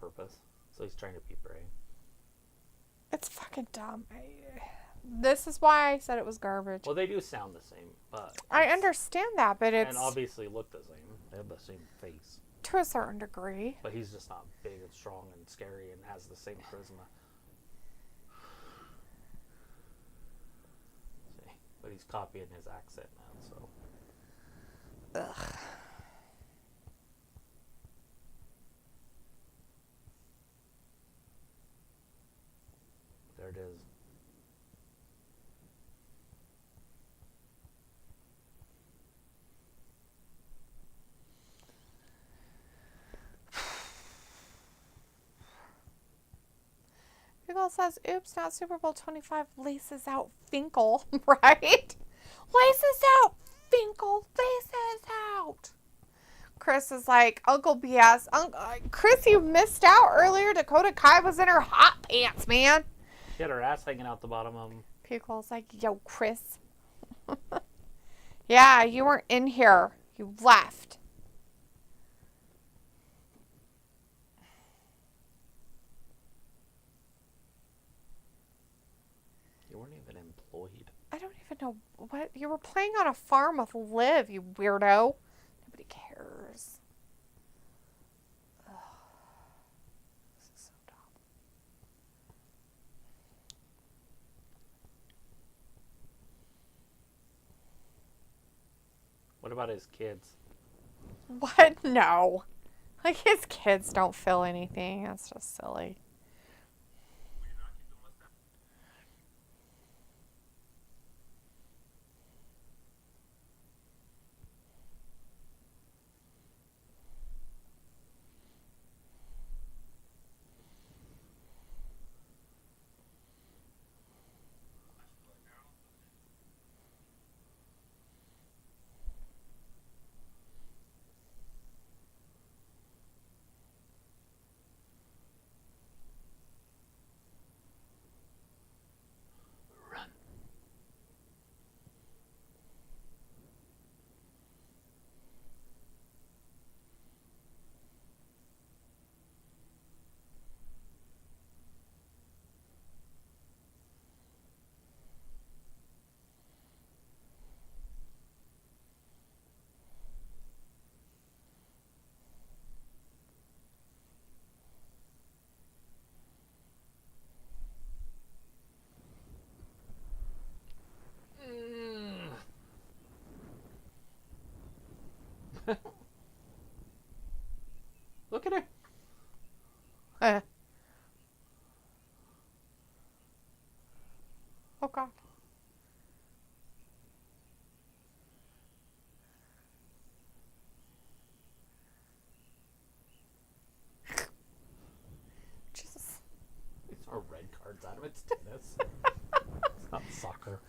purpose. So he's trying to beat Bray. It's fucking dumb. This is why I said it was garbage. Well, they do sound the same, but I understand that, but it's... And obviously look the same. They have the same face. To a certain degree. But he's just not big and strong and scary and has the same charisma. See, but he's copying his accent now, so. Ugh. There it is. Finkel says, oops, not Super Bowl 25. Laces out Finkel, right? Laces out Finkel. Laces out. Chris is like, Uncle BS. Chris, you missed out earlier. Dakota Kai was in her hot pants, man. She had her ass hanging out the bottom of them. Finkel's like, yo, Chris. Yeah, you weren't in here. You left. You weren't even employed. I don't even know what. You were playing on a farm with Liv, you weirdo. Nobody cares. Ugh. This is so dumb. What about his kids? What? No. Like, his kids don't feel anything. That's just silly. Run. Look at her. Oh, God. Jesus. These are red cards out of its tennis. It's not soccer.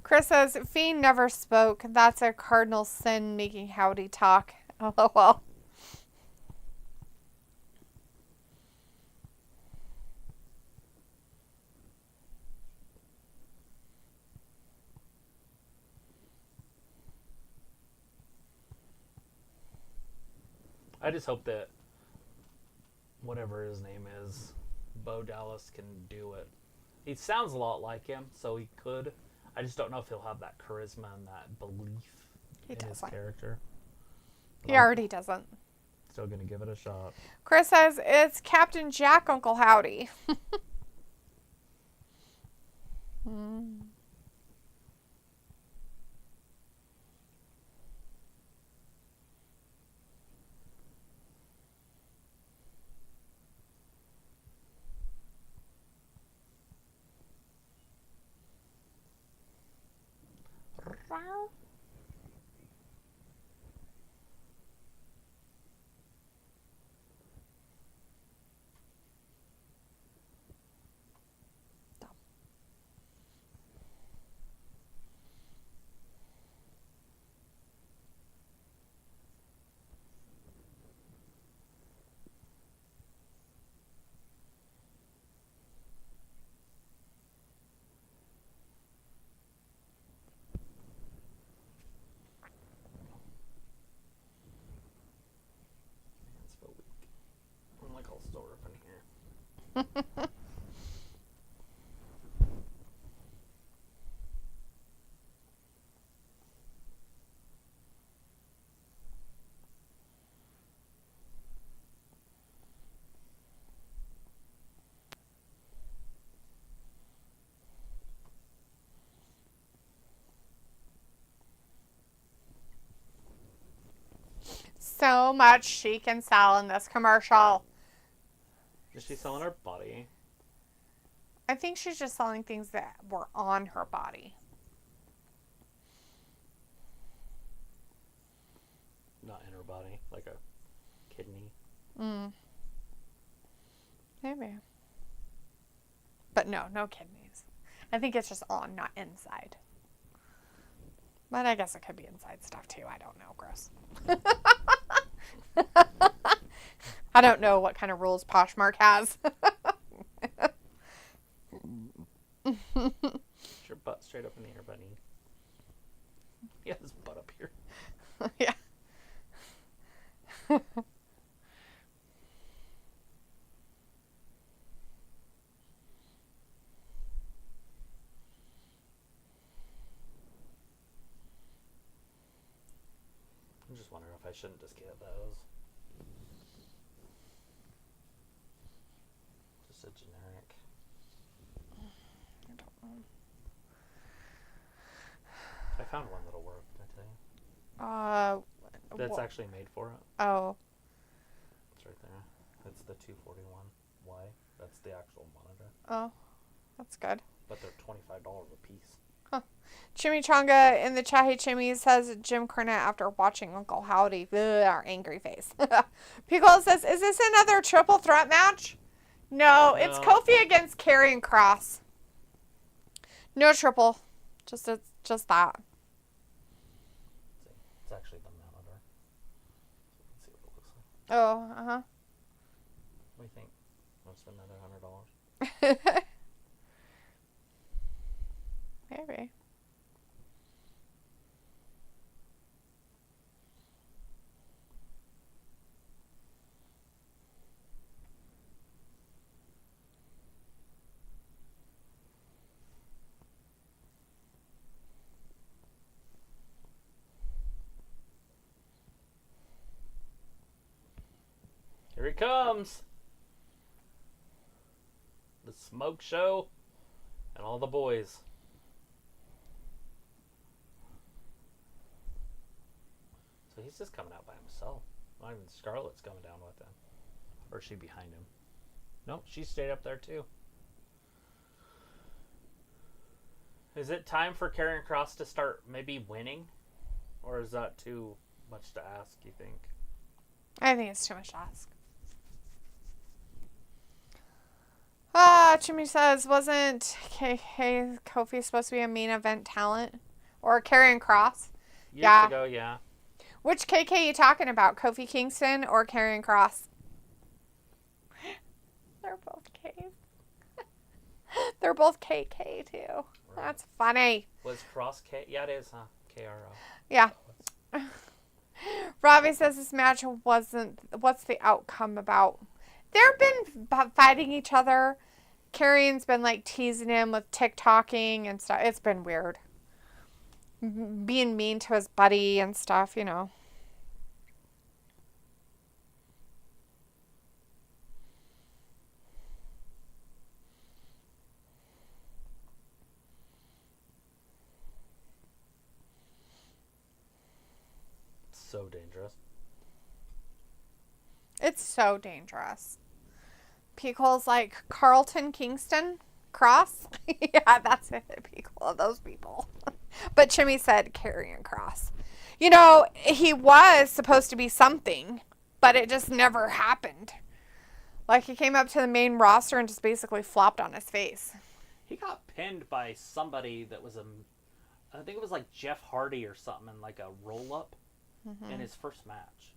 Chris says, Fiend never spoke. That's a cardinal sin, making howdy talk. LOL. I just hope that whatever his name is, Bo Dallas, can do it. He sounds a lot like him, so he could. I just don't know if he'll have that charisma and that belief in his character. He already doesn't. Still gonna give it a shot. Chris says, it's Captain Jack, Uncle Howdy. So much she can sell in this commercial. Is she selling her body? I think she's just selling things that were on her body. Not in her body, like a kidney. Maybe. But no kidneys. I think it's just on, not inside. But I guess it could be inside stuff too. I don't know. Gross. I don't know what kind of rules Poshmark has. Is your butt straight up in the air, bunny? He has his butt up here. Yeah. I'm just wondering if I shouldn't just get those. Just a generic. I don't know. I found one that'll work, did I tell you? That's actually made for it. Oh. It's right there. It's the 241Y. That's the actual monitor. Oh. That's good. But they're $25 a piece. Chimichanga in the chat, hey Chimmy, says Jim Cornette after watching Uncle Howdy. Ugh, our angry face. Pickle says, is this another triple threat match? No, it's Kofi against Karrion Kross. No triple. Just that. It's actually the monitor. Let's see what it looks like. Oh, uh-huh. What do you think? Want to spend another $100? Maybe. Here he comes. The smoke show and all the boys. So he's just coming out by himself. Not even Scarlett's coming down with him. Or is she behind him? Nope, she stayed up there too. Is it time for Karrion Kross to start maybe winning? Or is that too much to ask, you think? I think it's too much to ask. Jimmy says, wasn't Kofi supposed to be a main event talent? Or Karrion Kross? Years ago, yeah. Which KK you talking about? Kofi Kingston or Karrion Kross? They're both K. They're both KK too. Right. That's funny. Was Kross K? Yeah, it is, huh? KRO. Yeah. Robbie says this match wasn't. What's the outcome about? They've been fighting each other. Karrion's been like teasing him with TikToking and stuff. It's been weird. Being mean to his buddy and stuff, you know. So dangerous. It's so dangerous. Picole's like Carlton Kingston Cross. Yeah, that's it. Pickle, those people. But Chimmy said Karrion Kross. You know, he was supposed to be something, but it just never happened. Like he came up to the main roster and just basically flopped on his face. He got pinned by somebody that was I think it was like Jeff Hardy or something in like a roll-up in his first match.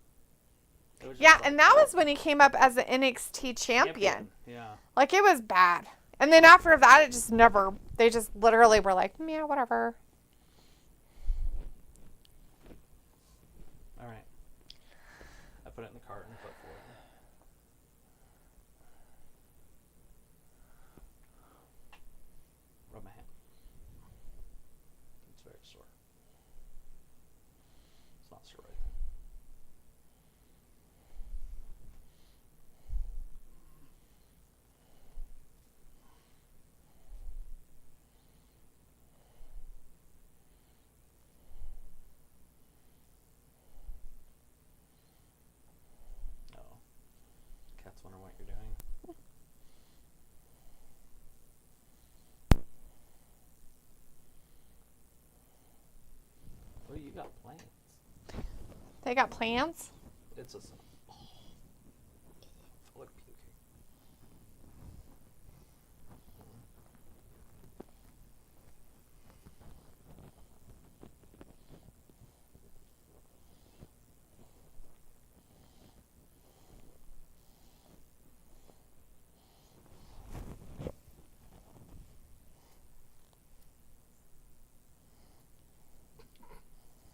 Yeah, and that was when he came up as an NXT champion. Yeah. Like, it was bad. And then after that, it just never, they just literally were like, yeah, whatever. All right. I put it in the cart and put forward. just wondering what you're doing. Oh, you got plans. They got plans? It's a... Oh. I feel like puking.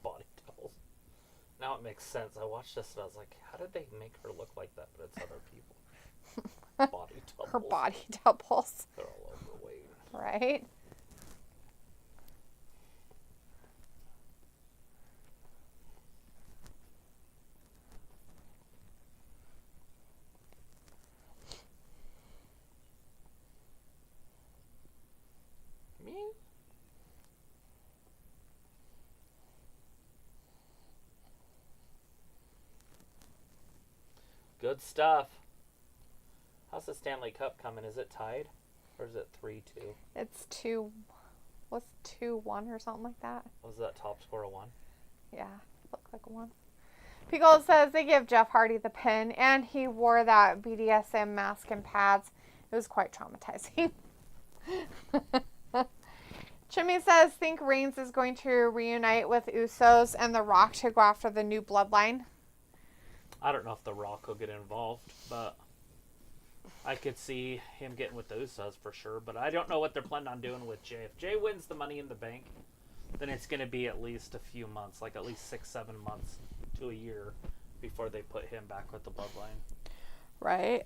Body doubles. Now it makes sense. I watched this and I was like, how did they make her look like that? But it's other people. Body doubles. Her body doubles. They're all overweight. Right? Me? Good stuff. How's the Stanley Cup coming? Is it tied? Or is it 3-2? It's 2... What's 2-1 or something like that? Was that top score a 1? Yeah, looked like a 1. Pickle says they give Jeff Hardy the pin, and he wore that BDSM mask and pads. It was quite traumatizing. Jimmy says, think Reigns is going to reunite with Usos and The Rock to go after the new bloodline. I don't know if The Rock will get involved, but I could see him getting with the Usos for sure. But I don't know what they're planning on doing with Jay. If Jay wins the Money in the Bank, then it's going to be at least a few months, like at least 6-7 months to a year before they put him back with the bloodline. Right.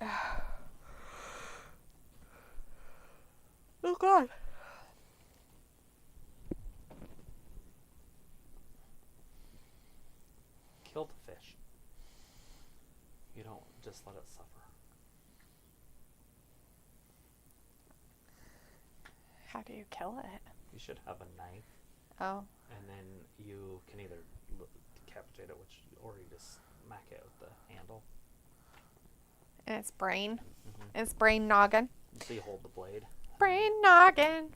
Oh, God. Kill the fish. You don't just let it suffer. How do you kill it? You should have a knife, Oh. and then you can either decapitate it, or you just smack it with the handle. And it's brain. Mm-hmm. It's brain noggin. So you hold the blade. Brain noggin.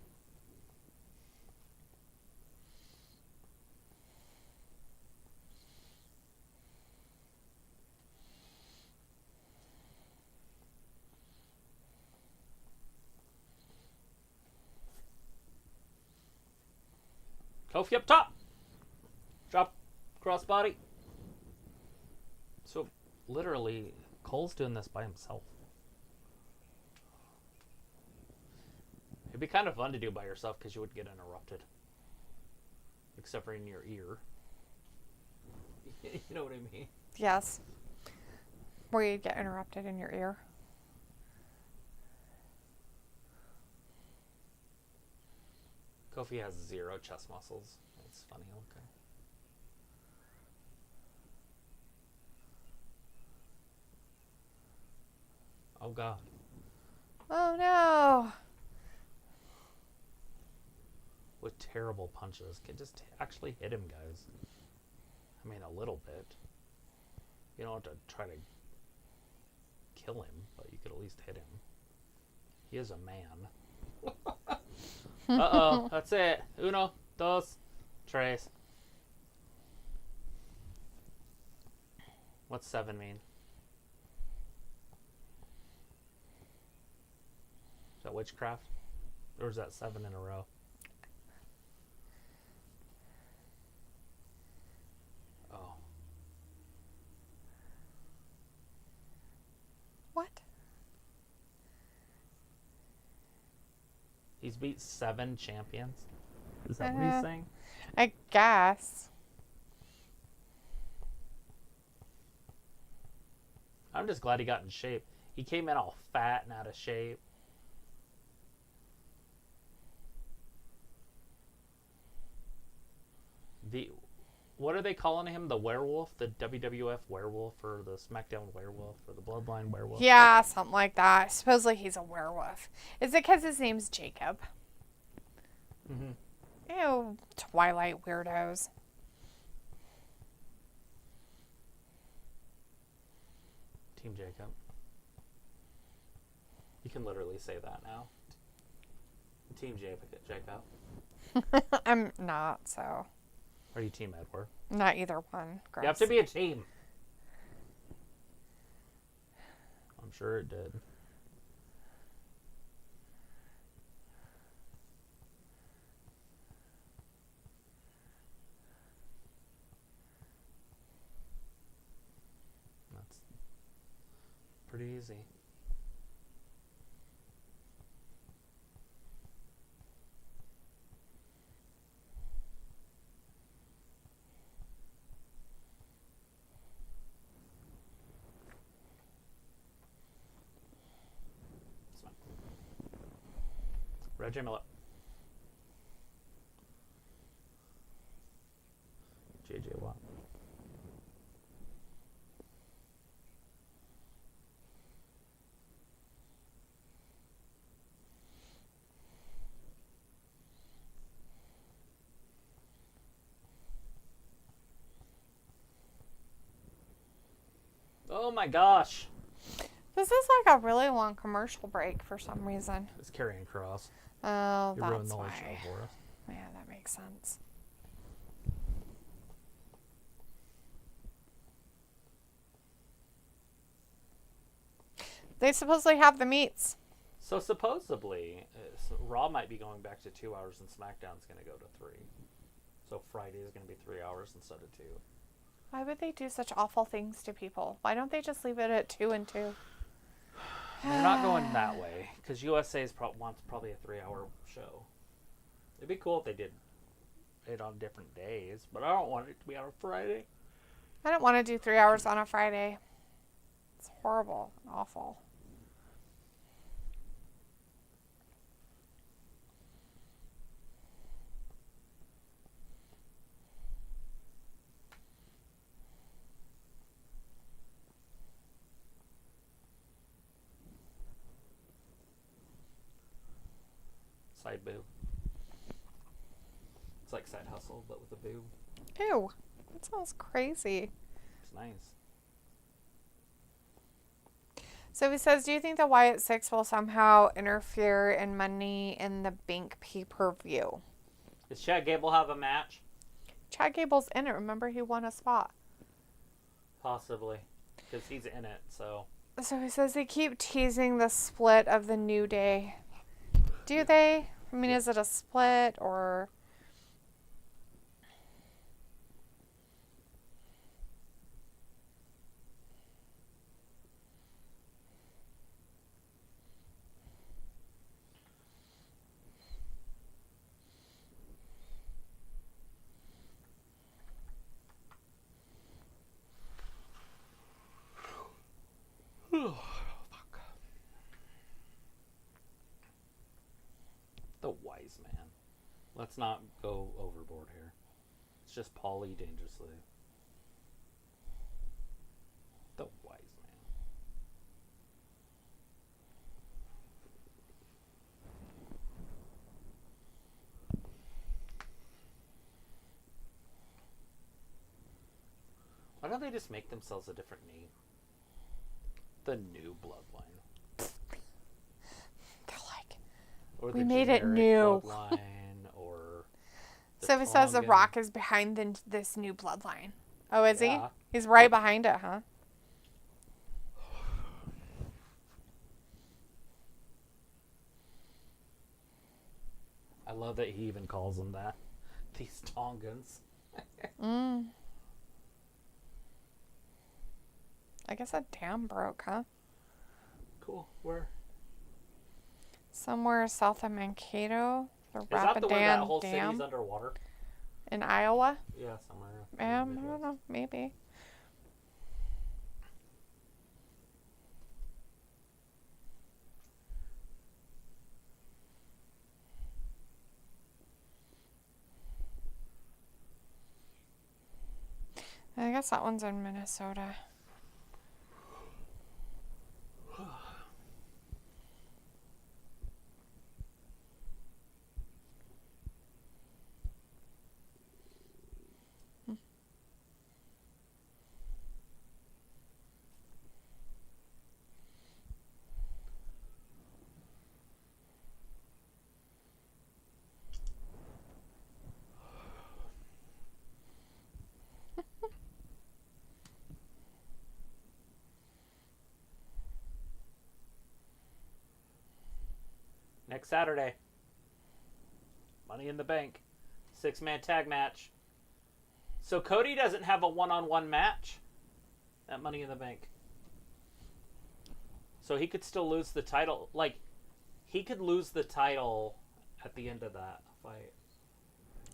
Kofi up top. Drop crossbody. So literally, Cole's doing this by himself. It'd be kind of fun to do by yourself because you would get interrupted. Except for in your ear. You know what I mean? Yes. Where you get interrupted in your ear. Kofi has 0 chest muscles. It's funny looking. Oh God. Oh no. With terrible punches. Can just actually hit him, guys. I mean, a little bit. You don't have to try to kill him, but you could at least hit him. He is a man. Uh-oh, that's it. Uno, dos, tres. What's 7 mean? Is that witchcraft? Or is that 7 in a row? Oh. What? He's beat 7 champions? Is that what he's saying? I guess. I'm just glad he got in shape. He came in all fat and out of shape. What are they calling him? The werewolf? The WWF werewolf, or the SmackDown werewolf, or the Bloodline werewolf? Yeah, something like that. Supposedly he's a werewolf. Is it because his name's Jacob? Mm-hmm. Ew, Twilight weirdos. Team Jacob. You can literally say that now. Team Jacob. I'm not, so. Are you Team Edward? Not either one. Gross. You have to be a team. I'm sure it did. That's pretty easy. Reggie Miller. JJ Watt. Oh my gosh. This is like a really long commercial break for some reason. It's carrying cross. Oh, You ruined that's the whole why. show for us. Yeah, that makes sense. They supposedly have the meats. So supposedly, Raw might be going back to 2 hours and SmackDown's going to go to 3. So Friday is going to be 3 hours instead of 2. Why would they do such awful things to people? Why don't they just leave it at 2 and 2? They're not going that way because USA wants probably a 3-hour show. It'd be cool if they did it on different days, but I don't want it to be on a Friday. I don't want to do 3 hours on a Friday. It's horrible and awful. Side boob. It's like Side Hustle, but with a boob. Ew. That sounds crazy. It's nice. So he says, do you think the Wyatt Six will somehow interfere in Money in the Bank pay-per-view? Does Chad Gable have a match? Chad Gable's in it. Remember, he won a spot. Possibly. Because he's in it, so. So he says they keep teasing the split of the New Day. Do they? I mean, is it a split or... The Wise Man. Let's not go overboard here. It's just Paulie dangerously. The Wise Man. Why don't they just make themselves a different name? The New Bloodline. They're like... Or We the made it generic new. Bloodline, or the So he says The Tongan. Rock is behind this new bloodline. Oh, is he? Yeah. He's right behind it, huh? I love that he even calls them that. These Tongans. I guess that dam broke, huh? Cool. Where? Somewhere south of Mankato. The Is that the one that Rapidan whole city's Dam underwater? in Iowa. Yeah, somewhere. I don't know. Maybe. I guess that one's in Minnesota. Next Saturday. Money in the Bank. 6-man tag match. So Cody doesn't have a one-on-one match at Money in the Bank. So he could still lose the title. Like, he could lose the title at the end of that fight.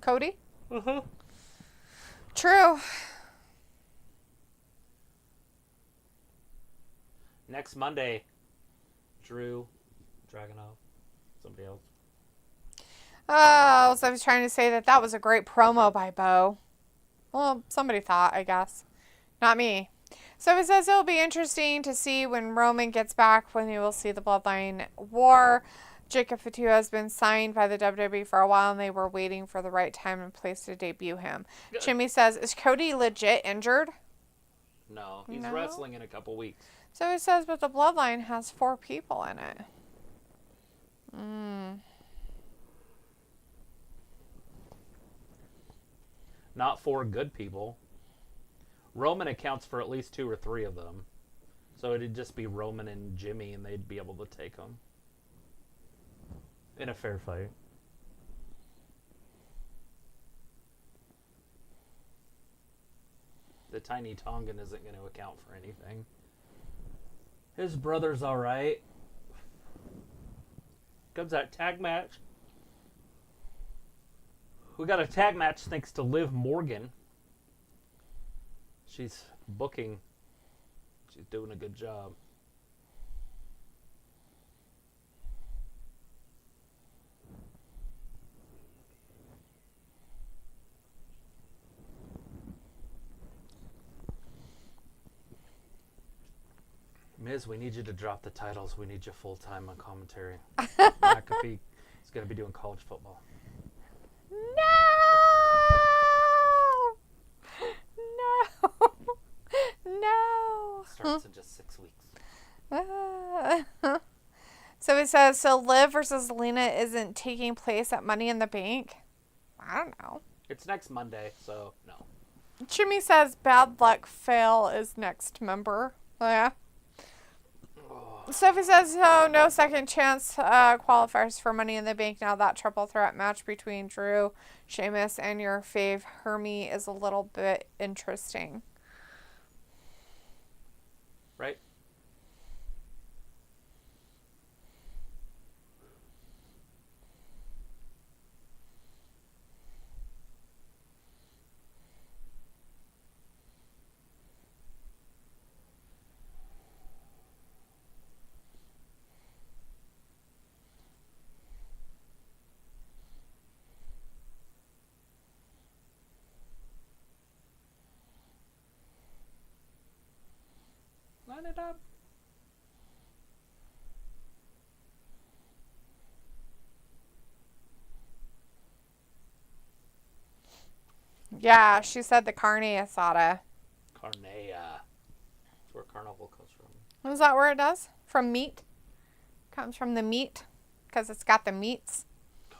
Cody? Mm-hmm. True. Next Monday, Drew, Dragunov, somebody else. Oh, so I was trying to say that was a great promo by Bo. Well, somebody thought, I guess. Not me. So it says it'll be interesting to see when Roman gets back, when you will see the Bloodline War. Jacob Fatu has been signed by the WWE for a while, and they were waiting for the right time and place to debut him. Good. Jimmy says, is Cody legit injured? No, he's No? wrestling in a couple weeks. So it says, but the Bloodline has 4 people in it. Not 4 good people. Roman accounts for at least 2 or 3 of them. So it'd just be Roman and Jimmy, and they'd be able to take them. In a fair fight. The tiny Tongan isn't going to account for anything. His brother's alright. Comes that tag match. We got a tag match thanks to Liv Morgan. She's booking. She's doing a good job. Miz, we need you to drop the titles. We need you full-time on commentary. McAfee is going to be doing college football. No! No! Starts in just 6 weeks. So it says, so Liv versus Lena isn't taking place at Money in the Bank? I don't know. It's next Monday, so no. Jimmy says bad luck fail is next member. Yeah. Sophie says, no second chance qualifiers for Money in the Bank now. That triple threat match between Drew, Sheamus, and your fave Hermie is a little bit interesting. Right? Line it up. Yeah, she said the carne asada. Carnea. That's where carnival comes from. Is that where it does? From meat? Comes from the meat? Because it's got the meats. Carnea.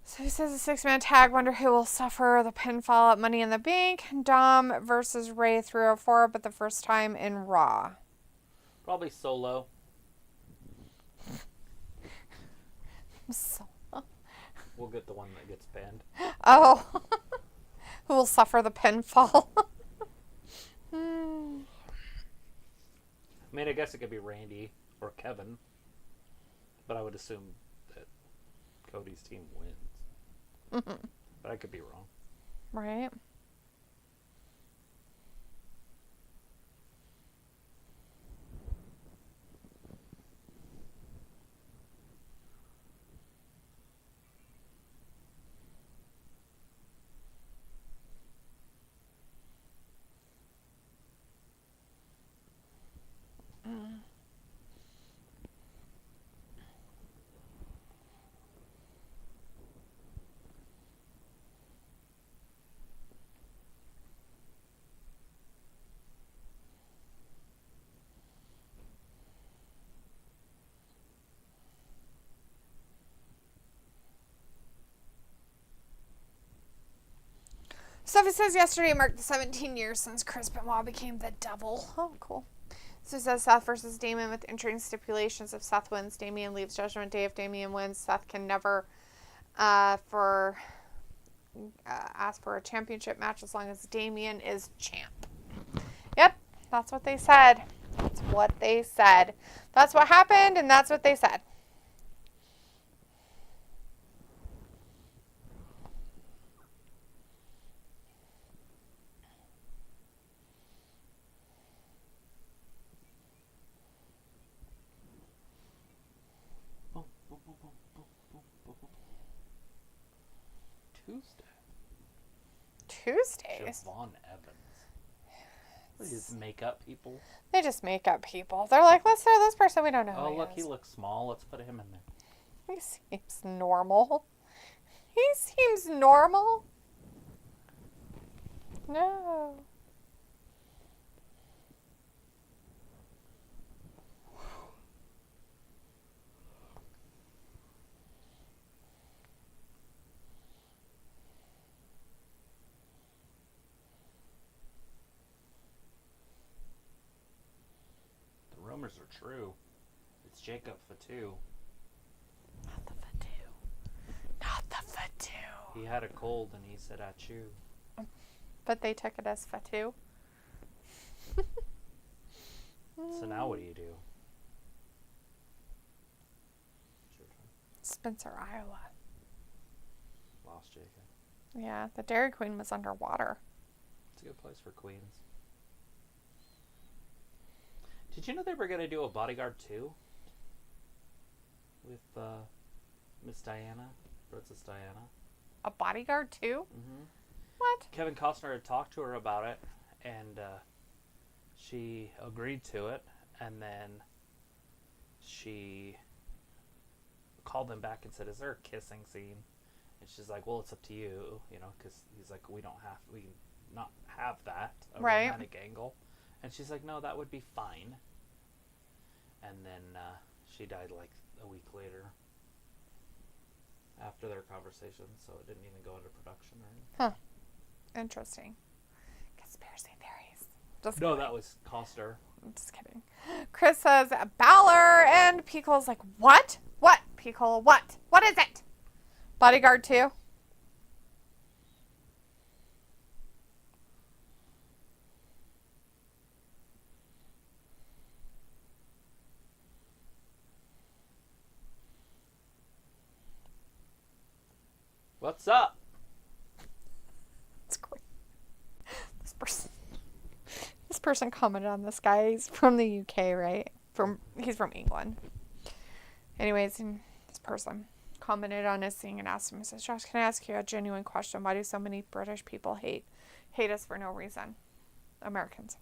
So he says a 6-man tag. Wonder who will suffer the pinfall at Money in the Bank. Dom versus Rey 304, but the first time in Raw. Probably Solo. We'll get the one that gets banned. Oh. Who will suffer the pinfall? I mean, I guess it could be Randy or Kevin. But I would assume that Cody's team wins. But I could be wrong. Right. Sophie says yesterday marked the 17 years since Chris Benoit became the devil. Oh, cool. So says Seth versus Damien with entering stipulations. If Seth wins, Damien leaves Judgment Day. If Damien wins, Seth can never ask for a championship match as long as Damien is champ. Yep, that's what they said. That's what they said. That's what happened, and that's what they said. Tuesdays. Siobhan Evans. They just make up people. They just make up people. They're like, let's throw this person. We don't know. Oh, who look, he he is. looks small. Let's put him in there. He seems normal. He seems normal. No. The rumors are true. It's Jacob Fatu. Not the Fatu. Not the Fatu. He had a cold and he said, achoo. But they took it as Fatu. So now what do you do? It's your turn. Spencer, Iowa. Lost Jacob. Yeah, the Dairy Queen was underwater. It's a good place for queens. Did you know they were going to do a Bodyguard 2? With Miss Diana, Princess Diana. A Bodyguard too? Mm-hmm. What? Kevin Costner had talked to her about it, and she agreed to it, and then she called them back and said, is there a kissing scene? And she's like, well, it's up to you, you know, because he's like, we can not have that, a Right. romantic angle. And she's like, no, that would be fine. And then she died like a week later after their conversation, so it didn't even go into production or anything. Huh. Interesting. Conspiracy theories. Just No, kidding. that was Costner. I'm just kidding. Chris says Balor, and Pico's like, what? What? Pico, what? What is it? Bodyguard 2? What's up? It's great. This person commented on this guy. He's from the UK, right? He's from England. Anyways, and this person commented on his thing and asked him, he says, Josh, can I ask you a genuine question? Why do so many British people hate us for no reason? Americans.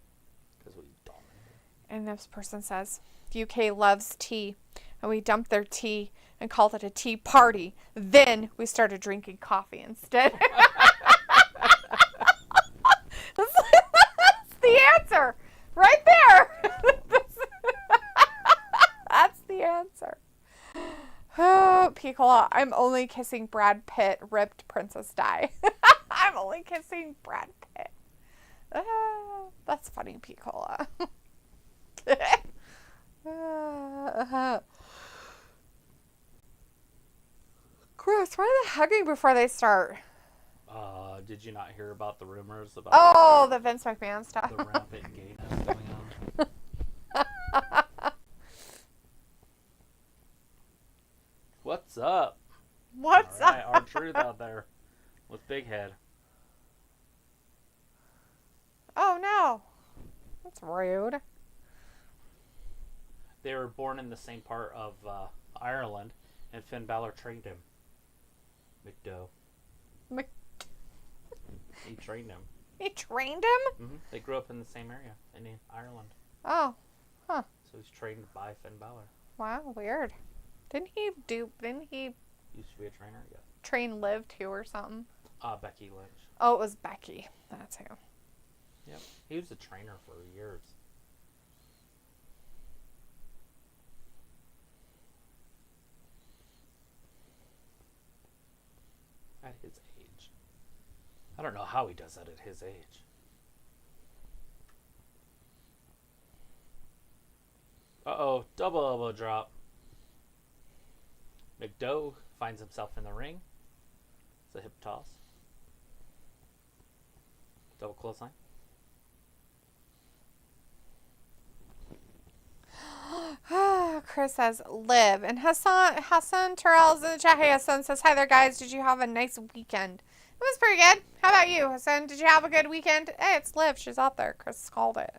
Because we dominated. And this person says, the UK loves tea, and we dumped their tea and called it a tea party. Then we started drinking coffee instead. That's the answer. Right there. That's the answer. Oh, Piccola, I'm only kissing Brad Pitt, ripped Princess Di. I'm only kissing Brad Pitt. That's funny, Piccola. Chris, why are they hugging before they start? Did you not hear about the rumors about Oh, the Vince McMahon stuff. the rampant gayness going on? What's up? What's All right, up? R-Truth out there with Big Head. Oh, no. That's rude. They were born in the same part of Ireland, and Finn Balor trained him. McDowell. He trained him. He trained him? Mm-hmm. They grew up in the same area in Ireland. Oh, huh. So he's trained by Finn Balor. Wow, weird. Didn't he Used to be a trainer, yeah. train Liv too or something? Becky Lynch. Oh, it was Becky. That's who. Yep. He was a trainer for years. At his age. I don't know how he does that at his age. Uh-oh, double elbow drop. McDough finds himself in the ring. It's a hip toss. Double clothesline. Chris says, live. And Hassan Terrell's in the chat. Hey, Hassan says, hi there, guys. Did you have a nice weekend? It was pretty good. How about you, Hassan? Did you have a good weekend? Hey, it's Liv. She's out there. Chris called it.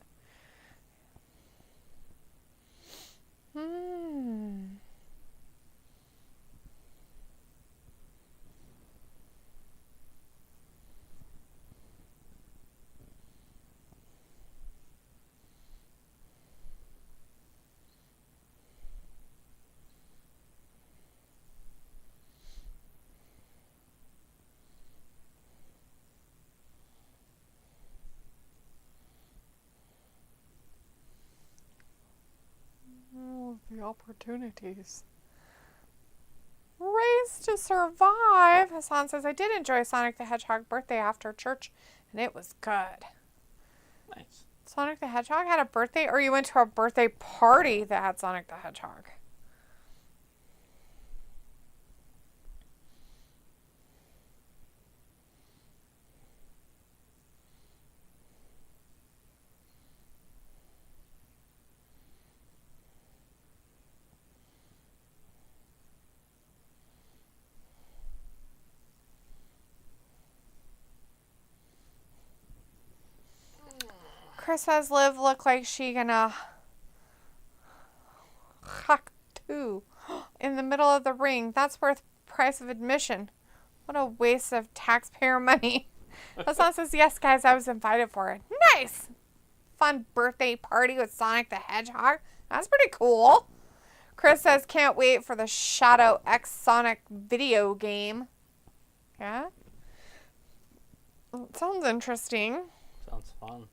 The opportunities. Race to survive. Hassan says, I did enjoy Sonic the Hedgehog birthday after church, and it was good. Nice. Sonic the Hedgehog had a birthday, or you went to a birthday party that had Sonic the Hedgehog? Chris says Liv look like she gonna hack too in the middle of the ring. That's worth price of admission. What a waste of taxpayer money. Hassan says, yes, guys, I was invited for it. Nice! Fun birthday party with Sonic the Hedgehog. That's pretty cool. Chris says, can't wait for the Shadow X Sonic video game. Yeah? Sounds interesting. Sounds fun.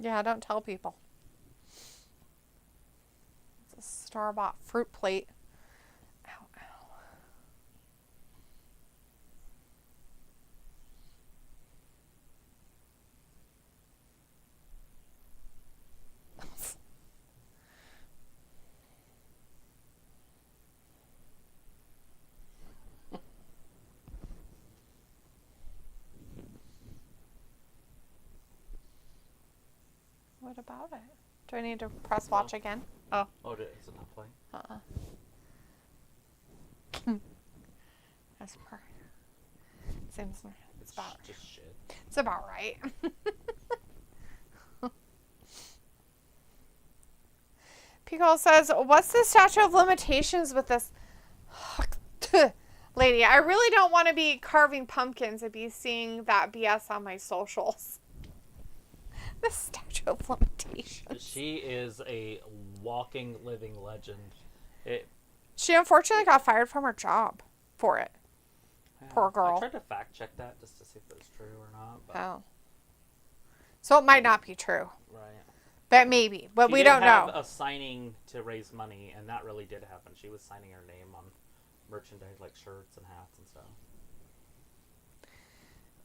Yeah, don't tell people. It's a store-bought fruit plate. Ow, ow. What about it? Do I need to press watch again? Oh. Oh, is it not playing? That's per. Seems It's about. just shit. It's about right. Pico says, "What's the statute of limitations with this lady? I really don't want to be carving pumpkins and be seeing that BS on my socials." The statute of limitations. She is a walking, living legend. She unfortunately got fired from her job for it. Poor girl. I tried to fact check that just to see if it was true or not. But Oh. So it might not be true. Right. But maybe. But She we did don't have know. a signing to raise money, and that really did happen. She was signing her name on merchandise like shirts and hats and stuff.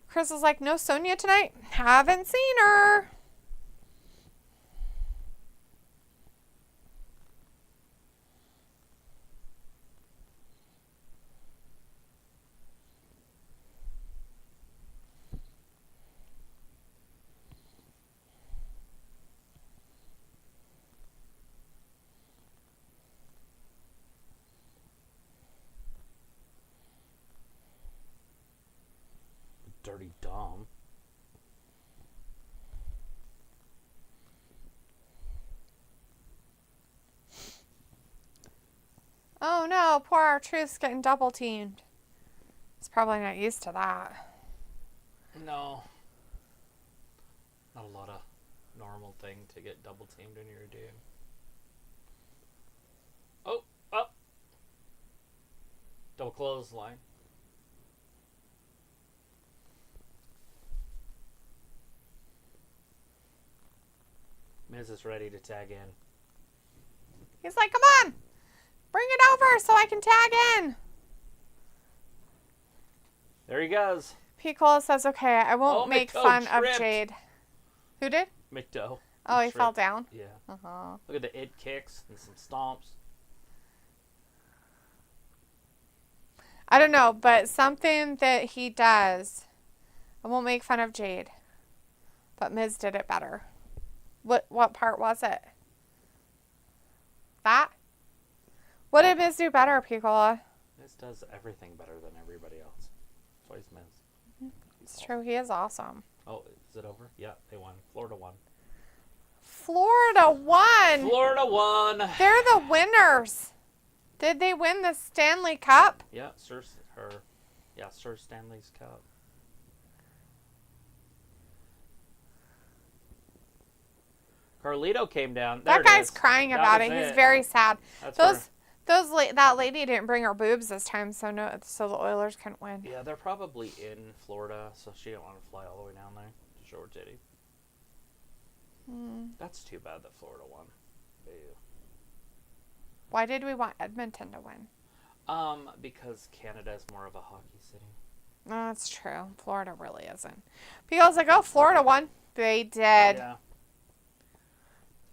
Chris is like, no Sonya tonight? Haven't seen her. Dirty Dom. Oh no, poor R-Truth's getting double teamed. He's probably not used to that. No. Not a lot of normal thing to get double teamed when you're a dude. Oh. clothesline. Miz is ready to tag in. He's like, come on. Bring it over so I can tag in. There he goes. Piccolo says, okay, I won't make McDo fun tripped. of Jade. Who did? McDo. Oh, he fell tripped. down? Yeah. Uh-huh. Look at the id kicks and some stomps. I don't know, but something that he does, I won't make fun of Jade, but Miz did it better. What part was it? That? What did Miz do better, Piccolo? Miz does everything better than everybody else. That's why he's Miz. It's true, he is awesome. Oh, is it over? Yeah, they won. Florida won. Florida won! Florida won! They're the winners! Did they win the Stanley Cup? Yeah, Sir Stanley's Cup. Carlito came down. There That guy's it is. crying That about was it. He's very sad. That's That lady didn't bring her boobs this time, so the Oilers couldn't win. Yeah, they're probably in Florida, so she didn't want to fly all the way down there to show her titty. That's too bad that Florida won. Ew. Why did we want Edmonton to win? Because Canada is more of a hockey city. No, that's true. Florida really isn't. Pico's like, oh, Florida won. They did. Yeah.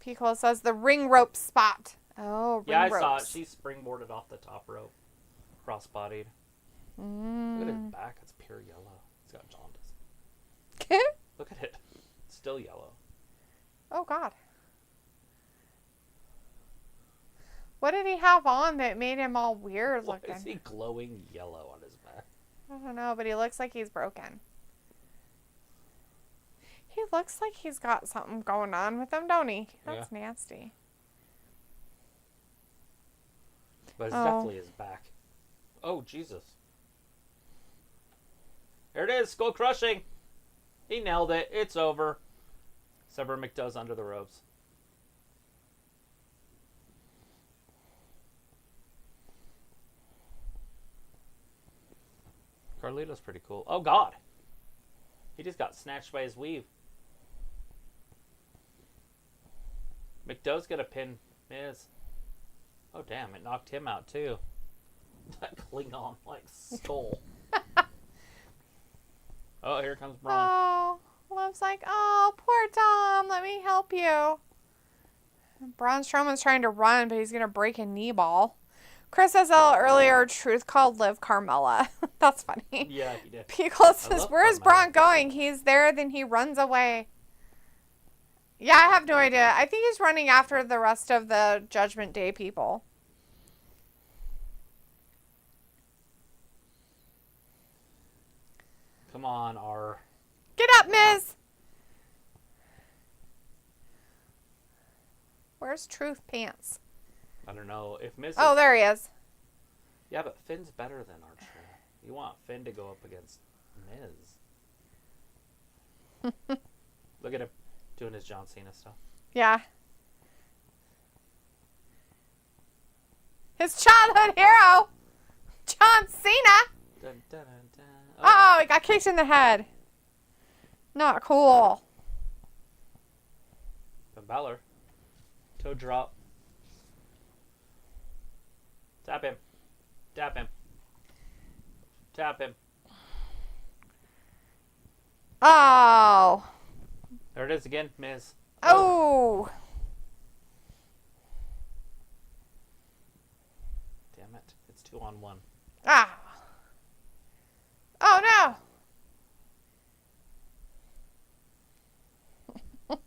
Pico says the ring rope spot. Oh, ring Yeah, I ropes. saw it. She springboarded off the top rope. Cross-bodied. Look at his back. It's pure yellow. He's got jaundice. Look at it. It's still yellow. Oh, God. What did he have on that made him all weird Why looking? is he glowing yellow on his back? I don't know, but he looks like he's broken. He looks like he's got something going on with him, don't he? That's nasty. But it's definitely his back. Oh, Jesus. There it is. Skull crushing. He nailed it. It's over. Sever McDoe's under the ropes. Carlito's pretty cool. Oh, God. He just got snatched by his weave. McDoe's going to pin Miz. Oh, damn. It knocked him out, too. That Klingon, like, skull. Oh, here comes Braun. Oh, Love's like, oh, poor Tom. Let me help you. Braun Strowman's trying to run, but he's going to break a knee ball. Chris says earlier, Truth called Liv Carmella. That's funny. Yeah, he did. Pico says, where's Carmella. Braun going? He's there, then he runs away. Yeah, I have no idea. I think he's running after the rest of the Judgment Day people. Come on, R. Get up, Miz! Where's Truth Pants? I don't know. If Miz Oh, there he is. Yeah, but Finn's better than Archer. You want Finn to go up against Miz. Look at him doing his John Cena stuff. Yeah. His childhood hero, John Cena. Dun, dun, dun, dun. Oh, he got kicked in the head. Not cool. Finn Balor. Toe drop. Tap him. Tap him. Tap him. Oh. There it is again, Miz. Oh. Damn it. It's 2-on-1. Ah. Oh, no.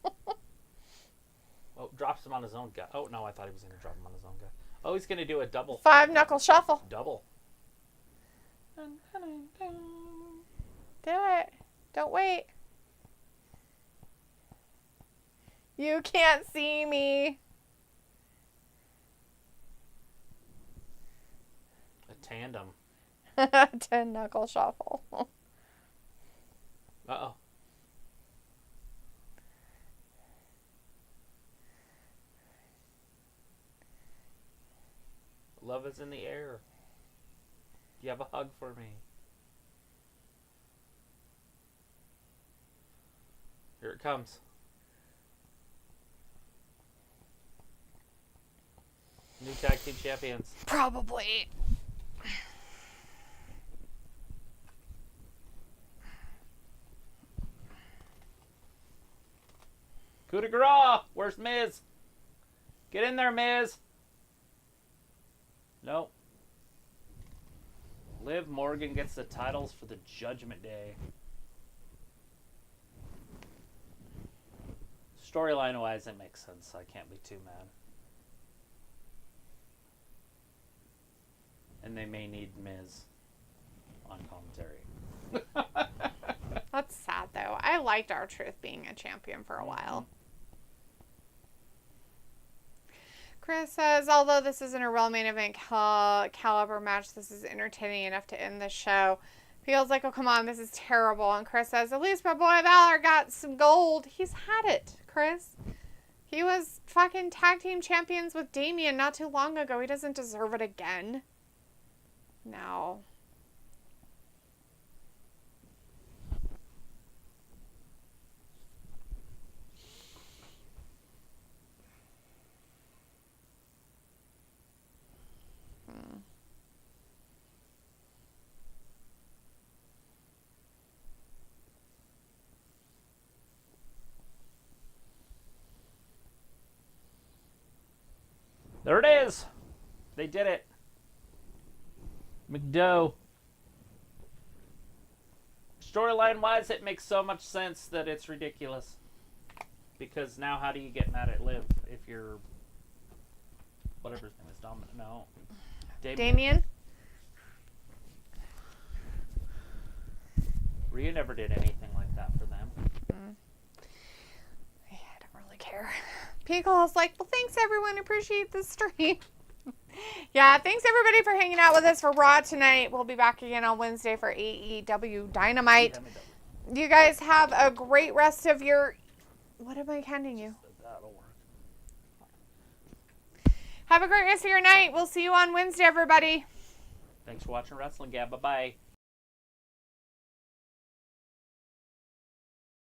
Oh, drops him on his own guy. Oh, no, I thought he was going to drop him on his own guy. Oh, he's going to do a double. 5-knuckle shuffle. Double. Do it. Don't wait. You can't see me. A tandem. 10-knuckle shuffle. Uh-oh. Love is in the air. You have a hug for me. Here it comes. New tag team champions. Probably. Coup de grace! Where's Miz? Get in there, Miz! Nope. Liv Morgan gets the titles for the Judgment Day. Storyline-wise, it makes sense. I can't be too mad. And they may need Miz on commentary. That's sad, though. I liked R-Truth being a champion for a while. Chris says, although this isn't a real main event caliber match, this is entertaining enough to end the show. Feels like, oh, come on, this is terrible. And Chris says, at least my boy Valor got some gold. He's had it, Chris. He was fucking tag team champions with Damian not too long ago. He doesn't deserve it again. No. There it is. They did it. McDowell. Storyline-wise, it makes so much sense that it's ridiculous. Because now how do you get mad at Liv if you're... whatever his name is, Dominik? No. Damian? Rhea never did anything like that for them. Yeah, I don't really care. Pickle's like, well, thanks, everyone. Appreciate the stream. Yeah, thanks, everybody, for hanging out with us for Raw tonight. We'll be back again on Wednesday for AEW Dynamite. You guys have a great rest of your... What am I handing you? That'll work. Have a great rest of your night. We'll see you on Wednesday, everybody. Thanks for watching Wrestling Gab. Bye-bye.